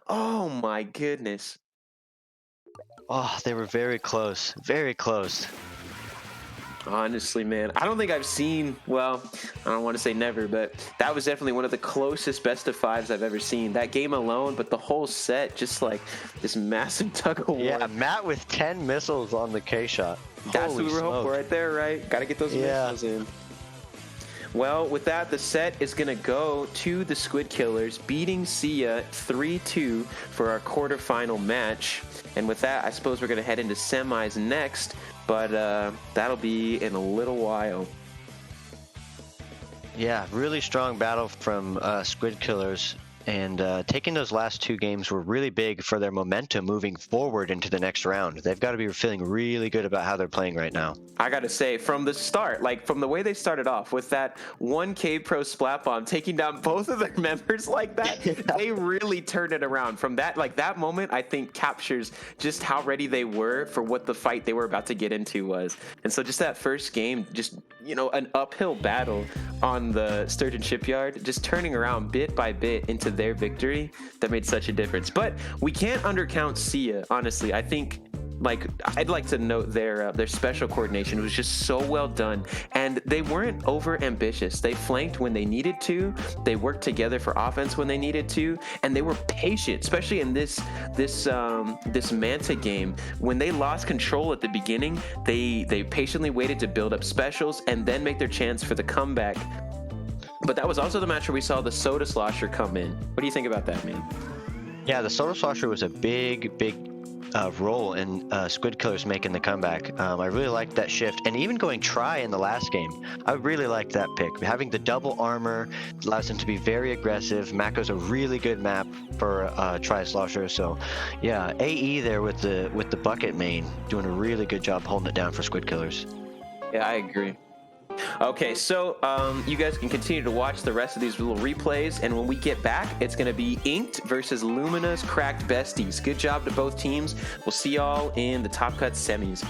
Oh my goodness. Oh, they were very close. Very close. Honestly, man, I don't think I've seen, well, I don't want to say never, but that was definitely one of the closest best of 5s I've ever seen. That game alone, but the whole set, just like this massive tug of war. Yeah, Matt with 10 missiles on the K-shot. That's what we were hoping for right there, right? Got to get those missiles in. Well, with that, the set is going to go to the Squid Killers, beating Sia 3-2 for our quarterfinal match. And with that, I suppose we're going to head into semis next, but that'll be in a little while. Yeah, really strong battle from Squid Killers. And taking those last 2 games were really big for their momentum moving forward into the next round. They've got to be feeling really good about how they're playing right now. I got to say, from the start, like from the way they started off with that 1K Pro Splat Bomb, taking down both of their members like that, they really turned it around. From that, like that moment, I think captures just how ready they were for what the fight they were about to get into was. And so just that first game, just, an uphill battle on the Sturgeon Shipyard, just turning around bit by bit into their victory, that made such a difference. But we can't undercount Sia, honestly. I think like I'd like to note their special coordination was just so well done, and they weren't over ambitious. They flanked when they needed to. They worked together for offense when they needed to, and they were patient, especially in this Manta game. When they lost control at the beginning, they patiently waited to build up specials and then make their chance for the comeback. But that was also the match where we saw the Soda Slosher come in. What do you think about that, man? Yeah, the Soda Slosher was a big role in Squid Killers making the comeback. I really liked that shift, and even going try in the last game. I really liked that pick. Having the double armor allows them to be very aggressive. Mako's a really good map for try Slosher. So, yeah, AE there with the bucket main doing a really good job holding it down for Squid Killers. Yeah, I agree. Okay, so you guys can continue to watch the rest of these little replays, and when we get back, it's going to be Inked versus Lumina's Cracked Besties. Good job to both teams. We'll see y'all in the Top Cut semis.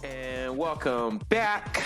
And welcome back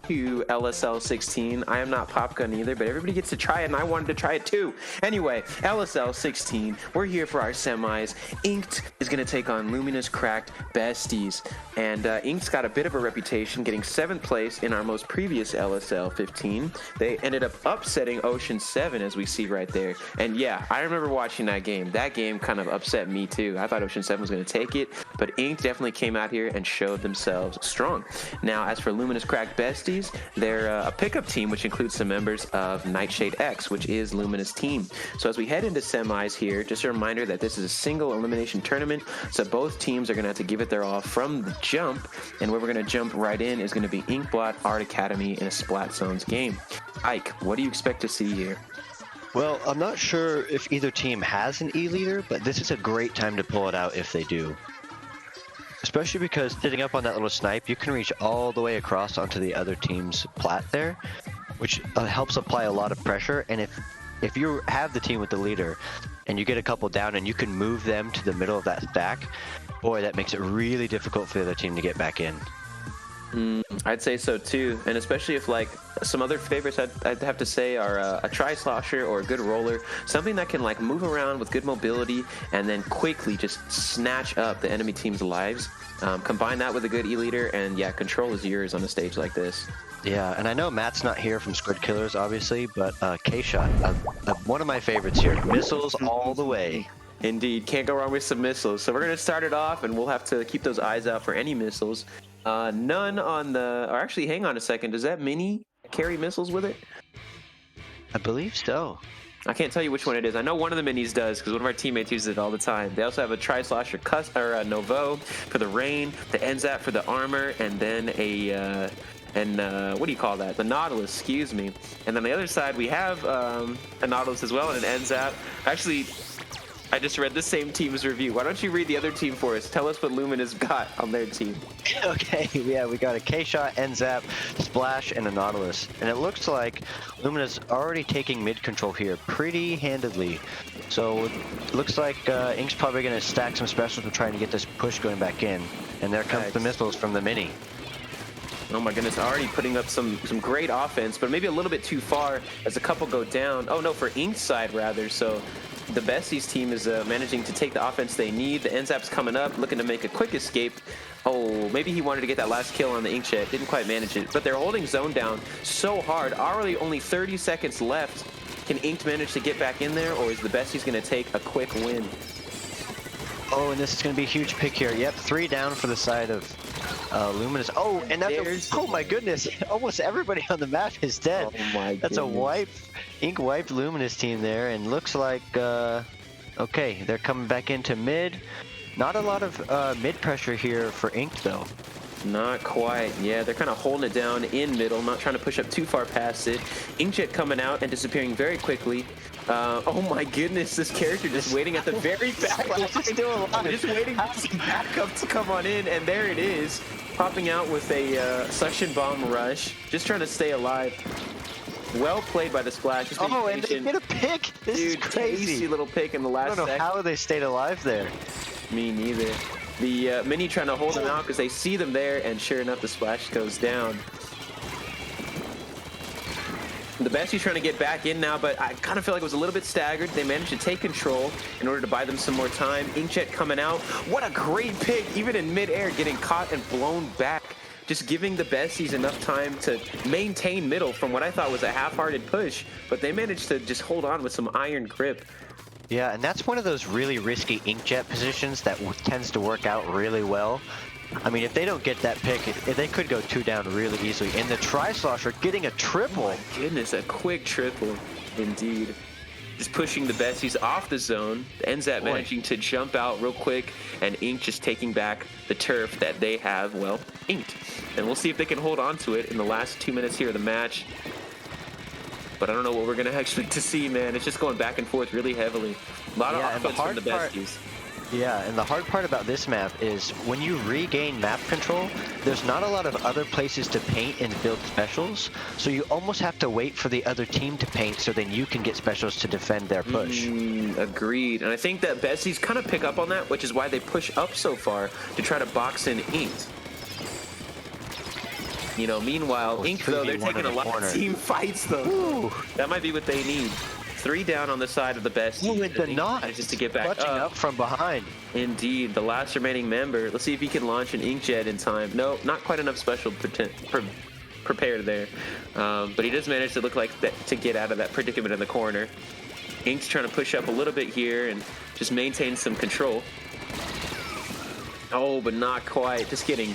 to LSL 16. I am not Popgun either, but everybody gets to try it, and I wanted to try it too. Anyway, LSL 16, we're here for our semis. Inked is going to take on Luminous Cracked Besties. And Inked's got a bit of a reputation, getting 7th place in our most previous LSL 15. They ended up upsetting Ocean 7, as we see right there. And yeah, I remember watching that game. That game kind of upset me too. I thought Ocean 7 was going to take it, but Inked definitely came out here and showed themselves strong. Now, as for Luminous Cracked Besties, they're a pickup team, which includes some members of Nightshade X, which is Luminous' team. So as we head into semis here, just a reminder that this is a single elimination tournament, so both teams are going to have to give it their all from the jump, and where we're going to jump right in is going to be Inkblot Art Academy in a Splat Zones game. Ike, what do you expect to see here? Well, I'm not sure if either team has an E-leader, but this is a great time to pull it out if they do. Especially because sitting up on that little snipe, you can reach all the way across onto the other team's plat there, which helps apply a lot of pressure. And if you have the team with the leader and you get a couple down and you can move them to the middle of that stack, boy, that makes it really difficult for the other team to get back in. I'd say so too, and especially if like some other favorites I'd have to say are a tri-slosher or a good roller, something that can like move around with good mobility and then quickly just snatch up the enemy team's lives. Combine that with a good E-leader, and yeah, control is yours on a stage like this. Yeah, and I know Matt's not here from Squid Killers, obviously, but K-Shot, one of my favorites here. Missiles all the way. Indeed, can't go wrong with some missiles. So we're going to start it off, and we'll have to keep those eyes out for any missiles. None on the... Or actually, hang on a second. Does that mini carry missiles with it? I believe so. I can't tell you which one it is. I know one of the minis does, because one of our teammates uses it all the time. They also have a Tri-Slosher or Novo for the rain, the NZAP for the armor, and then a... what do you call that? The Nautilus, excuse me. And then the other side, we have a Nautilus as well, and an NZAP. Actually... I just read the same team's review. Why don't you read the other team for us? Tell us what Luminous got on their team. Okay, yeah, we got a K-Shot, NZAP, Splash, and a Nautilus. And it looks like Luminous already taking mid control here pretty handedly. So it looks like Ink's probably going to stack some specials to try and get this push going back in. And there comes the missiles from the mini. Oh my goodness, already putting up some great offense, but maybe a little bit too far as a couple go down. Oh no, for Ink's side rather, so... The Besties team is managing to take the offense they need. The NZAP's coming up, looking to make a quick escape. Oh, maybe he wanted to get that last kill on the Inkjet. Didn't quite manage it. But they're holding zone down so hard. Already only 30 seconds left. Can Inked manage to get back in there, or is the Besties going to take a quick win? Oh, and this is going to be a huge pick here. Yep, 3 down for the side of Luminous. Oh, and that's oh my goodness. Almost everybody on the map is dead. Oh my goodness. That's a wipe. Ink wiped Luminous team there, and looks like, okay, they're coming back into mid. Not a lot of mid pressure here for Ink, though. Not quite. Yeah, they're kind of holding it down in middle, not trying to push up too far past it. Inkjet coming out and disappearing very quickly. Oh my goodness, this character just waiting at the very back line. Just waiting for some backup to come on in, and there it is. Popping out with a suction bomb rush. Just trying to stay alive. Well played by the Splash. Just oh, and they get a pick. This is crazy. Tasty little pick in the last I don't know how they stayed alive there. Me neither. The mini trying to hold them out because they see them there, and sure enough, the Splash goes down. The Besties trying to get back in now, but I kind of feel like it was a little bit staggered. They managed to take control in order to buy them some more time. Inkjet coming out. What a great pick, even in midair, getting caught and blown back. Just giving the Besties enough time to maintain middle from what I thought was a half-hearted push, but they managed to just hold on with some iron grip. Yeah, and that's one of those really risky Inkjet positions that tends to work out really well. I mean, if they don't get that pick, they could go 2 down really easily. And the Tri-Slosher getting a triple. Oh my goodness, a quick triple, indeed. Just pushing the Besties off the zone. The NZAP managing to jump out real quick, and Ink just taking back the turf that they have, well, inked. And we'll see if they can hold on to it in the last 2 minutes here of the match. But I don't know what we're going to actually see, man. It's just going back and forth really heavily. A lot of offense from the Besties. Yeah, and the hard part about this map is when you regain map control, there's not a lot of other places to paint and build specials, so you almost have to wait for the other team to paint so then you can get specials to defend their push. Agreed, and I think that Besties kind of pick up on that, which is why they push up so far to try to box in Inked. You know, meanwhile, Oh, Ink, though, they're 3v1 taking in a the lot corner. of team fights, though. Ooh. That might be what they need. 3 down on the side of the best. Ooh, and the knot. Just to get back Clutching up from behind. Indeed, the last remaining member. Let's see if he can launch an inkjet in time. No, not quite enough special prepared there. But he does manage to look like that to get out of that predicament in the corner. Ink's trying to push up a little bit here and just maintain some control. Oh, but not quite. Just getting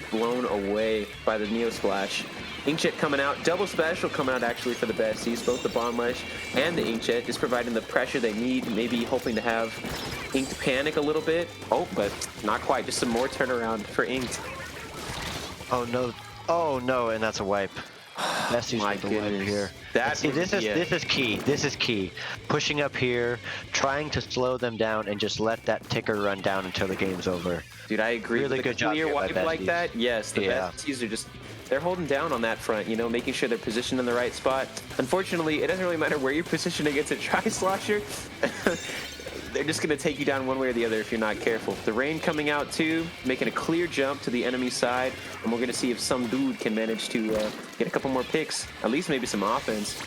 blown away by the Neo Splash. Inkjet coming out, double special coming out actually for the besties. Both the Bomb Rush and the Inkjet just providing the pressure they need, maybe hoping to have Inked panic a little bit. Oh, but not quite. Just some more turnaround for Inked. Oh no! Oh no! And that's a wipe. Besties My with the wipe goodness. here. That See, this is key. This is key. Pushing up here, trying to slow them down, and just let that ticker run down until the game's over. Dude, I agree. Really With a good job clear here by wipe like besties. that, yes, the Yeah. besties are just, they're holding down on that front, you know, making sure they're positioned in the right spot. Unfortunately, it doesn't really matter where you're positioned against a tri-slosher. They're just going to take you down one way or the other if you're not careful. The rain coming out too, making a clear jump to the enemy side, and we're going to see if some dude can manage to get a couple more picks, at least maybe some offense.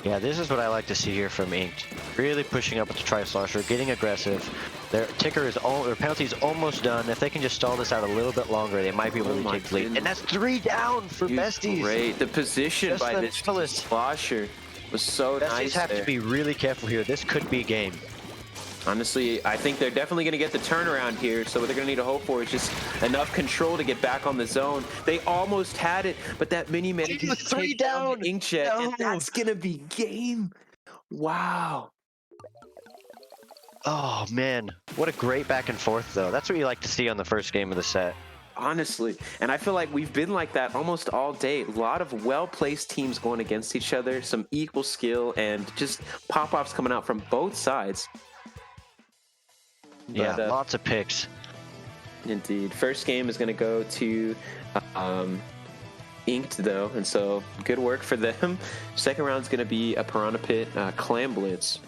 Yeah, this is what I like to see here from Inked. Really pushing up with the tri-slosher, getting aggressive. Their ticker is their penalty is almost done. If they can just stall this out a little bit longer, they might be able to take the lead. And that's 3 down for Dude, besties. Great. The position Just by the this Nautilus. slosher was so Besties nice have there. to be really careful here. This could be game. Honestly, I think they're definitely going to get the turnaround here. So what they're going to need to hope for is just enough control to get back on the zone. They almost had it, but that mini manages to 3 take down down. the Inkjet, and No. that's going to be game. Wow. Oh man, what a great back and forth though. That's what you like to see on the first game of the set. Honestly, and I feel like we've been like that almost all day. A lot of well-placed teams going against each other, some equal skill, and just pop-offs coming out from both sides. Yeah, But, lots of picks. Indeed. First game is going to go to Inked, though, and so good work for them. Second round is going to be a Piranha Pit Clam Blitz.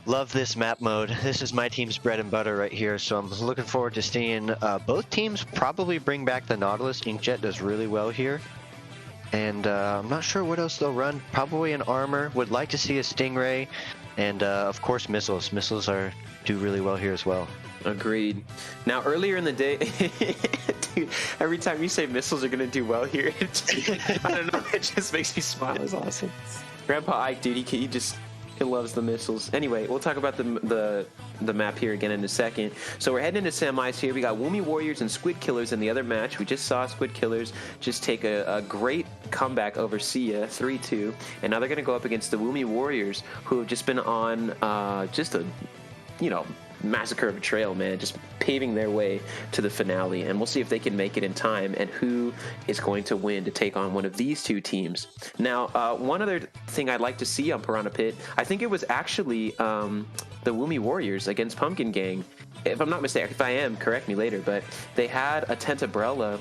Love this map mode. This is my team's bread and butter right here, so I'm looking forward to seeing both teams probably bring back the Nautilus. Inkjet does really well here. And I'm not sure what else they'll run. Probably an armor. Would like to see a Stingray. And of course missiles. Missiles do really well here as well. Agreed. Now, earlier in the day, dude, every time you say missiles are going to do well here, it just, I don't know, it just makes me smile. It's awesome. Grandpa Ike, dude, he loves the missiles. Anyway, we'll talk about the map here again in a second. So we're heading into semis here. We got Woomy Warriors and Squid Killers in the other match. We just saw Squid Killers just take a great comeback over Sia, 3-2. And now they're going to go up against the Woomy Warriors, who have just been on just a, massacre of a trail, man, just paving their way to the finale. And we'll see if they can make it in time and who is going to win to take on one of these two teams. Now, one other thing I'd like to see on Piranha Pit, I think it was actually the Woomy Warriors against Pumpkin Gang. If I'm not mistaken, if I am, correct me later, but they had a tent umbrella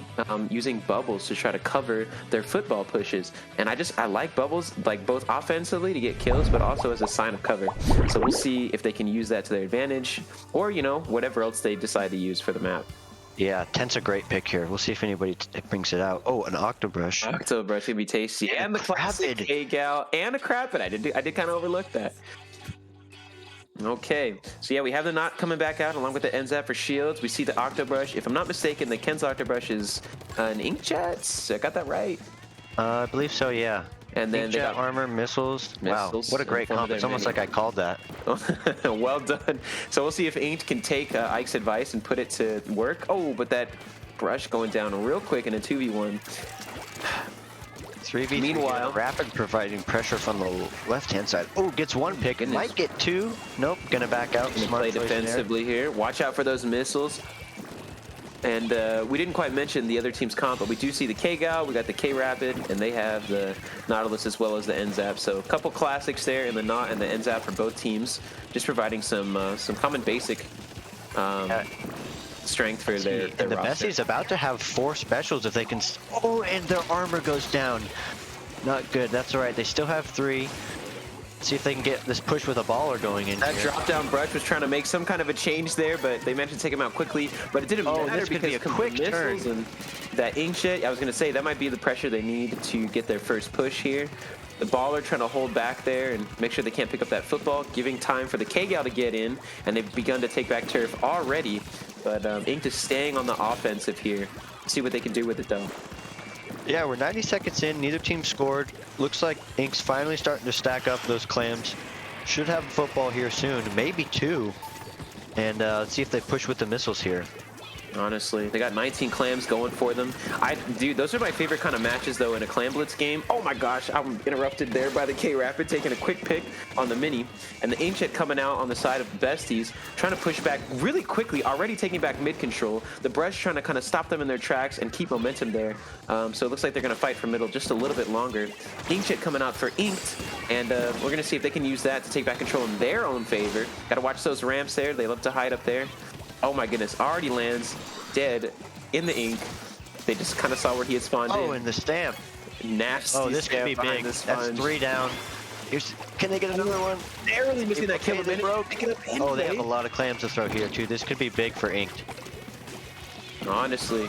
using bubbles to try to cover their football pushes. And I like bubbles, like both offensively to get kills, but also as a sign of cover. So we'll see if they can use that to their advantage or, whatever else they decide to use for the map. Yeah, Tent's a great pick here. We'll see if anybody brings it out. Oh, an Octobrush. Octobrush gonna be tasty. And the classic K-Gal and a Crapid. I did kind of overlook that. Okay, so yeah, we have the Knot coming back out along with the NZAP for shields. We see the Octobrush. If I'm not mistaken, the Ken's Octobrush is an Inkjet. I got that right. I believe so, yeah. And then they Inkjet, got armor, missiles. Wow, what a great comp. It's almost like I called that. Well done. So we'll see if Inked can take Ike's advice and put it to work. Oh, but that brush going down real quick in a 2v1. 3v3. Meanwhile, Rapid providing pressure from the left-hand side. Oh, gets one pick. It might get two. Nope, gonna back out. Smart play choice defensively here. Watch out for those missiles. And we didn't quite mention the other team's comp, but we do see the K-Gal, we got the K-Rapid, and they have the Nautilus as well as the NZAP. So a couple classics there in the Knot and the NZAP for both teams, just providing some common basic strength for their and the roster. Bessie's about to have 4 specials if they can. Oh, and their armor goes down. Not good. That's all right. They still have 3. See if they can get this push with a baller going in That here. drop down brush was trying to make some kind of a change there, but they managed to take him out quickly. But it didn't matter this could because be a come quick missiles turn. and that inkjet. I was gonna say that might be the pressure they need to get their first push here. The baller trying to hold back there and make sure they can't pick up that football, giving time for the K-Gal to get in, and they've begun to take back turf already. But Inked is staying on the offensive here. See what they can do with it though. Yeah, we're 90 seconds in. Neither team scored. Looks like Ink's finally starting to stack up those clams. Should have a football here soon, maybe 2. And let's see if they push with the missiles here. Honestly, they got 19 clams going for them. Dude, those are my favorite kind of matches though in a clam blitz game. Oh my gosh, I'm interrupted there by the K-Rapid taking a quick pick on the mini, and the inkjet coming out on the side of the besties, trying to push back really quickly, already taking back mid control. The brush trying to kind of stop them in their tracks and keep momentum there. So it looks like they're going to fight for middle just a little bit longer. Inkjet coming out for Inked, and we're going to see if they can use that to take back control in their own favor. Got to watch those ramps there. They love to hide up there. Oh my goodness, already lands dead in the ink. They just kind of saw where he had spawned in. Oh, and the stamp. Nasty. Oh, this could be big. That's 3 down. Can they get another one? Narrowly missing that kill. Oh, they have a lot of clams to throw here too. This could be big for Inked. Honestly,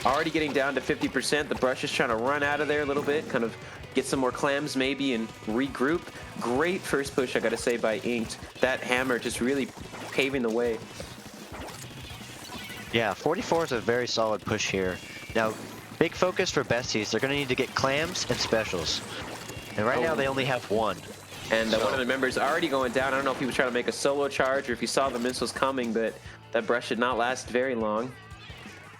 already getting down to 50%. The brush is trying to run out of there a little bit, kind of get some more clams maybe and regroup. Great first push, I gotta say, by Inked. That hammer just really paving the way. Yeah, 44 is a very solid push here. Now, big focus for besties. They're going to need to get clams and specials. And right now they only have 1. And one of the members already going down. I don't know if he was trying to make a solo charge or if he saw the missiles coming, but that brush did not last very long.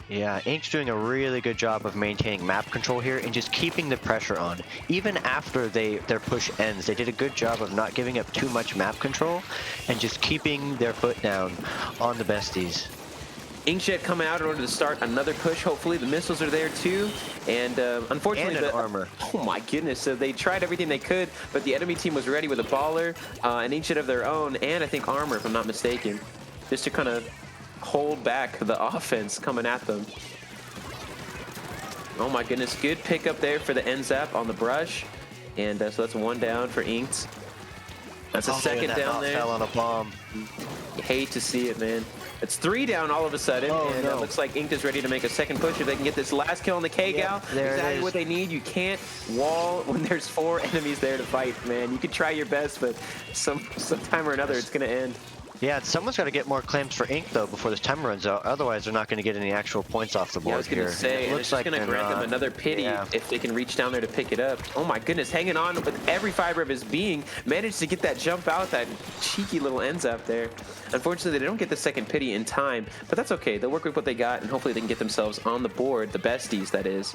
Yeah, Ink's doing a really good job of maintaining map control here and just keeping the pressure on. Even after their push ends, they did a good job of not giving up too much map control and just keeping their foot down on the besties. Inkjet coming out in order to start another push. Hopefully the missiles are there too, and unfortunately and the armor. Oh my goodness! So they tried everything they could, but the enemy team was ready with a baller, an Inkjet of their own, and I think armor, if I'm not mistaken, just to kind of hold back the offense coming at them. Oh my goodness! Good pickup there for the NZAP on the brush, and so that's 1 down for Inked. That's a second down there. Fell on a bomb. You hate to see it, man. It's 3 down all of a sudden, and it looks like Inked is ready to make a second push. If they can get this last kill on the K-Gal, exactly what they need. You can't wall when there's 4 enemies there to fight, man. You can try your best, but sometime or another, it's going to end. Yeah, someone's got to get more clams for Ink though before this time runs out. Otherwise, they're not going to get any actual points off the board. Yeah, I was going to say, it looks like it's going to grant them another pity if they can reach down there to pick it up. Oh my goodness, hanging on with every fiber of his being, managed to get that jump out, that cheeky little ends up there. Unfortunately, they don't get the second pity in time, but that's okay. They'll work with what they got, and hopefully they can get themselves on the board, the besties, that is.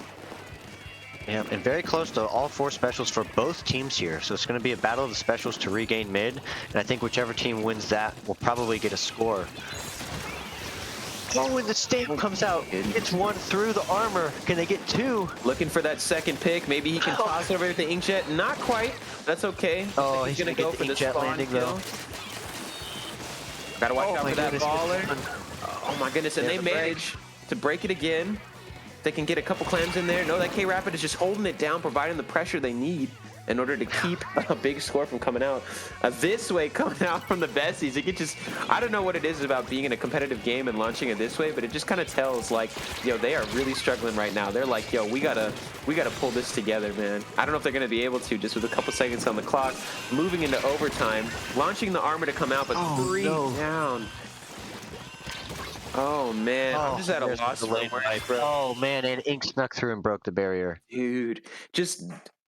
Yeah, and very close to all 4 specials for both teams here. So it's going to be a battle of the specials to regain mid. And I think whichever team wins that will probably get a score. Oh, and the stamp comes out. It's 1 through the armor. Can they get 2? Looking for that second pick. Maybe he can toss over the Inkjet. Not quite. That's okay. Oh, he's going to to go get for the the Inkjet spawn landing kill. though. Gotta watch out for that goodness, baller. Oh my goodness, and they manage to break it again. They can get a couple clams in there. No, that K-Rapid is just holding it down, providing the pressure they need in order to keep a big score from coming out. This way coming out from the besties, it could just, I don't know what it is about being in a competitive game and launching it this way, but it just kind of tells like, yo, they are really struggling right now. They're like, yo, we gotta pull this together, man. I don't know if they're gonna be able to, just with a couple seconds on the clock, moving into overtime, launching the armor to come out, but 3 down. Oh man, I'm just at a loss for words, bro. Oh man, and Ink snuck through and broke the barrier. Dude, just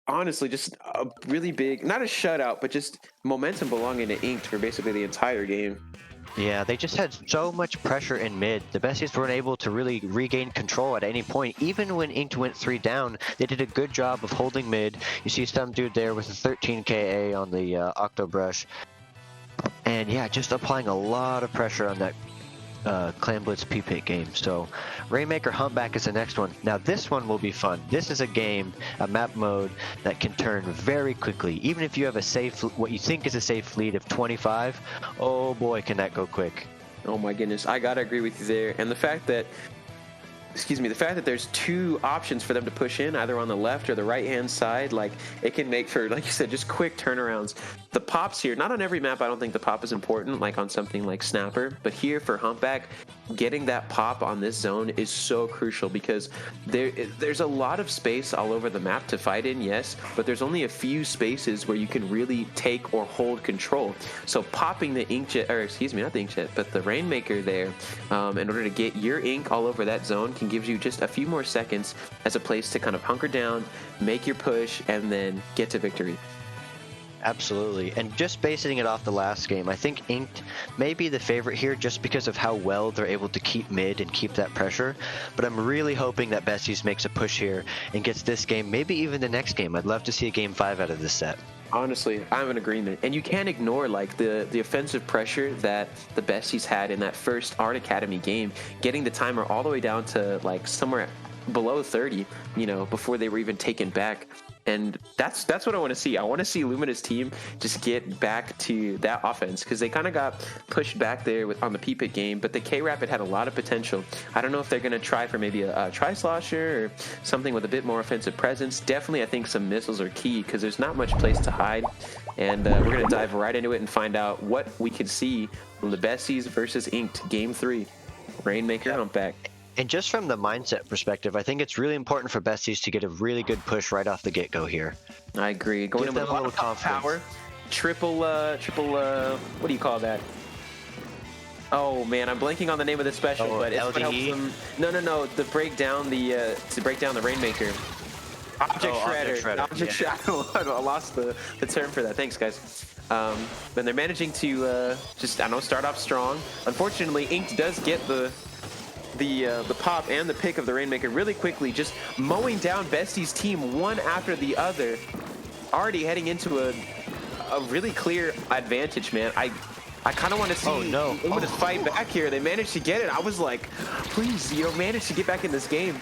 honestly, just a really big, not a shutout, but just momentum belonging to Inked for basically the entire game. Yeah, they just had so much pressure in mid. The besties weren't able to really regain control at any point. Even when Inked went 3 down, they did a good job of holding mid. You see some dude there with a 13 KA on the Octo Brush. And yeah, just applying a lot of pressure on that Clan Blitz P-Pit game. So Rainmaker Humpback is the next one. Now this one will be fun. This is a game, a map mode that can turn very quickly. Even if you have a safe, what you think is a safe lead of 25, oh boy, can that go quick. Oh my goodness, I gotta agree with you there. And the fact that excuse me, the fact that there's two options for them to push in, either on the left or the right hand side, like it can make for, like you said, just quick turnarounds. The pops here, not on every map, I don't think the pop is important, like on something like Snapper, but here for Humpback, getting that pop on this zone is so crucial because there's a lot of space all over the map to fight in, yes, but there's only a few spaces where you can really take or hold control. So popping the inkjet, or excuse me, not the inkjet, but the Rainmaker there, in order to get your ink all over that zone can give you just a few more seconds as a place to kind of hunker down, make your push, and then get to victory. Absolutely. And just basing it off the last game, I think Inked may be the favorite here just because of how well they're able to keep mid and keep that pressure. But I'm really hoping that Besties makes a push here and gets this game, maybe even the next game. I'd love to see a game 5 out of this set. Honestly, I'm in agreement. And you can't ignore like the offensive pressure that the Besties had in that first Art Academy game, getting the timer all the way down to like somewhere below 30, you know, before they were even taken back. And that's what I want to see. I want to see Lumina's team just get back to that offense because they kind of got pushed back there on the P-Pit game, but the K-Rapid had a lot of potential. I don't know if they're going to try for maybe a Tri-Slosher or something with a bit more offensive presence. Definitely, I think some missiles are key because there's not much place to hide. And we're going to dive right into it and find out what we could see from the Besties versus Inked Game 3. Rainmaker Humpback. And just from the mindset perspective, I think it's really important for Besties to get a really good push right off the get-go here. I agree. Going in with a little power. Triple, what do you call that? Oh man, I'm blanking on the name of the special, but it's what helps them. No, to break down the Rainmaker. Object Shredder. Object Shredder. I lost the term for that. Thanks, guys. And they're managing to start off strong. Unfortunately, Inked does get the pop and the pick of the Rainmaker really quickly, just mowing down Bestie's team one after the other, already heading into a really clear advantage, man. I kind of want to see Lumina's fight back here. They managed to get it. I was like, please, manage to get back in this game.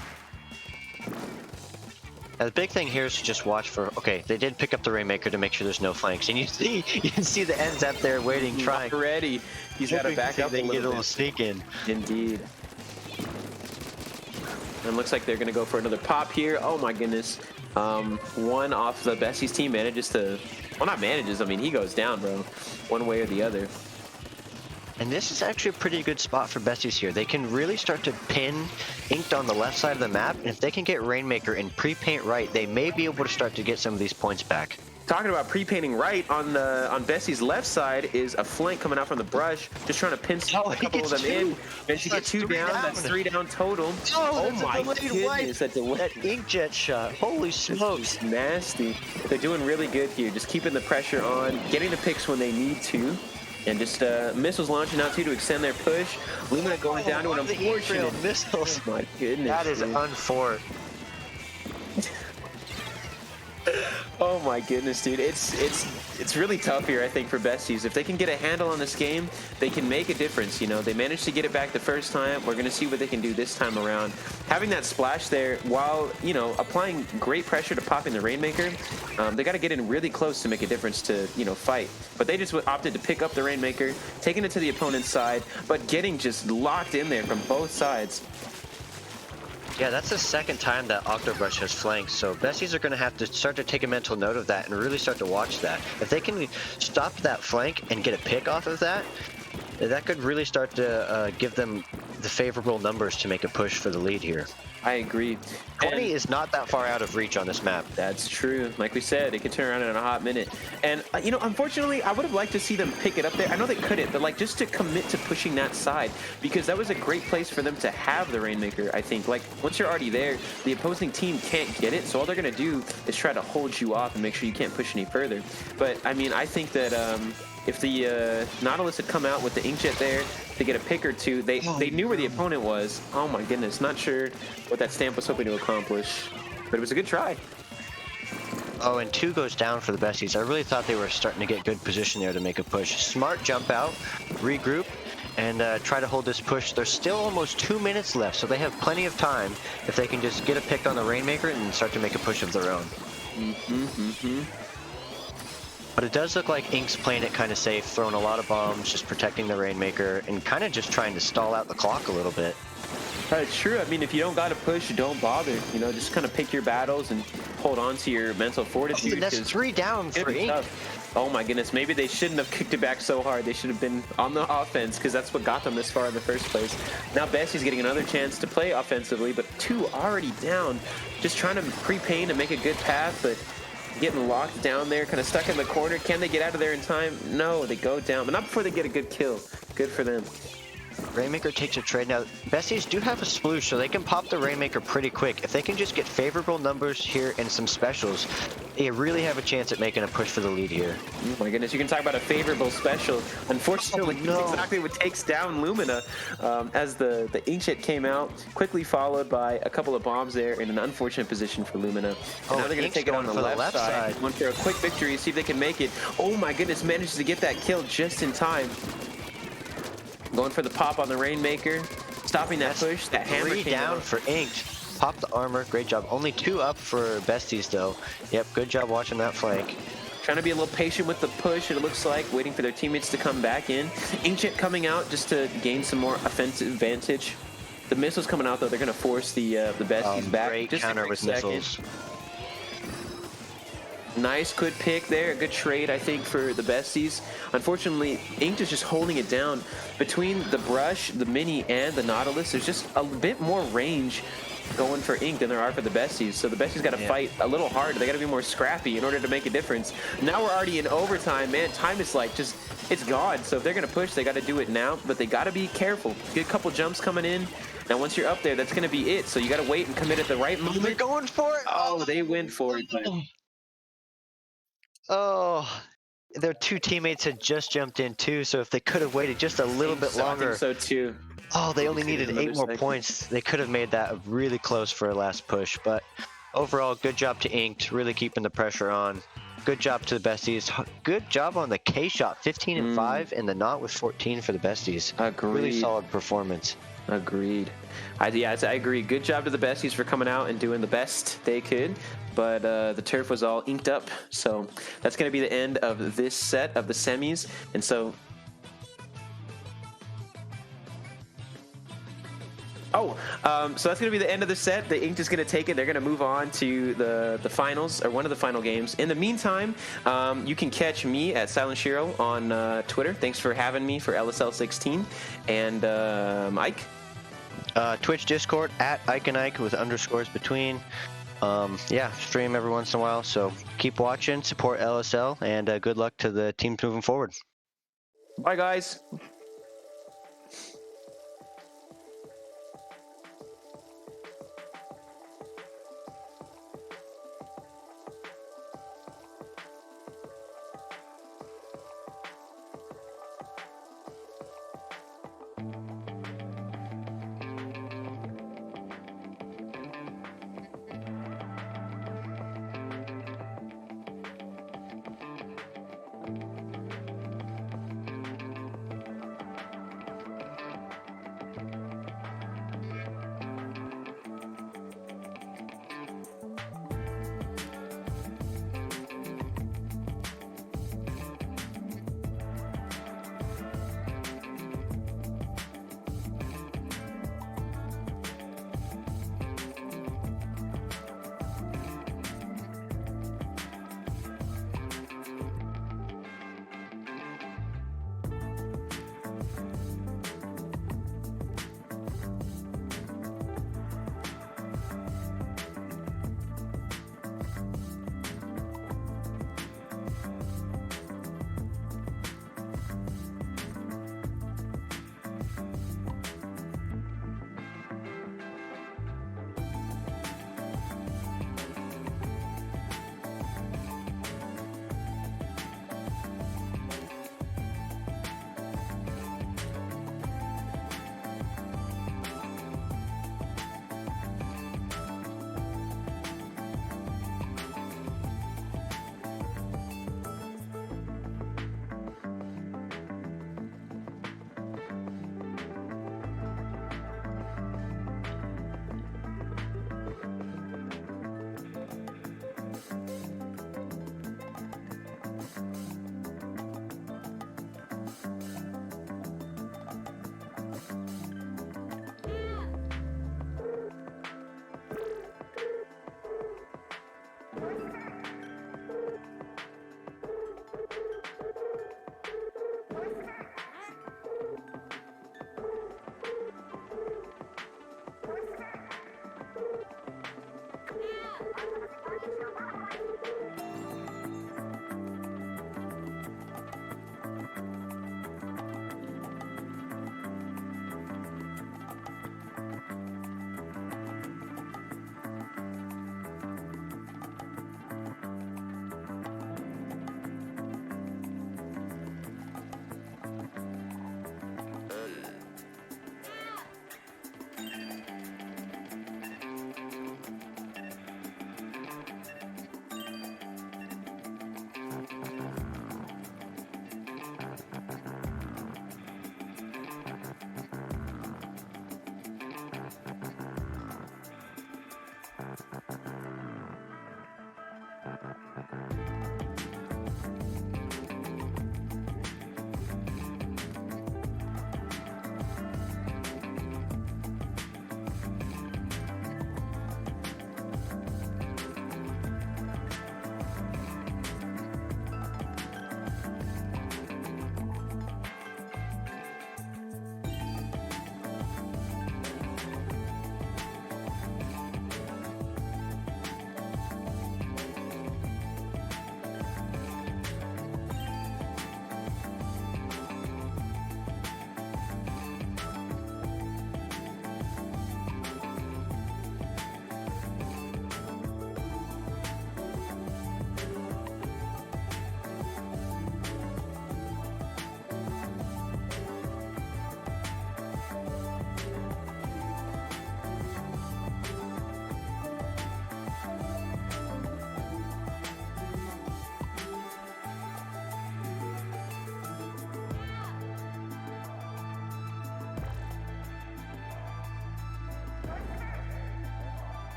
The big thing here is to just watch for, okay, they did pick up the Rainmaker to make sure there's no flanks. And you can see the ends up there waiting, trying. Already. He's got to back up a little sneak in. Indeed. And looks like they're going to go for another pop here. Oh my goodness. One off the Bestie's team manages to, well, not manages, I mean, he goes down, bro. One way or the other. And this is actually a pretty good spot for Besties here. They can really start to pin Inked on the left side of the map. And if they can get Rainmaker and pre-paint right, they may be able to start to get some of these points back. Talking about pre-painting right, on Bestie's left side is a flank coming out from the brush, just trying to pin a couple of them in. And she gets 2 down, that's 3 down total. Oh my goodness, that inkjet shot, holy smokes. Nasty. They're doing really good here, just keeping the pressure on, getting the picks when they need to. And just missiles launching out too to extend their push. Lumina going down to an unfortunate missiles. Oh my goodness. That is unfort. Oh my goodness, dude. It's really tough here, I think, for Besties. If they can get a handle on this game, they can make a difference. They managed to get it back the first time. We're going to see what they can do this time around. Having that splash there while, applying great pressure to popping the Rainmaker, they got to get in really close to make a difference to, fight. But they just opted to pick up the Rainmaker, taking it to the opponent's side, but getting just locked in there from both sides. Yeah, that's the second time that Octobrush has flanked, so Besties are going to have to start to take a mental note of that and really start to watch that. If they can stop that flank and get a pick off of that, that could really start to give them the favorable numbers to make a push for the lead here. I agree. 20 is not that far out of reach on this map. That's true. Like we said, it could turn around in a hot minute. And, unfortunately, I would have liked to see them pick it up there. I know they couldn't, but, just to commit to pushing that side, because that was a great place for them to have the Rainmaker, I think. Once you're already there, the opposing team can't get it, so all they're going to do is try to hold you off and make sure you can't push any further. But, I think that if the Nautilus had come out with the inkjet there to get a pick or two, they knew where the opponent was. Oh my goodness, not sure what that stamp was hoping to accomplish, but it was a good try. Oh, and 2 goes down for the Besties. I really thought they were starting to get good position there to make a push. Smart jump out, regroup, and try to hold this push. There's still almost 2 minutes left, so they have plenty of time if they can just get a pick on the Rainmaker and start to make a push of their own. But it does look like Ink's playing it kind of safe, throwing a lot of bombs, just protecting the Rainmaker, and kind of just trying to stall out the clock a little bit. It's true. I mean, if you don't got to push, don't bother. You know, just kind of pick your battles and hold on to your mental fortitude. And that's 'cause 3 down it's gonna for be Ink. tough. Oh my goodness, maybe they shouldn't have kicked it back so hard. They should have been on the offense because that's what got them this far in the first place. Now Bessie's getting another chance to play offensively, but 2 already down. Just trying to pre-paint and make a good path, but getting locked down there, kind of stuck in the corner. Can they get out of there in time? No, they go down, but not before they get a good kill. Good for them. Rainmaker takes a trade. Now, Bessies do have a sploosh, so they can pop the Rainmaker pretty quick. If they can just get favorable numbers here and some specials, they really have a chance at making a push for the lead here. Oh my goodness, you can talk about a favorable special. Unfortunately, that's exactly what takes down Lumina as the Inkjet came out, quickly followed by a couple of bombs there in an unfortunate position for Lumina. And now they're going to take it on the left side. One for a quick victory, see if they can make it. Oh my goodness, manages to get that kill just in time. Going for the pop on the Rainmaker, stopping that push. That hammer 3 came down out. for Inked. Pop the armor, great job. Only 2 up for Besties though. Yep, good job watching that flank. Trying to be a little patient with the push, it looks like, waiting for their teammates to come back in. Inkjet coming out just to gain some more offensive advantage. The missiles coming out though, they're going to force the Besties back. Great Just counter a quick with second. missiles. Nice, good pick there. A good trade, I think, for the Besties. Unfortunately, Inked is just holding it down. Between the Brush, the Mini, and the Nautilus, there's just a bit more range going for Ink than there are for the Besties. So the Besties got to fight a little harder. They got to be more scrappy in order to make a difference. Now we're already in overtime, man. Time is like just, it's gone. So if they're going to push, they got to do it now. But they got to be careful. Get a couple jumps coming in. Now once you're up there, that's going to be it. So you got to wait and commit at the right moment. They're going for it. Oh, they went for it. But Oh, their 2 teammates had just jumped in too, so if they could have waited just a little bit longer. I think so too. Oh, they only needed 8 more points. They could have made that really close for a last push, but overall, good job to Inked, really keeping the pressure on. Good job to the Besties. Good job on the K shot, 15 and 5, and the Knot with 14 for the Besties. Agreed. Really solid performance. Agreed. I agree. Good job to the Besties for coming out and doing the best they could. But the turf was all inked up. So that's going to be the end of this set of the semis. And so... so that's going to be the end of the set. The Inked is going to take it. They're going to move on to the finals, or one of the final games. In the meantime, you can catch me at Silent Shiro on Twitter. Thanks for having me for LSL 16. And Ike? Twitch, Discord, at Ike and Ike with underscores between. Yeah, stream every once in a while, so keep watching, support LSL, and good luck to the teams moving forward. Bye, guys.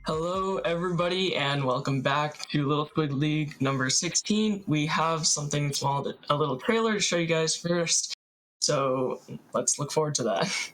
Hello, everybody, and welcome back to Little Squid League number 16. We have something small, a little trailer to show you guys first, so let's look forward to that.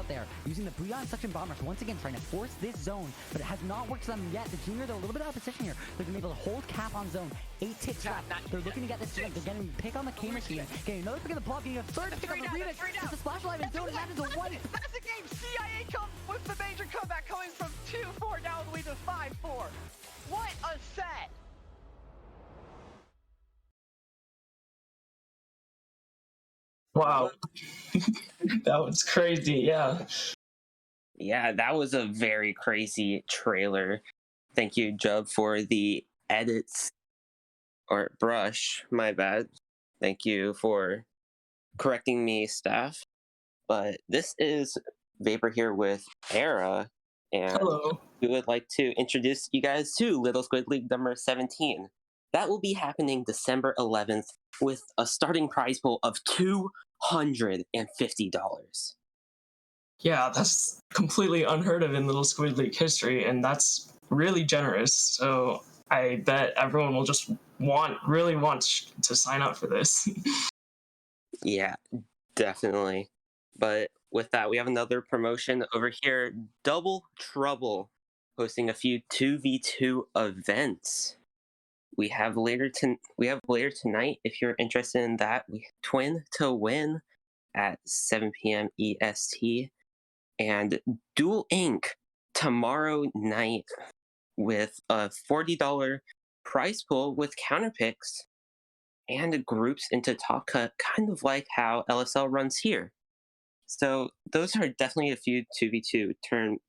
There, using the Booyah Suction Bombers once again trying to force this zone, but it has not worked for them yet. The Junior, they're a little bit out of position here. They're gonna be able to hold cap on zone. 8 ticks left. They're looking to get this jump. They're getting a pick on the K machine, getting another pick on the block, getting a third pick on the remix. It's a splash alive in zone, and that is a one. That's the game. CIA comes with the major comeback, coming from 2-4 down the lead to 5-4. What a set! Wow. That was crazy, yeah. Yeah, that was a very crazy trailer. Thank you, Jub, for the edits. Or Brush, my bad. Thank you for correcting me, staff. But this is Vapor here with Era, and Hello. We would like to introduce you guys to Little Squid League number 17. That will be happening December 11th with a starting prize pool of $250. Yeah, that's completely unheard of in Little Squid League history, and that's really generous. So I bet everyone will just really want to sign up for this. Yeah, definitely. But with that, we have another promotion over here. Double Trouble hosting a few 2v2 events. We have later tonight. If you're interested in that, we Twin to Win at 7 p.m. EST, and Duel Inc. tomorrow night with a $40 prize pool with counter picks and groups into Top Cut, kind of like how LSL runs here. So those are definitely a few 2v2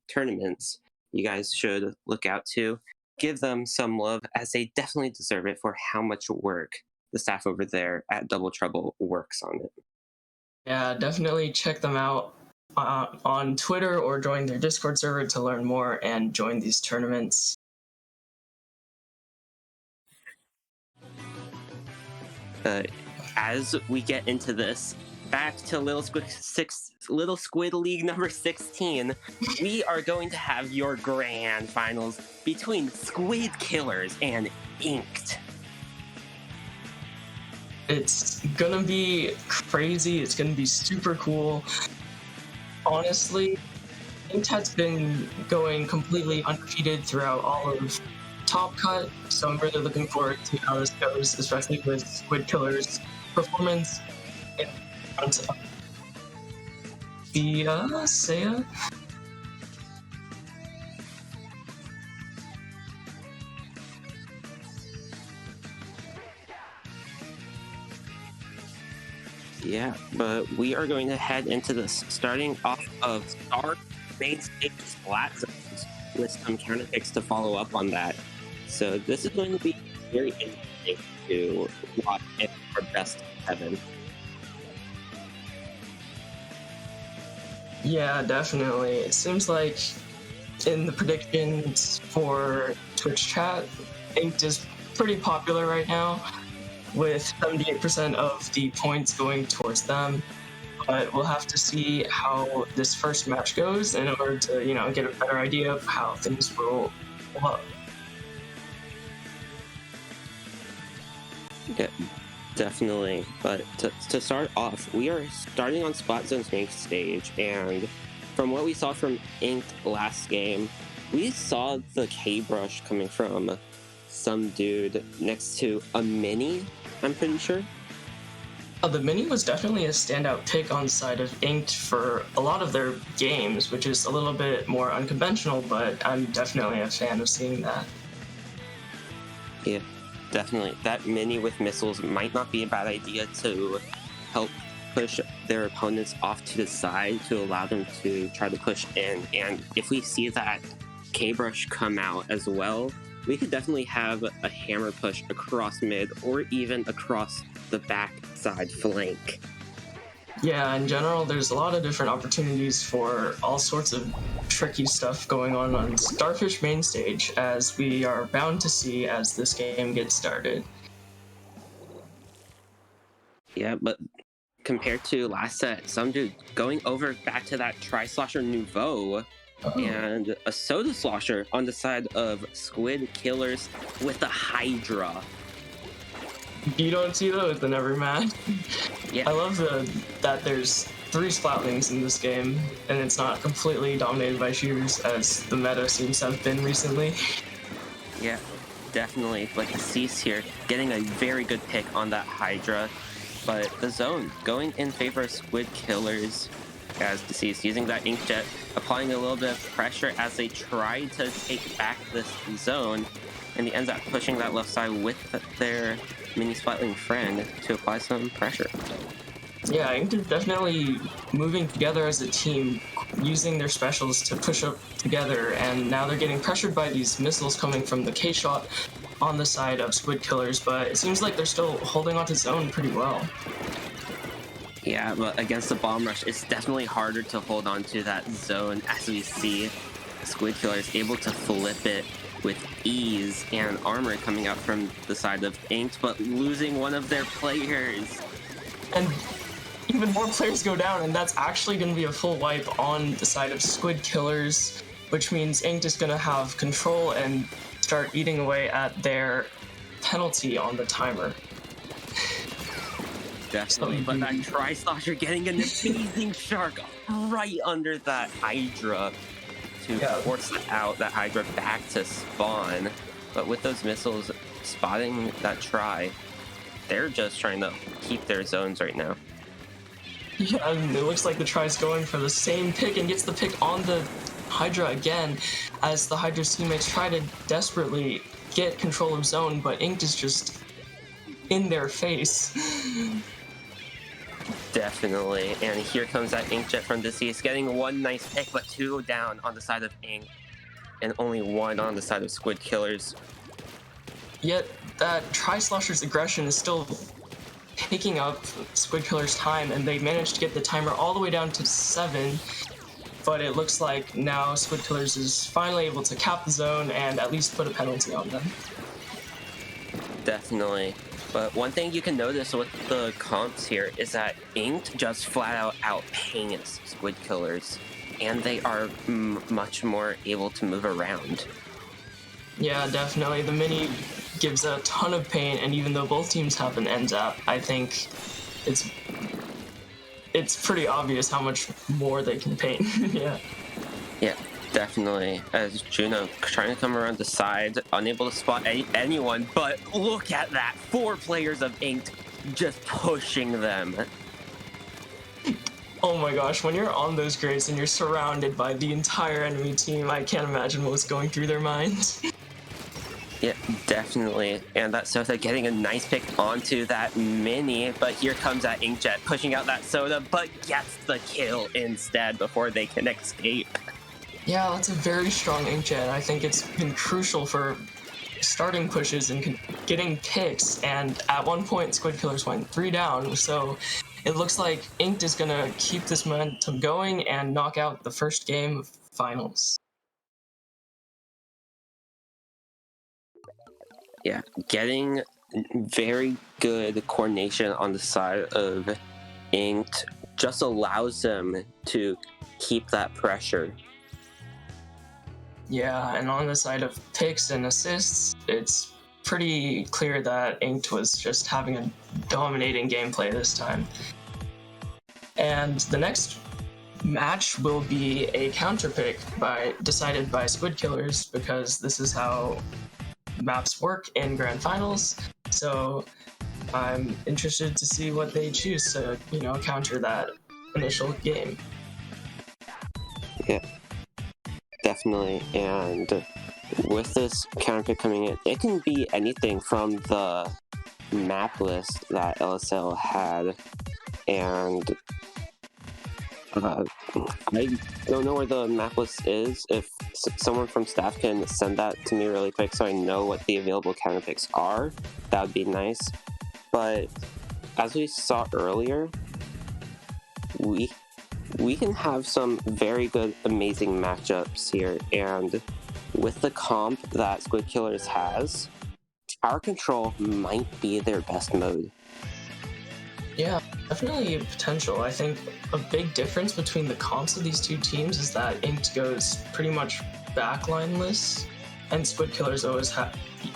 tournaments you guys should look out to. Give them some love, as they definitely deserve it for how much work the staff over there at Double Trouble works on it. Yeah, definitely check them out on Twitter or join their Discord server to learn more and join these tournaments. As we get into this, back to Little Squid League number 16, we are going to have your grand finals between Squid Killers and Inked. It's gonna be crazy. It's gonna be super cool. Honestly, Inked has been going completely undefeated throughout all of Top Cut, so I'm really looking forward to how this goes, especially with Squid Killers' performance in front of Seiya. Yeah, but we are going to head into this, starting off of Star main stage flat zones with some counter picks to follow up on that. So this is going to be very interesting to watch in our best 7. Yeah, definitely. It seems like in the predictions for Twitch chat, Inked is pretty popular right now, with 78% of the points going towards them. But we'll have to see how this first match goes in order to, get a better idea of how things will up. Yeah, definitely. But to start off, we are starting on Spot Zone's main stage, and from what we saw from Inked last game, we saw the K-Brush coming from some dude next to a Mini, I'm pretty sure. The Mini was definitely a standout pick on the side of Inked for a lot of their games, which is a little bit more unconventional, but I'm definitely a fan of seeing that. Yeah, definitely. That Mini with missiles might not be a bad idea to help push their opponents off to the side to allow them to try to push in. And if we see that K-Brush come out as well, we could definitely have a hammer push across mid or even across the back side flank. Yeah, in general, there's a lot of different opportunities for all sorts of tricky stuff going on Starfish main stage, as we are bound to see as this game gets started. Yeah, but compared to last set, some dude going over back to that Tri-Slosher Nouveau and a Soda Slosher on the side of Squid Killers with the Hydra. You don't see those in every match. Yeah. I love that there's 3 Splatlings in this game, and it's not completely dominated by shooters as the meta seems to have been recently. Yeah, definitely. Like the Cease here, getting a very good pick on that Hydra. But the zone going in favor of Squid Killers as Deceased, using that Inkjet, applying a little bit of pressure as they try to take back this zone, and he ends up pushing that left side with their mini Splatling friend to apply some pressure. Yeah, Ink is definitely moving together as a team, using their specials to push up together, and now they're getting pressured by these missiles coming from the K-Shot on the side of Squid Killers, but it seems like they're still holding on to zone pretty well. Yeah, but against the Bomb Rush, it's definitely harder to hold on to that zone, as we see Squid Killers able to flip it with ease and armor coming out from the side of Inked, but losing one of their players. And even more players go down, and that's actually going to be a full wipe on the side of Squid Killers, which means Inked is going to have control and start eating away at their penalty on the timer. Definitely, but that Tri-Slosher getting an amazing shark right under that Hydra to force out that Hydra back to spawn. But with those missiles spotting that Tri, they're just trying to keep their zones right now. Yeah, and it looks like the Tri's going for the same pick and gets the pick on the Hydra again, as the Hydra's teammates try to desperately get control of zone, but Inked is just in their face. Definitely, and here comes that Inkjet from Deceased, getting one nice pick, but 2 down on the side of Ink, and only 1 on the side of Squid Killers. Yet that Tri-Slosher's aggression is still picking up Squid Killer's time, and they managed to get the timer all the way down to 7, but it looks like now Squid Killers is finally able to cap the zone and at least put a penalty on them. Definitely. But one thing you can notice with the comps here is that Inked just flat out outpaints Squid Killers, and they are much more able to move around. Yeah, definitely. The mini gives a ton of pain, and even though both teams have an end zap, I think it's pretty obvious how much more they can paint. Yeah, definitely. As Juno trying to come around the side, unable to spot anyone, but look at that! 4 players of Inked just pushing them. Oh my gosh, when you're on those grids and you're surrounded by the entire enemy team, I can't imagine what was going through their minds. Yeah, definitely. And that Soda getting a nice pick onto that mini, but here comes that Inkjet pushing out that Soda, but gets the kill instead before they can escape. Yeah, that's a very strong Inkjet. I think it's been crucial for starting pushes and getting picks, and at one point Squid Killers went 3 down, so it looks like Inked is going to keep this momentum going and knock out the first game of finals. Yeah, getting very good coordination on the side of Inked just allows them to keep that pressure. Yeah, and on the side of picks and assists, it's pretty clear that Inked was just having a dominating gameplay this time. And the next match will be a counter pick decided by Squid Killers, because this is how maps work in grand finals. So I'm interested to see what they choose to, counter that initial game. Yeah, definitely. And with this counter pick coming in, it can be anything from the map list that LSL had. and I don't know where the map list is. If someone from staff can send that to me really quick so I know what the available counter picks are, that would be nice. But as we saw earlier, we can have some very good, amazing matchups here, and with the comp that Squid Killers has, Tower Control might be their best mode. Yeah, definitely potential. I think a big difference between the comps of these two teams is that Inked goes pretty much backlineless, and Squid Killers always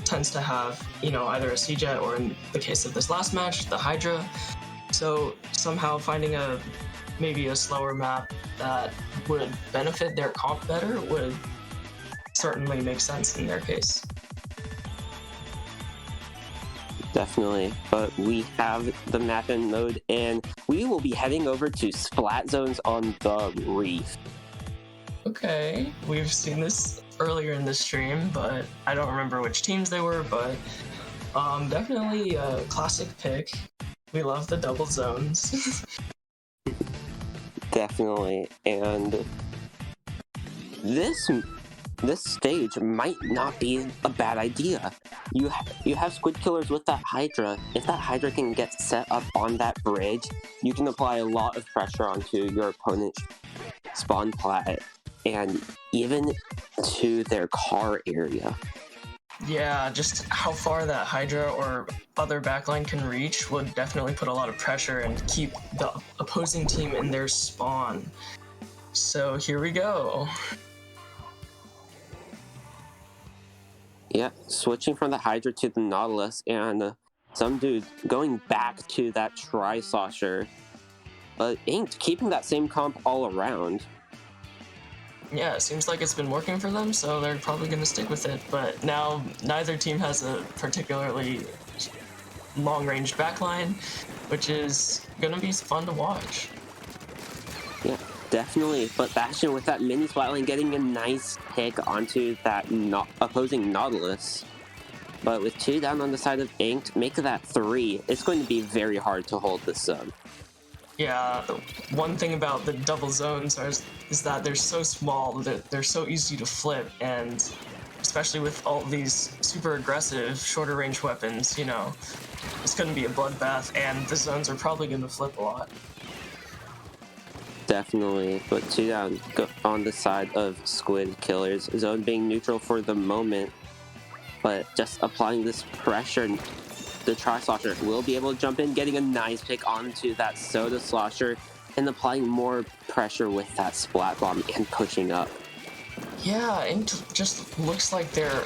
tends to have, either a C-Jet or, in the case of this last match, the Hydra. So somehow finding maybe a slower map that would benefit their comp better would certainly make sense in their case. Definitely, but we have the map in mode, and we will be heading over to Splat Zones on the Reef. Okay, we've seen this earlier in the stream, but I don't remember which teams they were, but definitely a classic pick. We love the double zones. Definitely, and this stage might not be a bad idea. You have Squid Killers with that Hydra. If that Hydra can get set up on that bridge, you can apply a lot of pressure onto your opponent's spawn plat and even to their car area. Yeah, just how far that Hydra or other backline can reach would definitely put a lot of pressure and keep the opposing team in their spawn. So here we go. Yeah, switching from the Hydra to the Nautilus, and some dude going back to that Tri-Slosher. But Inked keeping that same comp all around. Yeah, it seems like it's been working for them, so they're probably going to stick with it. But now neither team has a particularly long-range backline, which is going to be fun to watch. Yeah, definitely. But Bastion with that mini splatling getting a nice pick onto that opposing Nautilus. But with 2 down on the side of Inked, make that 3. It's going to be very hard to hold this zone. Yeah, one thing about the double zones is that they're so small that they're so easy to flip, and especially with all these super aggressive, shorter range weapons, it's going to be a bloodbath, and the zones are probably going to flip a lot. Definitely, but 2 down on the side of Squid Killers. Zone being neutral for the moment, but just applying this pressure, the Tri-Slosher will be able to jump in, getting a nice pick onto that Soda Slosher, and applying more pressure with that Splat Bomb and pushing up. Yeah, it just looks like they're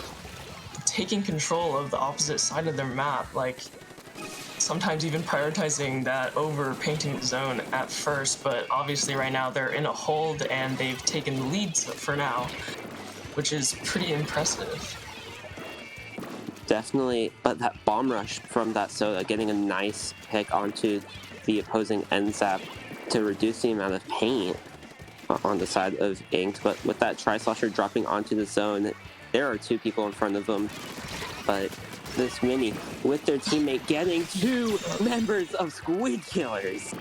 taking control of the opposite side of their map, like sometimes even prioritizing that over painting the zone at first, but obviously right now they're in a hold and they've taken the lead for now, which is pretty impressive. Definitely, but that bomb rush from that Soda, getting a nice pick onto the opposing end zap to reduce the amount of paint on the side of Inked. But with that Tri-Slosher dropping onto the zone, there are 2 people in front of them. But this mini, with their teammate getting 2 members of Squid Killers.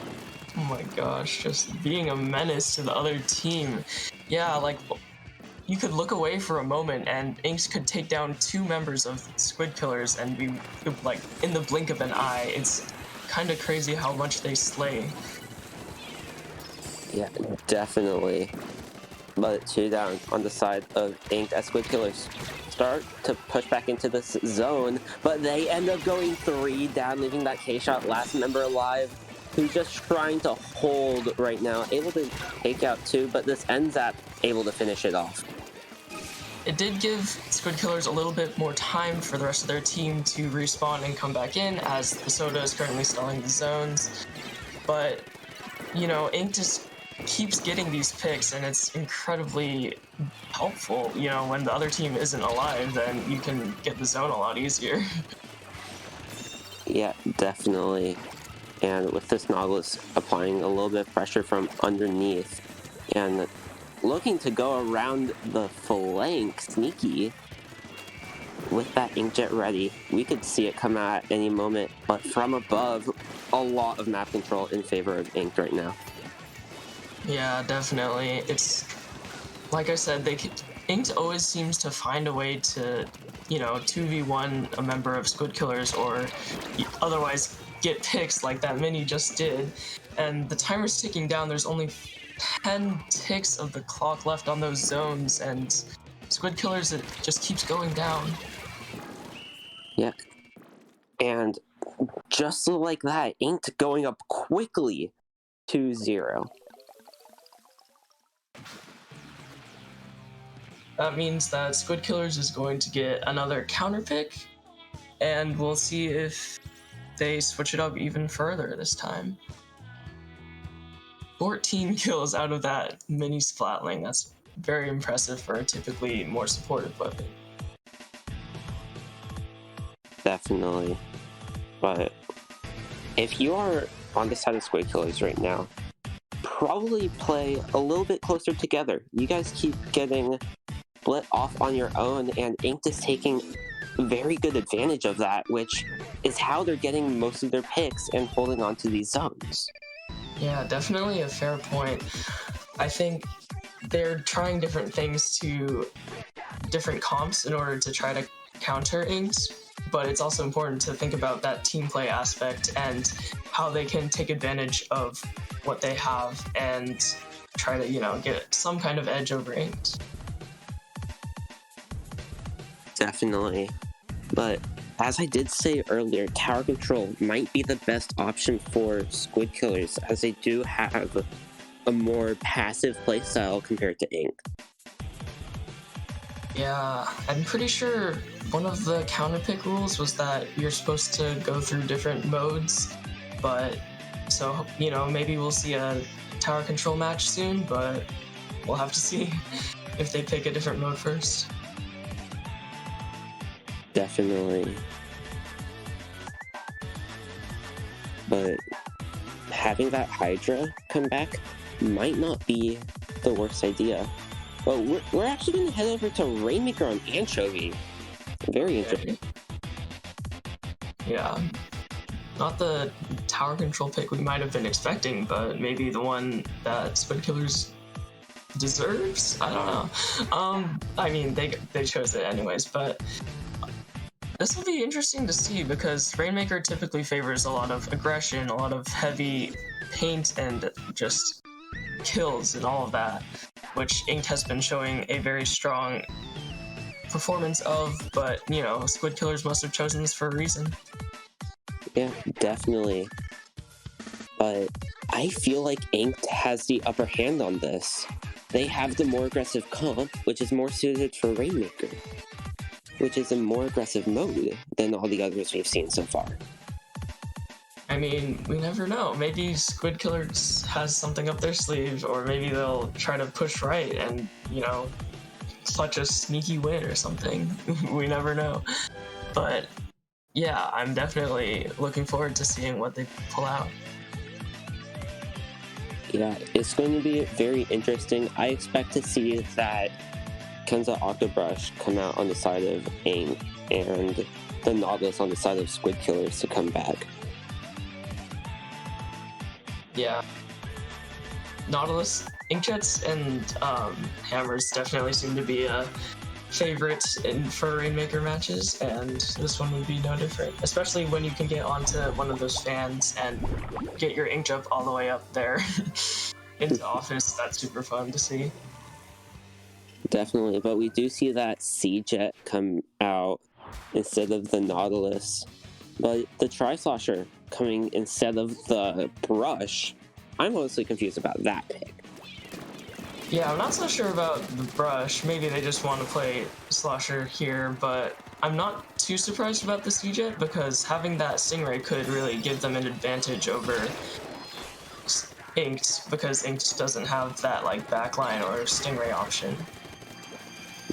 Oh my gosh, just being a menace to the other team. Yeah, like, you could look away for a moment and Inks could take down 2 members of Squid Killers and be like in the blink of an eye. It's kind of crazy how much they slay. Yeah, definitely. But 2 down on the side of Inked as Squid Killers start to push back into this zone, but they end up going 3 down, leaving that K-Shot last member alive, who's just trying to hold right now, able to take out 2, but this ends up able to finish it off. It did give Squid Killers a little bit more time for the rest of their team to respawn and come back in, as the Soda is currently stalling the zones. But, Ink just keeps getting these picks, and it's incredibly helpful. When the other team isn't alive, then you can get the zone a lot easier. Yeah, definitely. And with this Nautilus applying a little bit of pressure from underneath and looking to go around the flank sneaky with that Inkjet ready. We could see it come out at any moment, but from above, a lot of map control in favor of Inked right now. Yeah, definitely. It's like I said, Inked always seems to find a way to, 2v1 a member of Squid Killers or otherwise get picks like that mini just did. And the timer's ticking down. There's only 10 ticks of the clock left on those zones, and Squid Killers, it just keeps going down. Yeah. And just like that, Inked going up quickly 2-0. That means that Squid Killers is going to get another counter pick, and we'll see if they switch it up even further this time. 14 kills out of that mini Splatling. That's very impressive for a typically more supportive weapon. Definitely. But if you are on the side of Squid Killers right now, probably play a little bit closer together. You guys keep getting split off on your own, and Inked is taking very good advantage of that, which is how they're getting most of their picks and holding on to these zones. Yeah, definitely a fair point. I think they're trying different things to different comps in order to try to counter Inked, but it's also important to think about that team play aspect and how they can take advantage of what they have and try to, get some kind of edge over Inked. Definitely. But as I did say earlier, tower control might be the best option for Squid Killers, as they do have a more passive playstyle compared to Ink. Yeah, I'm pretty sure one of the counter pick rules was that you're supposed to go through different modes, but so, maybe we'll see a tower control match soon, but we'll have to see if they pick a different mode first. Definitely. But having that Hydra come back might not be the worst idea. Well, we're actually going to head over to Rainmaker on Anchovy. Very interesting. Yeah. Not the tower control pick we might have been expecting, but maybe the one that Squid Killers deserves? I don't know. I mean, they chose it anyways, but this will be interesting to see because Rainmaker typically favors a lot of aggression, a lot of heavy paint, and just kills and all of that, which Inked has been showing a very strong performance of, but, Squid Killers must have chosen this for a reason. Yeah, definitely. But I feel like Inked has the upper hand on this. They have the more aggressive comp, which is more suited for Rainmaker, which is a more aggressive mode than all the others we've seen so far. I mean, we never know. Maybe Squid Killers has something up their sleeve, or maybe they'll try to push right and, clutch a sneaky win or something. We never know. But yeah, I'm definitely looking forward to seeing what they pull out. Yeah, it's going to be very interesting. I expect to see that Kenza Octobrush come out on the side of Ink and the Nautilus on the side of Squid Killers to come back. Yeah. Nautilus, Inkjets, and Hammers definitely seem to be a favorite for Rainmaker matches, and this one would be no different. Especially when you can get onto one of those fans and get your ink jump all the way up there into office. That's super fun to see. Definitely, but we do see that Sea Jet come out instead of the Nautilus. But the Tri-Slosher coming instead of the Brush, I'm honestly confused about that pick. Yeah, I'm not so sure about the Brush. Maybe they just want to play Slosher here, but I'm not too surprised about the Sea Jet because having that Stingray could really give them an advantage over Inked, because Inked doesn't have that backline or Stingray option.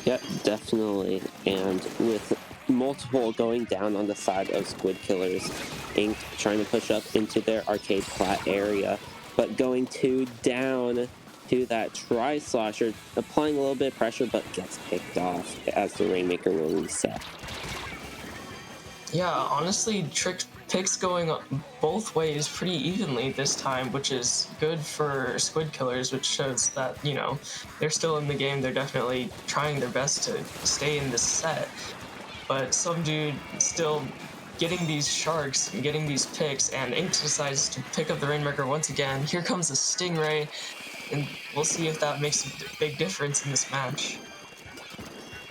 Yep, definitely. And with multiple going down on the side of Squid Killers, Ink trying to push up into their arcade plat area, but going too down to that Tri-Slosher, applying a little bit of pressure, but gets picked off as the Rainmaker will reset. Yeah, honestly, Trick picks going both ways pretty evenly this time, which is good for Squid Killers, which shows that, you know, they're still in the game. They're definitely trying their best to stay in this set. But some dude still getting these sharks and getting these picks, and Ink decides to pick up the Rainmaker once again. Here comes a Stingray, and we'll see if that makes a big difference in this match.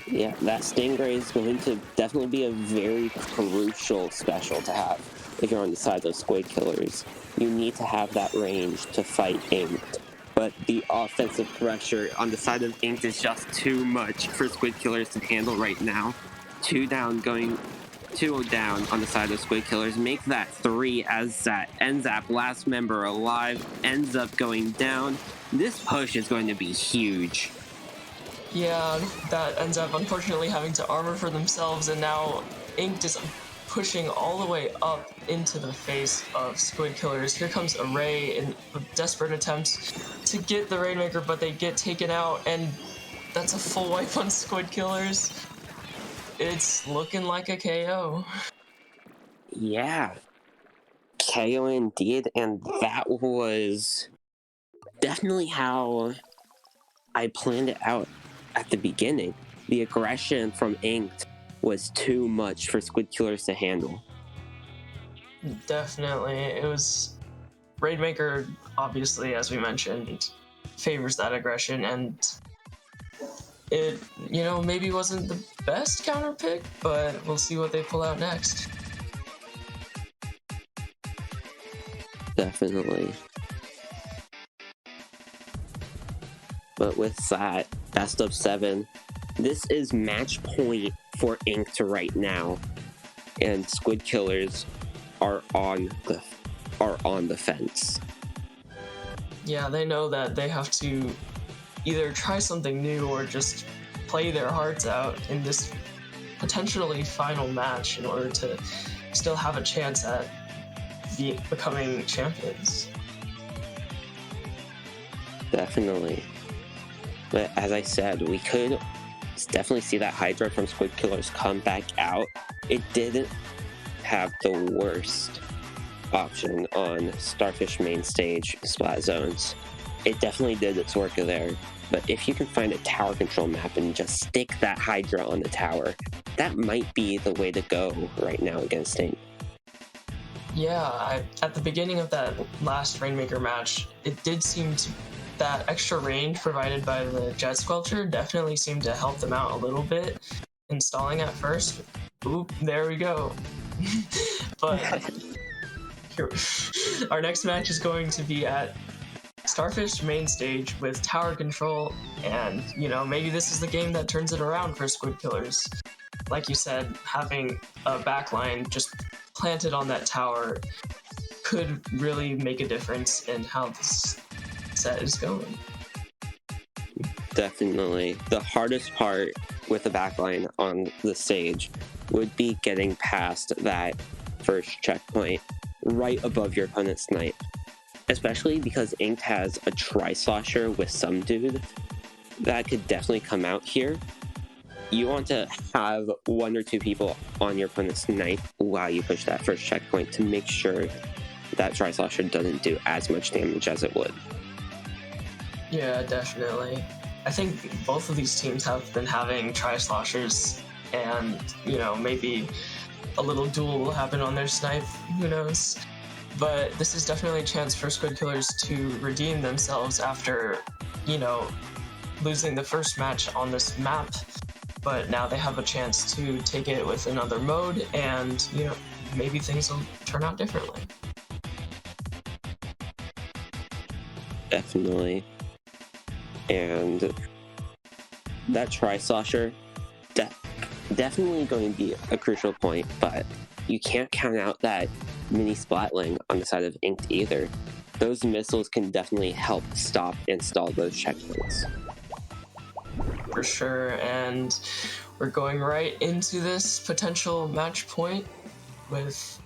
Yeah, that Stingray is going to definitely be a very crucial special to have if you're on the side of Squid Killers. You need to have that range to fight Inked. But the offensive pressure on the side of Inked is just too much for Squid Killers to handle right now. 2 down, going 2 down on the side of Squid Killers. Make that 3 as that NZAP, last member alive, ends up going down. This push is going to be huge. Yeah, that ends up unfortunately having to armor for themselves, and now Inked is pushing all the way up into the face of Squid Killers. Here comes Array in a desperate attempt to get the Rainmaker, but they get taken out, and that's a full wipe on Squid Killers. It's looking like a KO. Yeah. KO indeed, and that was definitely how I planned it out at the beginning. The aggression from Inked was too much for Squid Killers to handle. Definitely. It was... Rainmaker, obviously, as we mentioned, favors that aggression, and it, you know, maybe wasn't the best counter pick, but we'll see what they pull out next. Definitely. But with that, best of 7, this is match point for Inked right now, and Squid Killers are on the fence. Yeah, they know that they have to either try something new or just play their hearts out in this potentially final match in order to still have a chance at becoming champions. Definitely. But as I said, we could definitely see that Hydra from Squid Killers come back out. It didn't have the worst option on Starfish main stage splat zones. It definitely did its work there, but if you can find a tower control map and just stick that Hydra on the tower, that might be the way to go right now against Ink. Yeah, at the beginning of that last Rainmaker match, it did seem to... that extra range provided by the Jet Squelcher definitely seemed to help them out a little bit in stalling at first. Oop, there we go. But here, our next match is going to be at Starfish main stage with tower control, and, you know, maybe this is the game that turns it around for Squid Killers. Like you said, having a backline just planted on that tower could really make a difference in how this set is going. Definitely. The hardest part with the backline on the stage would be getting past that first checkpoint right above your opponent's snipe. Especially because Inked has a tri-slosher with some dude that could definitely come out here. You want to have 1 or 2 people on your opponent's snipe while you push that first checkpoint to make sure that tri-slosher doesn't do as much damage as it would. Yeah, definitely. I think both of these teams have been having tri-sloshers, and, you know, maybe a little duel will happen on their snipe, who knows. But this is definitely a chance for Squid Killers to redeem themselves after, you know, losing the first match on this map. But now they have a chance to take it with another mode, and, you know, maybe things will turn out differently. Definitely. And that tri-slosher, definitely going to be a crucial point, but you can't count out that mini splatling on the side of Inked either. Those missiles can definitely help stop and stall those checkpoints. For sure, and we're going right into this potential match point with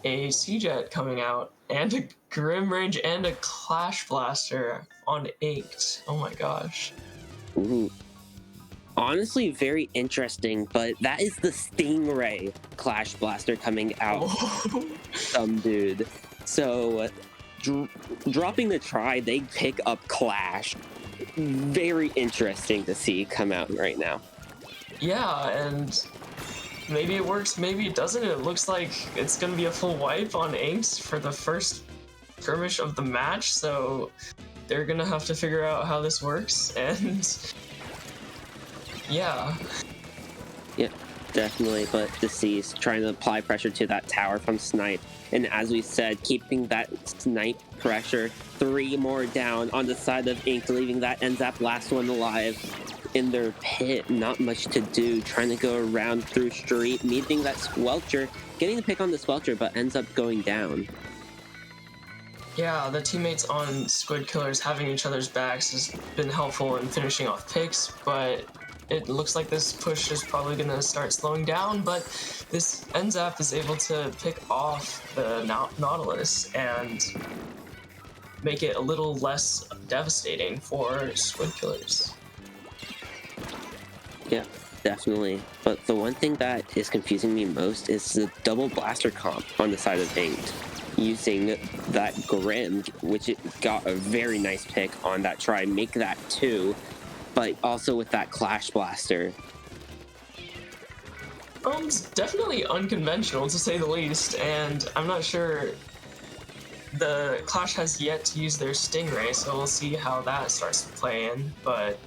a C-Jet coming out, and a Grim Range and a Clash Blaster on Inked. Oh my gosh. Ooh. honestly very interesting, but that is the Stingray Clash Blaster coming out. Some dude. So dropping the try, they pick up Clash. Very interesting to see come out right now. Yeah, and maybe it works, maybe it doesn't. It looks like it's gonna be a full wipe on Inks for the first skirmish of the match, so they're gonna have to figure out how this works, and yeah. Yeah, definitely, but Deceased trying to apply pressure to that tower from Snipe, and as we said, keeping that Snipe pressure, 3 more down on the side of Ink, leaving that NZAP last one alive. In their pit, not much to do, trying to go around through street, meeting that Squelcher, getting the pick on the Squelcher, but ends up going down. Yeah, the teammates on Squid Killers having each other's backs has been helpful in finishing off picks, but it looks like this push is probably going to start slowing down, but this NZAP is able to pick off the Nautilus and make it a little less devastating for Squid Killers. Yeah, definitely. But the one thing that is confusing me most is the double blaster comp on the side of Inked, using that Grim, which it got a very nice pick on that try, make that 2, but also with that Clash Blaster. It's definitely unconventional to say the least, and I'm not sure the Clash has yet to use their Stingray, so we'll see how that starts to play in, but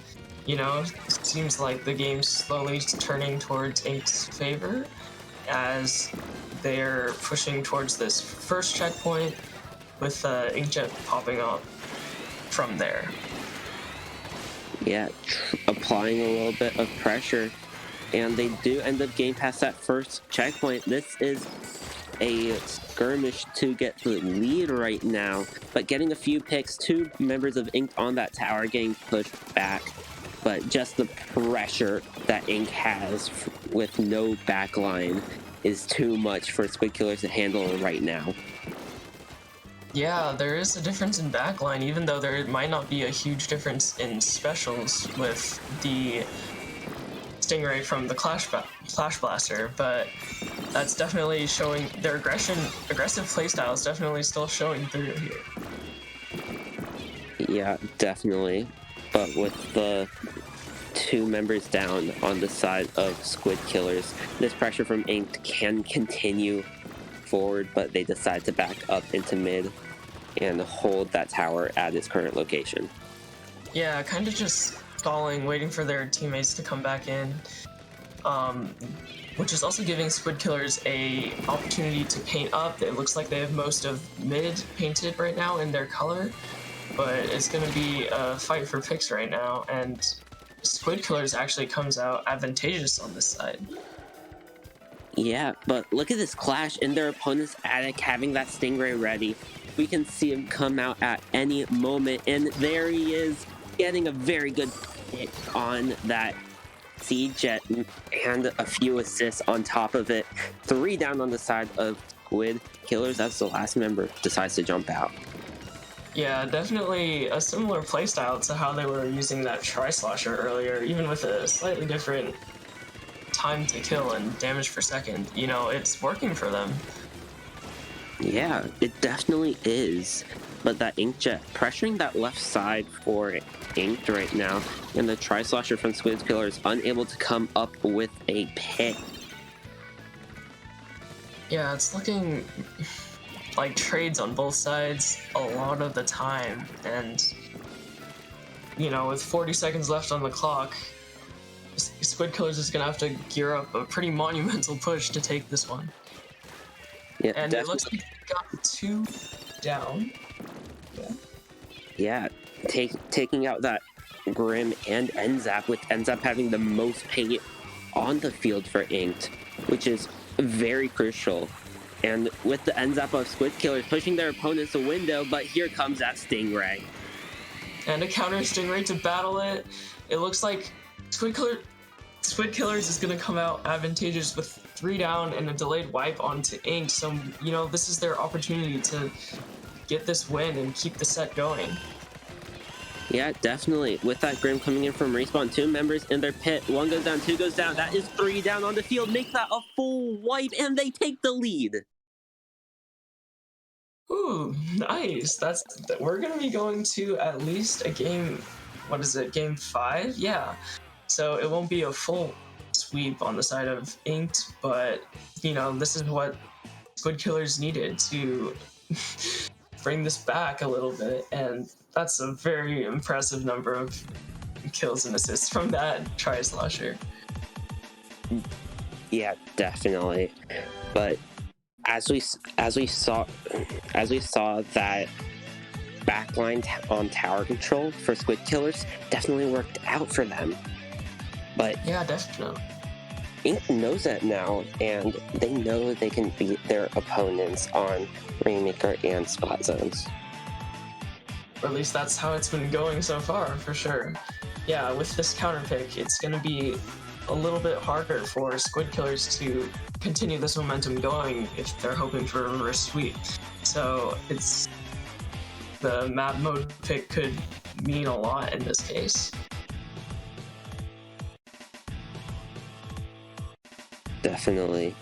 you know, it seems like the game's slowly turning towards Ink's favor as they're pushing towards this first checkpoint with Inkjet popping up from there. Yeah, applying a little bit of pressure, and they do end up getting past that first checkpoint. This is a skirmish to get the lead right now, but getting a few picks, 2 members of Ink on that tower getting pushed back. But just the pressure that Ink has with no backline is too much for Squid Killers to handle right now. Yeah, there is a difference in backline, even though there might not be a huge difference in specials with the Stingray from the Clash Blaster, but that's definitely showing their aggressive playstyle is definitely still showing through here. Yeah, definitely. But with the 2 members down on the side of Squid Killers, this pressure from Ink can continue forward, but they decide to back up into mid and hold that tower at its current location. Yeah, kind of just stalling, waiting for their teammates to come back in, which is also giving Squid Killers a opportunity to paint up. It looks like they have most of mid painted right now in their color, but it's going to be a fight for picks right now, and Squid Killers actually comes out advantageous on this side. Yeah, but look at this Clash in their opponent's attic having that Stingray ready. We can see him come out at any moment, and there he is, getting a very good hit on that C-Jet and a few assists on top of it. 3 down on the side of Squid Killers as the last member decides to jump out. Yeah, definitely a similar playstyle to how they were using that Tri-Slosher earlier, even with a slightly different time to kill and damage per second. You know, it's working for them. Yeah, it definitely is. But that Inkjet pressuring that left side for Inked right now, and the Tri-Slosher from Squid Killers unable to come up with a pick. Yeah, it's looking like trades on both sides a lot of the time, and you know, with 40 seconds left on the clock, Squid Killers is gonna have to gear up a pretty monumental push to take this one. Yeah, and definitely. it looks like they got 2 down. Yeah, taking out that Grim and NZAP, with NZAP having the most paint on the field for Inked, which is very crucial. And with the NZAP of Squid Killers pushing their opponents a window, but here comes that Stingray. And a counter Stingray to battle it. It looks like Squid Killers is going to come out advantageous with 3 down and a delayed wipe onto Ink. So, you know, this is their opportunity to get this win and keep the set going. Yeah, definitely. With that Grim coming in from respawn, 2 members in their pit. 1 goes down, 2 goes down. That is 3 down on the field. Make that a full wipe, and they take the lead. Ooh, nice. We're gonna be going to at least a game. What is it? Game 5? Yeah. So it won't be a full sweep on the side of Inked, but you know, this is what Squid Killers needed to bring this back a little bit, and that's a very impressive number of kills and assists from that Tri-Slasher. Yeah, definitely. But as we saw that backline on tower control for Squid Killers definitely worked out for them. But yeah, definitely. Ink knows that now, and they know they can beat their opponents on Rainmaker and spot zones. Or at least that's how it's been going so far, for sure. Yeah, with this counter pick, it's going to be a little bit harder for Squid Killers to continue this momentum going if they're hoping for a reverse sweep. So the map mode pick could mean a lot in this case. Definitely.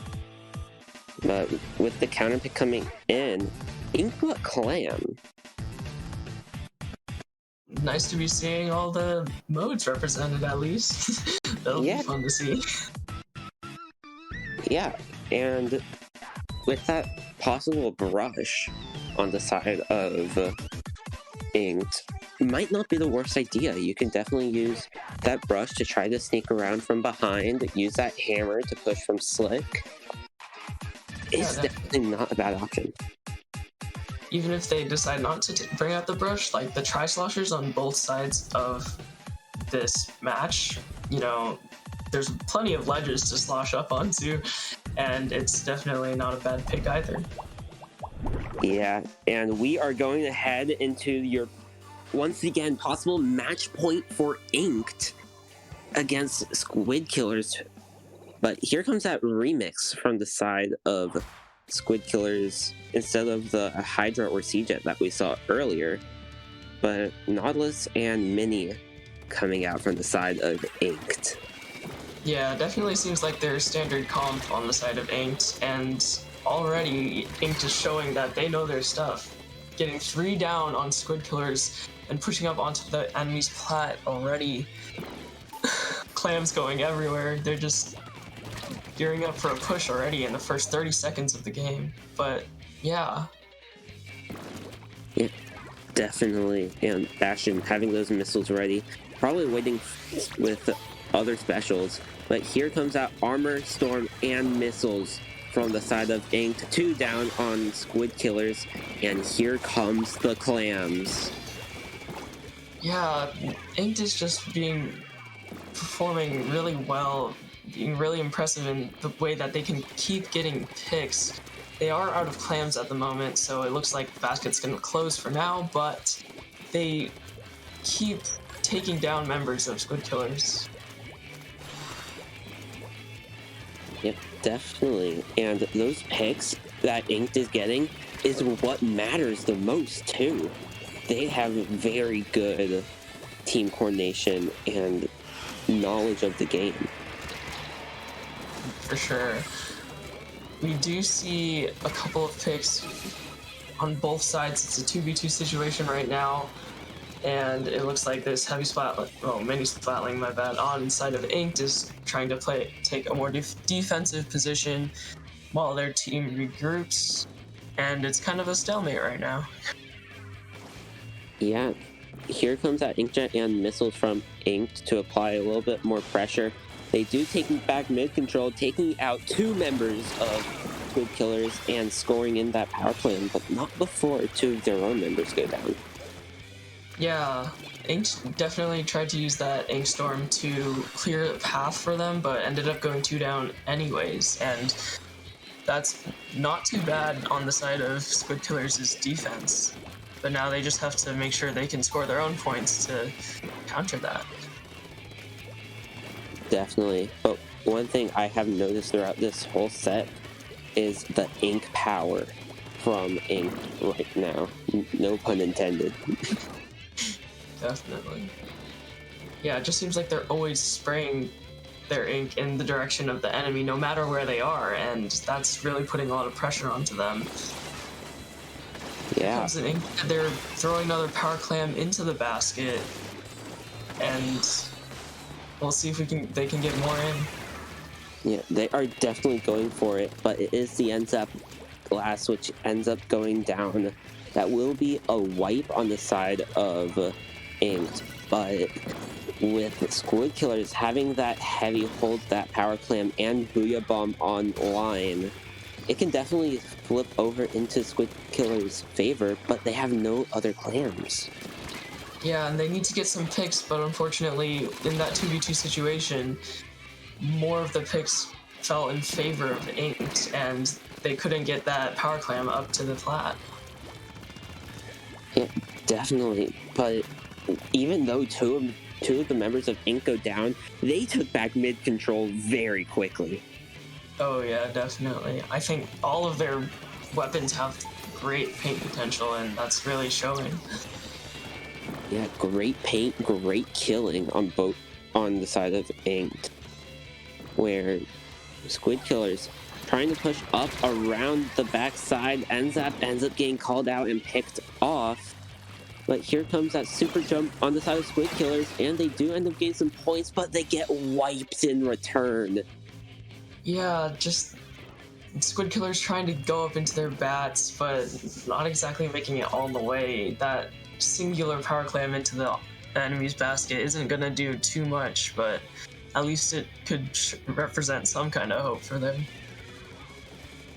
But with the counter pick coming in, Inkbot Clam. Nice to be seeing all the modes represented at least. That'll be fun to see. Yeah, and with that possible brush on the side of Inked, might not be the worst idea. You can definitely use that brush to try to sneak around from behind, use that hammer to push from Slick. It's definitely not a bad option. Even if they decide not to bring out the brush, like the Tri-Sloshers on both sides of this match, you know, there's plenty of ledges to slosh up onto, and it's definitely not a bad pick either. Yeah, and we are going to head into your, once again, possible match point for Inked against Squid Killers. But here comes that remix from the side of Squid Killers instead of the Hydra or Sea-Jet that we saw earlier. But Nautilus and Mini coming out from the side of Inked. Yeah, definitely seems like their standard comp on the side of Inked, and already Inked is showing that they know their stuff. Getting 3 down on Squid Killers and pushing up onto the enemy's plat already. Clams going everywhere. They're just gearing up for a push already in the first 30 seconds of the game. But yeah. Yeah, definitely. And Bastion having those missiles ready. Probably waiting with other specials. But here comes out Armor, Storm, and Missiles from the side of Inked. 2 down on Squid Killers. And here comes the Clams. Yeah, Inked is just performing really well, being really impressive in the way that they can keep getting picks. They are out of clams at the moment, so it looks like the basket's going to close for now, but they keep taking down members of Squid Killers. Yep, definitely. And those picks that Inked is getting is what matters the most, too. They have very good team coordination and knowledge of the game. For sure. We do see a couple of picks on both sides. It's a 2v2 situation right now, and it looks like this heavy mini splatling, my bad, on side of Inked is trying to take a more defensive position while their team regroups, and it's kind of a stalemate right now. Yeah, here comes that Inkjet and Missiles from Inked to apply a little bit more pressure. They do take back mid-control, taking out 2 members of Squid Killers and scoring in that power plant, but not before 2 of their own members go down. Yeah, Inked definitely tried to use that Ink Storm to clear a path for them, but ended up going 2 down anyways, and that's not too bad on the side of Squid Killers' defense. But now they just have to make sure they can score their own points to counter that. Definitely. But one thing I have noticed throughout this whole set is the ink power from Ink right now. No pun intended. Definitely. Yeah, it just seems like they're always spraying their ink in the direction of the enemy, no matter where they are, and that's really putting a lot of pressure onto them. Here comes an ink. They're throwing another power clam into the basket, and we'll see if they can get more in. Yeah, they are definitely going for it, but it is the NZAP glass which ends up going down. That will be a wipe on the side of Inked, but with Squid Killers having that heavy hold, that power clam, and Booyah Bomb online, it can definitely flip over into Squid Killers' favor, but they have no other clams. Yeah, and they need to get some picks, but unfortunately, in that 2v2 situation, more of the picks fell in favor of Inked, and they couldn't get that power clam up to the plat. Yeah, definitely. But even though two of the members of Ink go down, they took back mid control very quickly. Oh yeah, definitely. I think all of their weapons have great paint potential, and that's really showing. Yeah, great paint, great killing on the side of Inked, where Squid Killers trying to push up around the backside. NZAP ends up getting called out and picked off. But here comes that super jump on the side of Squid Killers, and they do end up getting some points, but they get wiped in return. Yeah, just Squid Killers trying to go up into their bats, but not exactly making it all the way. That singular power clam into the enemy's basket isn't gonna do too much, but at least it could represent some kind of hope for them.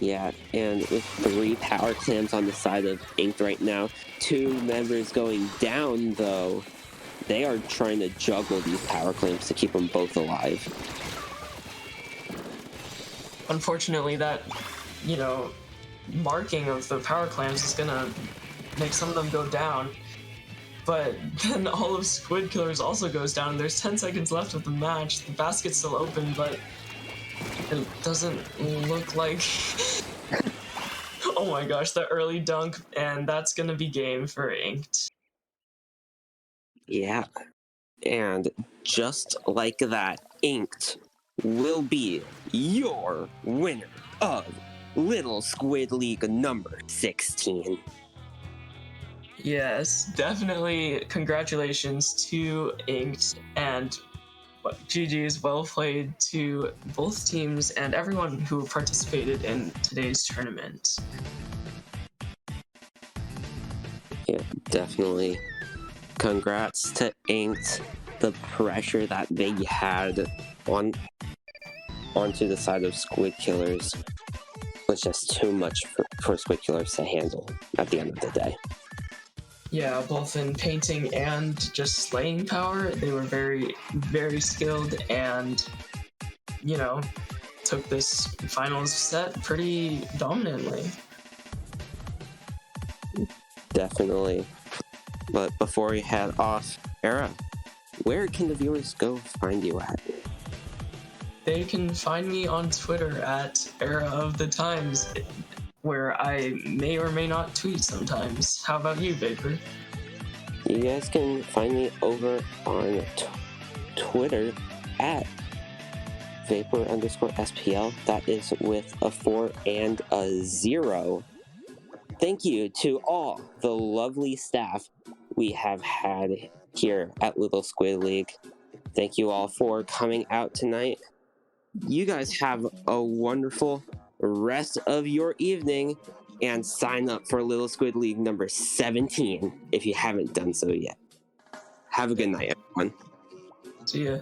Yeah, and with 3 power clams on the side of Inked right now, 2 members going down, though, they are trying to juggle these power clams to keep them both alive. Unfortunately, that, marking of the power clams is gonna make some of them go down. But then all of Squid Killers also goes down, and there's 10 seconds left of the match. The basket's still open, but it doesn't look like... Oh my gosh, the early dunk, and that's gonna be game for Inked. Yeah, and just like that, Inked will be your winner of Little Squid League number 16. Yes, definitely congratulations to Inked, and GG's well played to both teams and everyone who participated in today's tournament. Yeah, definitely. Congrats to Inked. The pressure that they had onto the side of Squid Killers was just too much for Squid Killers to handle at the end of the day. Yeah, both in painting and just slaying power, they were very, very skilled and, took this finals set pretty dominantly. Definitely. But before we head off, Era, where can the viewers go find you at? They can find me on Twitter at Era of the Times, where I may or may not tweet sometimes. How about you, Vapor? You guys can find me over on Twitter at Vapor_SPL. That is with a 4 and a 0. Thank you to all the lovely staff we have had here at Little Squid League. Thank you all for coming out tonight. You guys have a wonderful rest of your evening, and sign up for Little Squid League number 17 if you haven't done so yet. Have a good night, everyone. See ya.